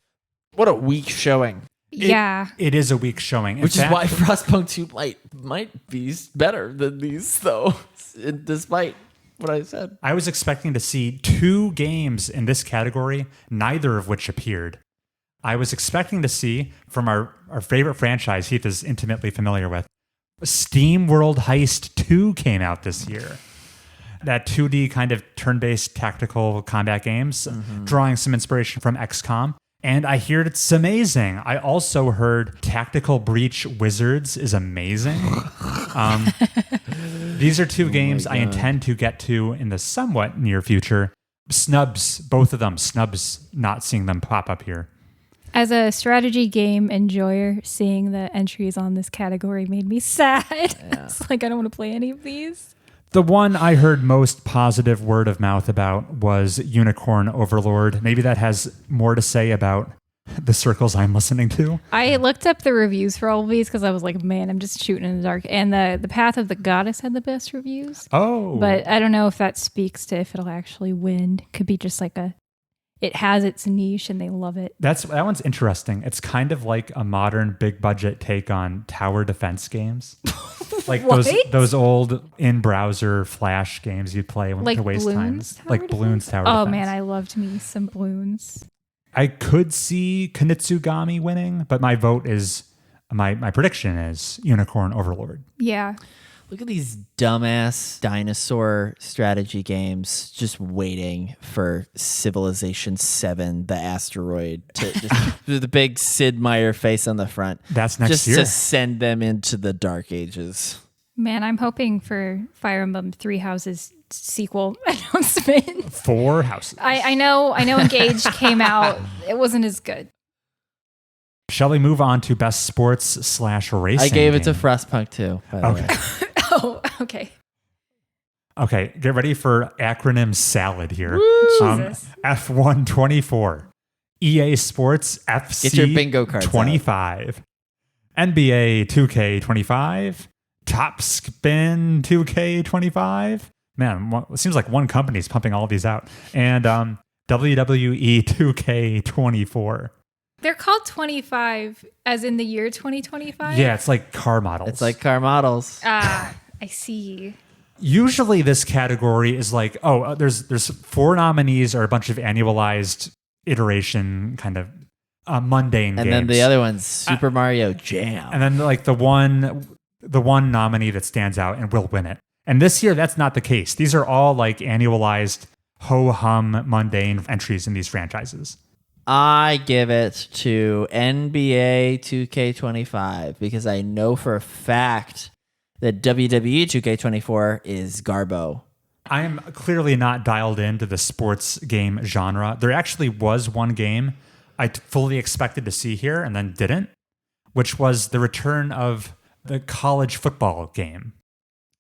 What a weak showing. Yeah. It is a weak showing. Which is why Frostpunk 2 might be better than these, though, despite what I said. I was expecting to see 2 games in this category, neither of which appeared. I was expecting to see, from our favorite franchise Heath is intimately familiar with, Steam World Heist 2 came out this year. That 2D kind of turn-based tactical combat games, drawing some inspiration from XCOM. And I hear it's amazing. I also heard Tactical Breach Wizards is amazing. These are 2 games I intend to get to in the somewhat near future. Snubs, both of them. Snubs, not seeing them pop up here. As a strategy game enjoyer, seeing the entries on this category made me sad. Yeah. It's like, I don't want to play any of these. The one I heard most positive word of mouth about was Unicorn Overlord. Maybe that has more to say about the circles I'm listening to. I looked up the reviews for all of these because I was like, man, I'm just shooting in the dark. And the Path of the Goddess had the best reviews. Oh. But I don't know if that speaks to if it'll actually win. Could be just like it has its niche and they love it. That one's interesting. It's kind of like a modern big budget take on tower defense games. Like those old in-browser Flash games you'd play to waste time. Like Bloons Tower Defense. Oh man, I loved me some Bloons. I could see Kunitsugami winning, but my vote is my prediction is Unicorn Overlord. Yeah. Look at these dumbass dinosaur strategy games just waiting for Civilization 7, the asteroid, to just, the big Sid Meier face on the front. That's next year. Just to send them into the dark ages. Man, I'm hoping for Fire Emblem 3 Houses sequel announcement. 4 houses. I know Engage came out. It wasn't as good. Shall we move on to best sports/racing? I gave it game? to Frostpunk 2. Okay. Oh, okay. Okay, get ready for acronym salad here. Jesus. F124, EA Sports FC Get your bingo cards 25, NBA 2K 25, Top Spin 2K25. Man, it seems like one company is pumping all these out. And WWE 2K24. They're called 25 as in the year 2025? Yeah, it's like car models. It's like car models. I see. Usually this category is like, there's 4 nominees or a bunch of annualized iteration kind of mundane games. And then the other one's Super Mario Jam. And then like the one nominee that stands out and will win it. And this year, that's not the case. These are all like annualized ho-hum mundane entries in these franchises. I give it to NBA 2K25 because I know for a fact that WWE 2K24 is Garbo. I am clearly not dialed into the sports game genre. There actually was one game I fully expected to see here and then didn't, which was the return of the college football game.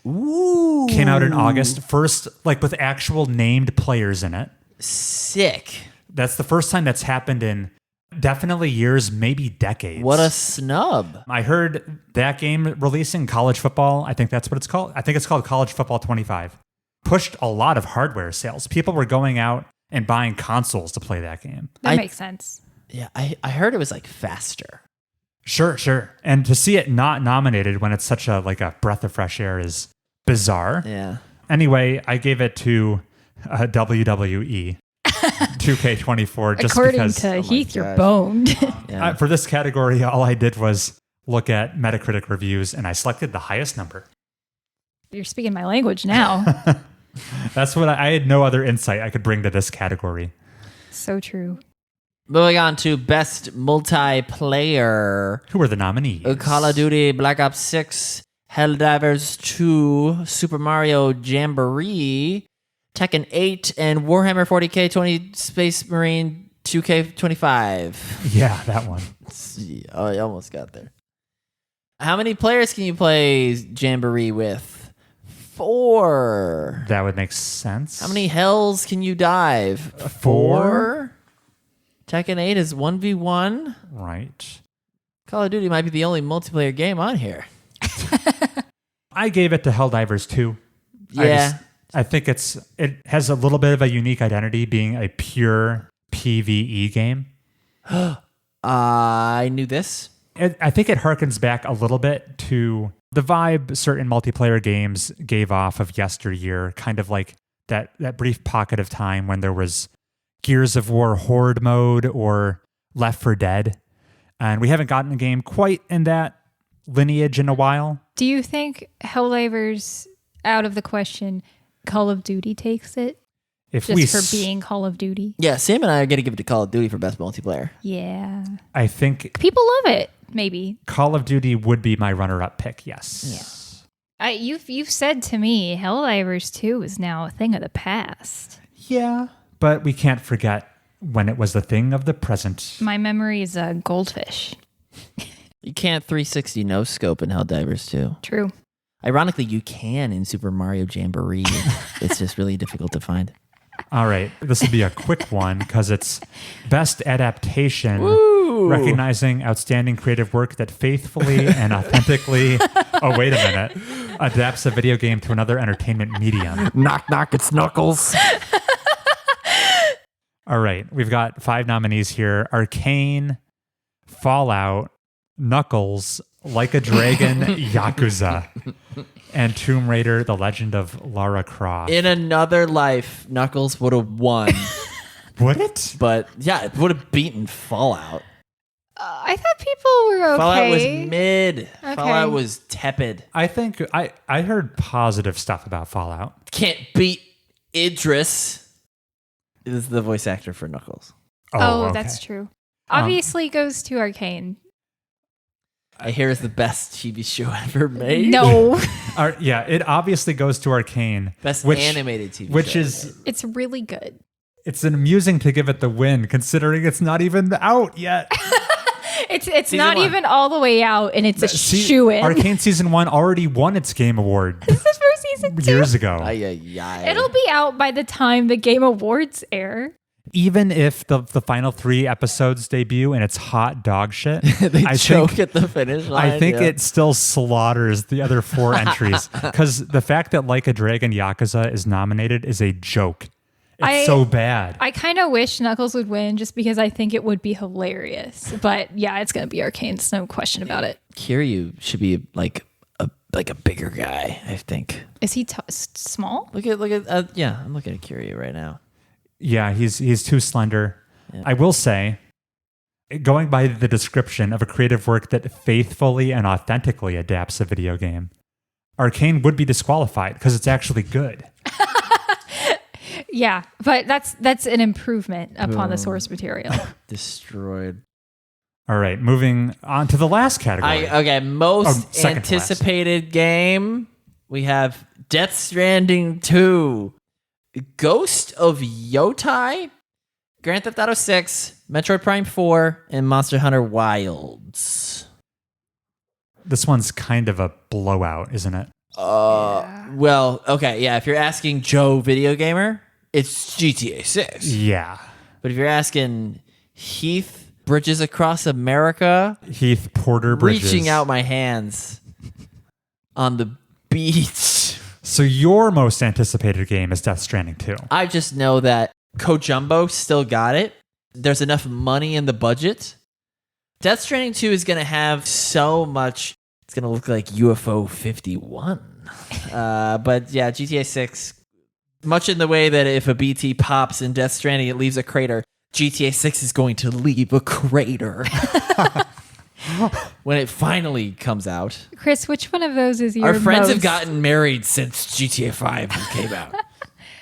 Ooh. Came out in August. First, like with actual named players in it. Sick. That's the first time that's happened in definitely years, maybe decades. What a snub. I heard that game releasing college football. I think that's what it's called. I think it's called College Football 25. Pushed a lot of hardware sales. People were going out and buying consoles to play that game. That makes sense. Yeah, I heard it was like faster. Sure. And to see it not nominated when it's such a breath of fresh air is bizarre. Yeah. Anyway, I gave it to WWE 2K24 just According because. to Heath, you're boned. Yeah. For this category, all I did was look at Metacritic reviews and I selected the highest number. You're speaking my language now. That's what I had no other insight I could bring to this category. So true. Moving on to Best Multiplayer. Who were the nominees? Call of Duty, Black Ops 6, Helldivers 2, Super Mario Jamboree, Tekken 8, and Warhammer 40K 20 Space Marine 2K25. Yeah, that one. Oh, I almost got there. How many players can you play Jamboree with? 4. That would make sense. How many hells can you dive? 4. Tekken 8 is 1v1. Right. Call of Duty might be the only multiplayer game on here. I gave it to Helldivers 2. Yeah. I think it has a little bit of a unique identity being a pure PvE game. I knew this. I think it harkens back a little bit to the vibe certain multiplayer games gave off of yesteryear, kind of like that brief pocket of time when there was Gears of War Horde mode or Left 4 Dead. And we haven't gotten a game quite in that lineage in a while. Do you think Helldivers, out of the question, Call of Duty takes it? For being Call of Duty? Yeah, Sam and I are going to give it to Call of Duty for best multiplayer. Yeah. I think people love it, maybe. Call of Duty would be my runner-up pick, yes. Yeah. You've said to me, Helldivers 2 is now a thing of the past. Yeah. But we can't forget when it was the thing of the present. My memory is a goldfish. You can't 360 no scope in Helldivers 2. True. Ironically, you can in Super Mario Jamboree. It's just really difficult to find. All right. This will be a quick one because it's best adaptation, recognizing outstanding creative work that faithfully and authentically, wait a minute, adapts a video game to another entertainment medium. Knock, knock, it's Knuckles. All right. We've got 5 nominees here. Arcane, Fallout, Knuckles, Like a Dragon, Yakuza, and Tomb Raider, The Legend of Lara Croft. In another life, Knuckles would have won. Would it? But yeah, it would have beaten Fallout. I thought people were okay. Fallout was mid. Okay. Fallout was tepid. I think I heard positive stuff about Fallout. Can't beat Idris. This is the voice actor for Knuckles. Oh, okay. That's true. Obviously goes to Arcane. I hear it's the best TV show ever made. No. Yeah, it obviously goes to Arcane. Best animated TV show. Which is... It's really good. It's amusing to give it the win, considering it's not even out yet. It's not even all the way out, and it's a shoo-in. Arcane Season 1 already won its Game Award. This is for Season 2. Years ago. Ay. It'll be out by the time the Game Awards air. even if the final 3 episodes debut and it's hot dog shit, I choke at the finish line. I think it still slaughters the other 4 entries because the fact that Like a Dragon Yakuza is nominated is a joke. It's so bad. I kind of wish Knuckles would win just because I think it would be hilarious. But yeah, it's going to be Arcane. There's no question about it. Kiryu should be like a bigger guy, I think. Is he small? Look at yeah, I'm looking at Kiryu right now. Yeah, he's too slender. Yeah. I will say, going by the description of a creative work that faithfully and authentically adapts a video game, Arcane would be disqualified because it's actually good. Yeah, but that's an improvement upon the source material. Destroyed. All right, moving on to the last category. Most anticipated game. We have Death Stranding 2, Ghost of Yotai, Grand Theft Auto 6, Metroid Prime 4, and Monster Hunter Wilds. This one's kind of a blowout, isn't it? Well, okay, yeah, if you're asking Joe Video Gamer, it's GTA 6. Yeah. But if you're asking Heath Bridges Across America, Heath Porter Bridges, reaching out my hands on the beach. So your most anticipated game is Death Stranding 2. I just know that Kojumbo still got it. There's enough money in the budget. Death Stranding 2 is going to have so much. It's going to look like UFO 51. But yeah, GTA 6, much in the way that if a BT pops in Death Stranding, it leaves a crater. GTA 6 is going to leave a crater when it finally comes out. Chris, which one of those is your Our friends most... have gotten married since GTA 5 came out.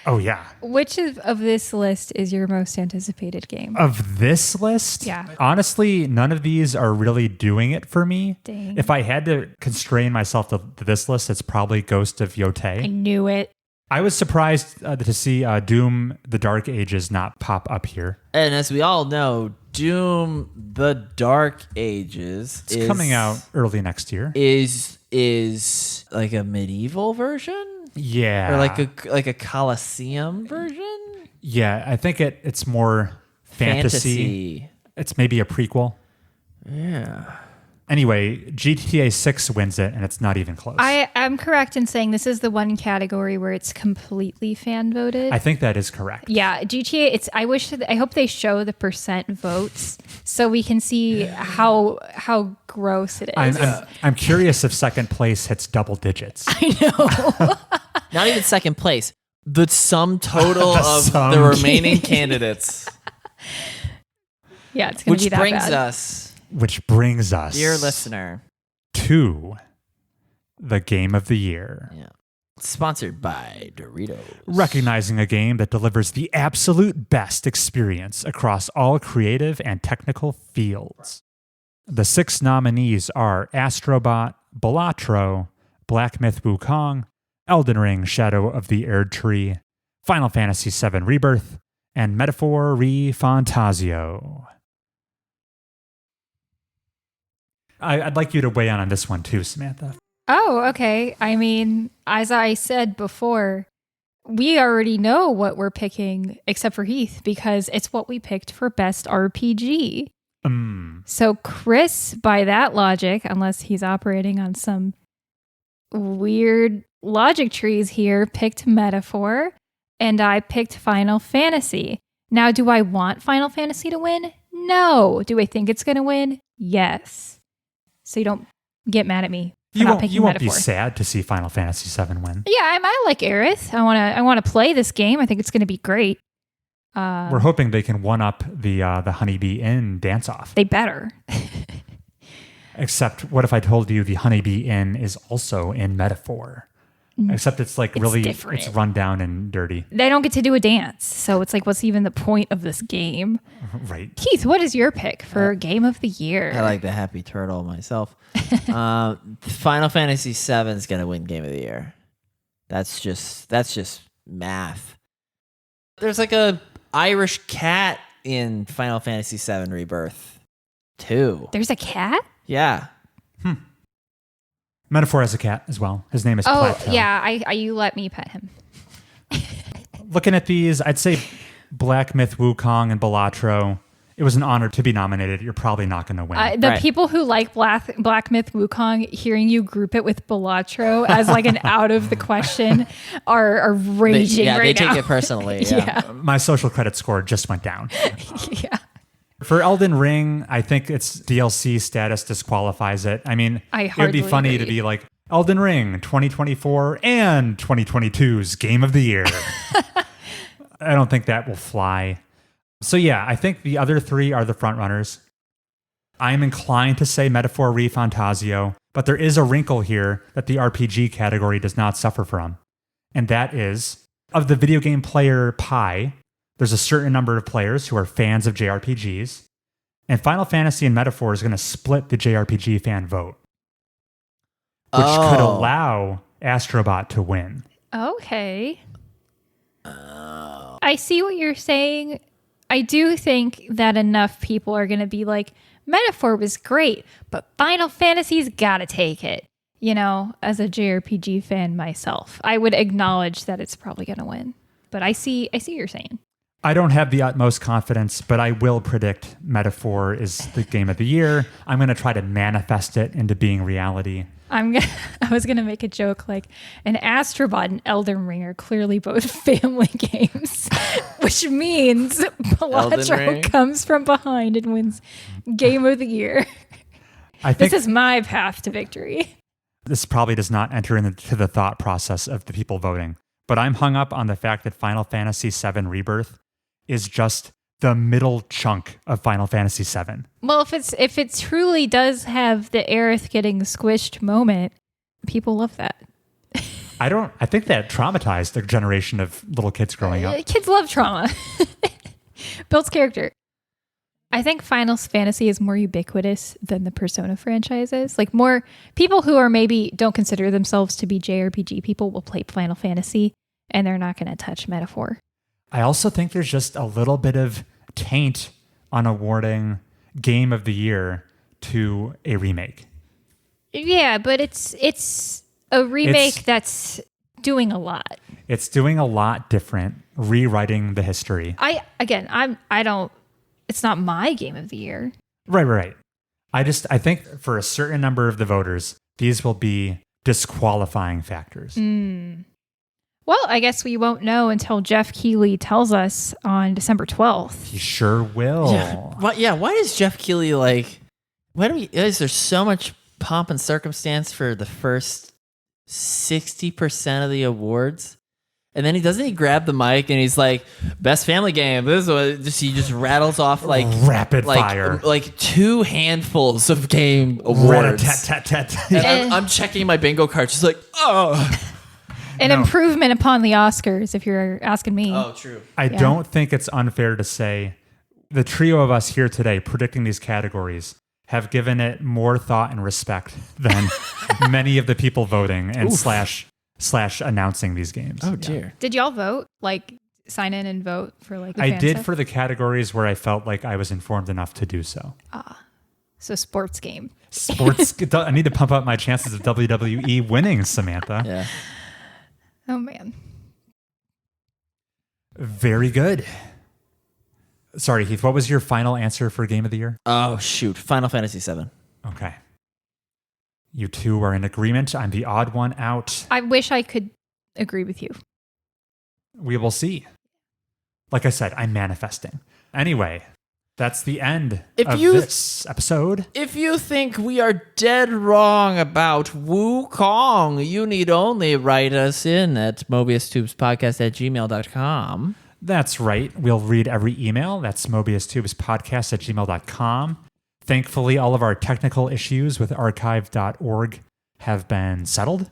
Oh, yeah. Which of this list is your most anticipated game? Of this list? Yeah. Honestly, none of these are really doing it for me. Dang. If I had to constrain myself to this list, it's probably Ghost of Yotai. I knew it. I was surprised to see Doom The Dark Ages not pop up here. And as we all know, Doom The Dark Ages is coming out early next year. Is like a medieval version? Yeah. Or like a Colosseum version? Yeah, I think it's more fantasy. It's maybe a prequel. Yeah. Anyway, GTA 6 wins it, and it's not even close. I'm correct in saying this is the one category where it's completely fan voted. I think that is correct. Yeah, GTA. I hope they show the percent votes so we can see how gross it is. I'm curious if second place hits double digits. I know. Not even second place. The sum total of the remaining candidates. Yeah, it's going to be that bad. Which brings us, dear listener, to the game of the year. Yeah. Sponsored by Doritos. Recognizing a game that delivers the absolute best experience across all creative and technical fields. The 6 nominees are Astrobot, Balatro, Black Myth Wukong, Elden Ring Shadow of the Erd Tree, Final Fantasy VII Rebirth, and Metaphor ReFantazio. I'd like you to weigh in on this one too, Samantha. Oh, okay. I mean, as I said before, we already know what we're picking, except for Heath, because it's what we picked for best RPG. So Chris, by that logic, unless he's operating on some weird logic trees here, picked Metaphor, and I picked Final Fantasy. Now, do I want Final Fantasy to win? No. Do I think it's going to win? Yes. So you don't get mad at me. You won't be sad to see Final Fantasy VII win. Yeah, I like Aerith. I want to play this game. I think it's going to be great. We're hoping they can one up the Honeybee Inn dance off. They better. Except, what if I told you the Honeybee Inn is also in Metaphor? Except it's really different. It's run down and dirty. They don't get to do a dance, so it's like, what's even the point of this game? Right. Keith, what is your pick for Game of the Year? I like the Happy Turtle myself. Final Fantasy VII is going to win Game of the Year. That's just math. There's like a Irish cat in Final Fantasy VII Rebirth 2. There's a cat? Yeah. Metaphor has a cat as well. His name is Plateau. Yeah. You let me pet him. Looking at these, I'd say Black Myth Wukong and Balatro. It was an honor to be nominated. You're probably not going to win. The people who like Black Myth Wukong, hearing you group it with Balatro as like an out of the question, are raging right now. They take it personally. Yeah. My social credit score just went down. Yeah. For Elden Ring, I think its DLC status disqualifies it. I mean, it would be funny to be like, Elden Ring 2024 and 2022's Game of the Year. I don't think that will fly. So yeah, I think the other three are the front runners. I'm inclined to say Metaphor ReFantazio, but there is a wrinkle here that the RPG category does not suffer from. And that is, of the video game player pie, there's a certain number of players who are fans of JRPGs, and Final Fantasy and Metaphor is going to split the JRPG fan vote, which could allow Astrobot to win. Okay. I see what you're saying. I do think that enough people are going to be like, Metaphor was great, but Final Fantasy's got to take it. You know, as a JRPG fan myself, I would acknowledge that it's probably going to win. But I see what you're saying. I don't have the utmost confidence, but I will predict Metaphor is the game of the year. I'm going to try to manifest it into being reality. I was going to make a joke like an Astrobot and Elden Ring are clearly both family games, which means Balatro comes from behind and wins Game of the Year. This is my path to victory. This probably does not enter into the thought process of the people voting, but I'm hung up on the fact that Final Fantasy VII Rebirth is just the middle chunk of Final Fantasy VII. Well, if it truly does have the Aerith getting squished moment, people love that. I think that traumatized a generation of little kids growing up. Kids love trauma. Builds character. I think Final Fantasy is more ubiquitous than the Persona franchises. Like more people who are maybe don't consider themselves to be JRPG people will play Final Fantasy and they're not going to touch Metaphor. I also think there's just a little bit of taint on awarding Game of the Year to a remake. Yeah, but it's a remake that's doing a lot. It's doing a lot different, rewriting the history. It's not my Game of the Year. Right. I think for a certain number of the voters, these will be disqualifying factors. Well, I guess we won't know until Jeff Keighley tells us on December 12th. He sure will. Yeah. Why does Jeff Keighley is there so much pomp and circumstance for the first 60% of the awards? And then he grab the mic and he's like, best family game. This is he just rattles off like rapid fire. Like 2 handfuls of game awards. And I'm checking my bingo card. Just like, improvement upon the Oscars, if you're asking me. Oh, true. I don't think it's unfair to say the trio of us here today predicting these categories have given it more thought and respect than many of the people voting and slash announcing these games. Oh, dear. Did y'all vote? Like, sign in and vote for like the I fan did stuff? for the categories where I felt like I was informed enough to do so. So sports game. I need to pump up my chances of WWE winning, Samantha. Yeah. Oh, man. Very good. Sorry, Heath, what was your final answer for Game of the Year? Oh, shoot. Final Fantasy VII. Okay. You two are in agreement. I'm the odd one out. I wish I could agree with you. We will see. Like I said, I'm manifesting. Anyway, that's the end of this episode. If you think we are dead wrong about Wukong, you need only write us in at mobiustubespodcast@gmail.com. That's right. We'll read every email. That's mobiustubespodcast@gmail.com. Thankfully, all of our technical issues with archive.org have been settled.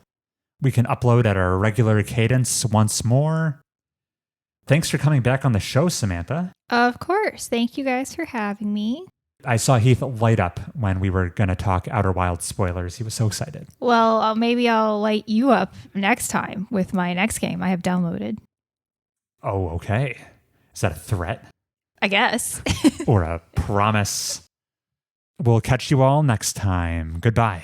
We can upload at our regular cadence once more. Thanks for coming back on the show, Samantha. Of course. Thank you guys for having me. I saw Heath light up when we were going to talk Outer Wilds spoilers. He was so excited. Well, maybe I'll light you up next time with my next game I have downloaded. Oh, okay. Is that a threat? I guess. Or a promise? We'll catch you all next time. Goodbye.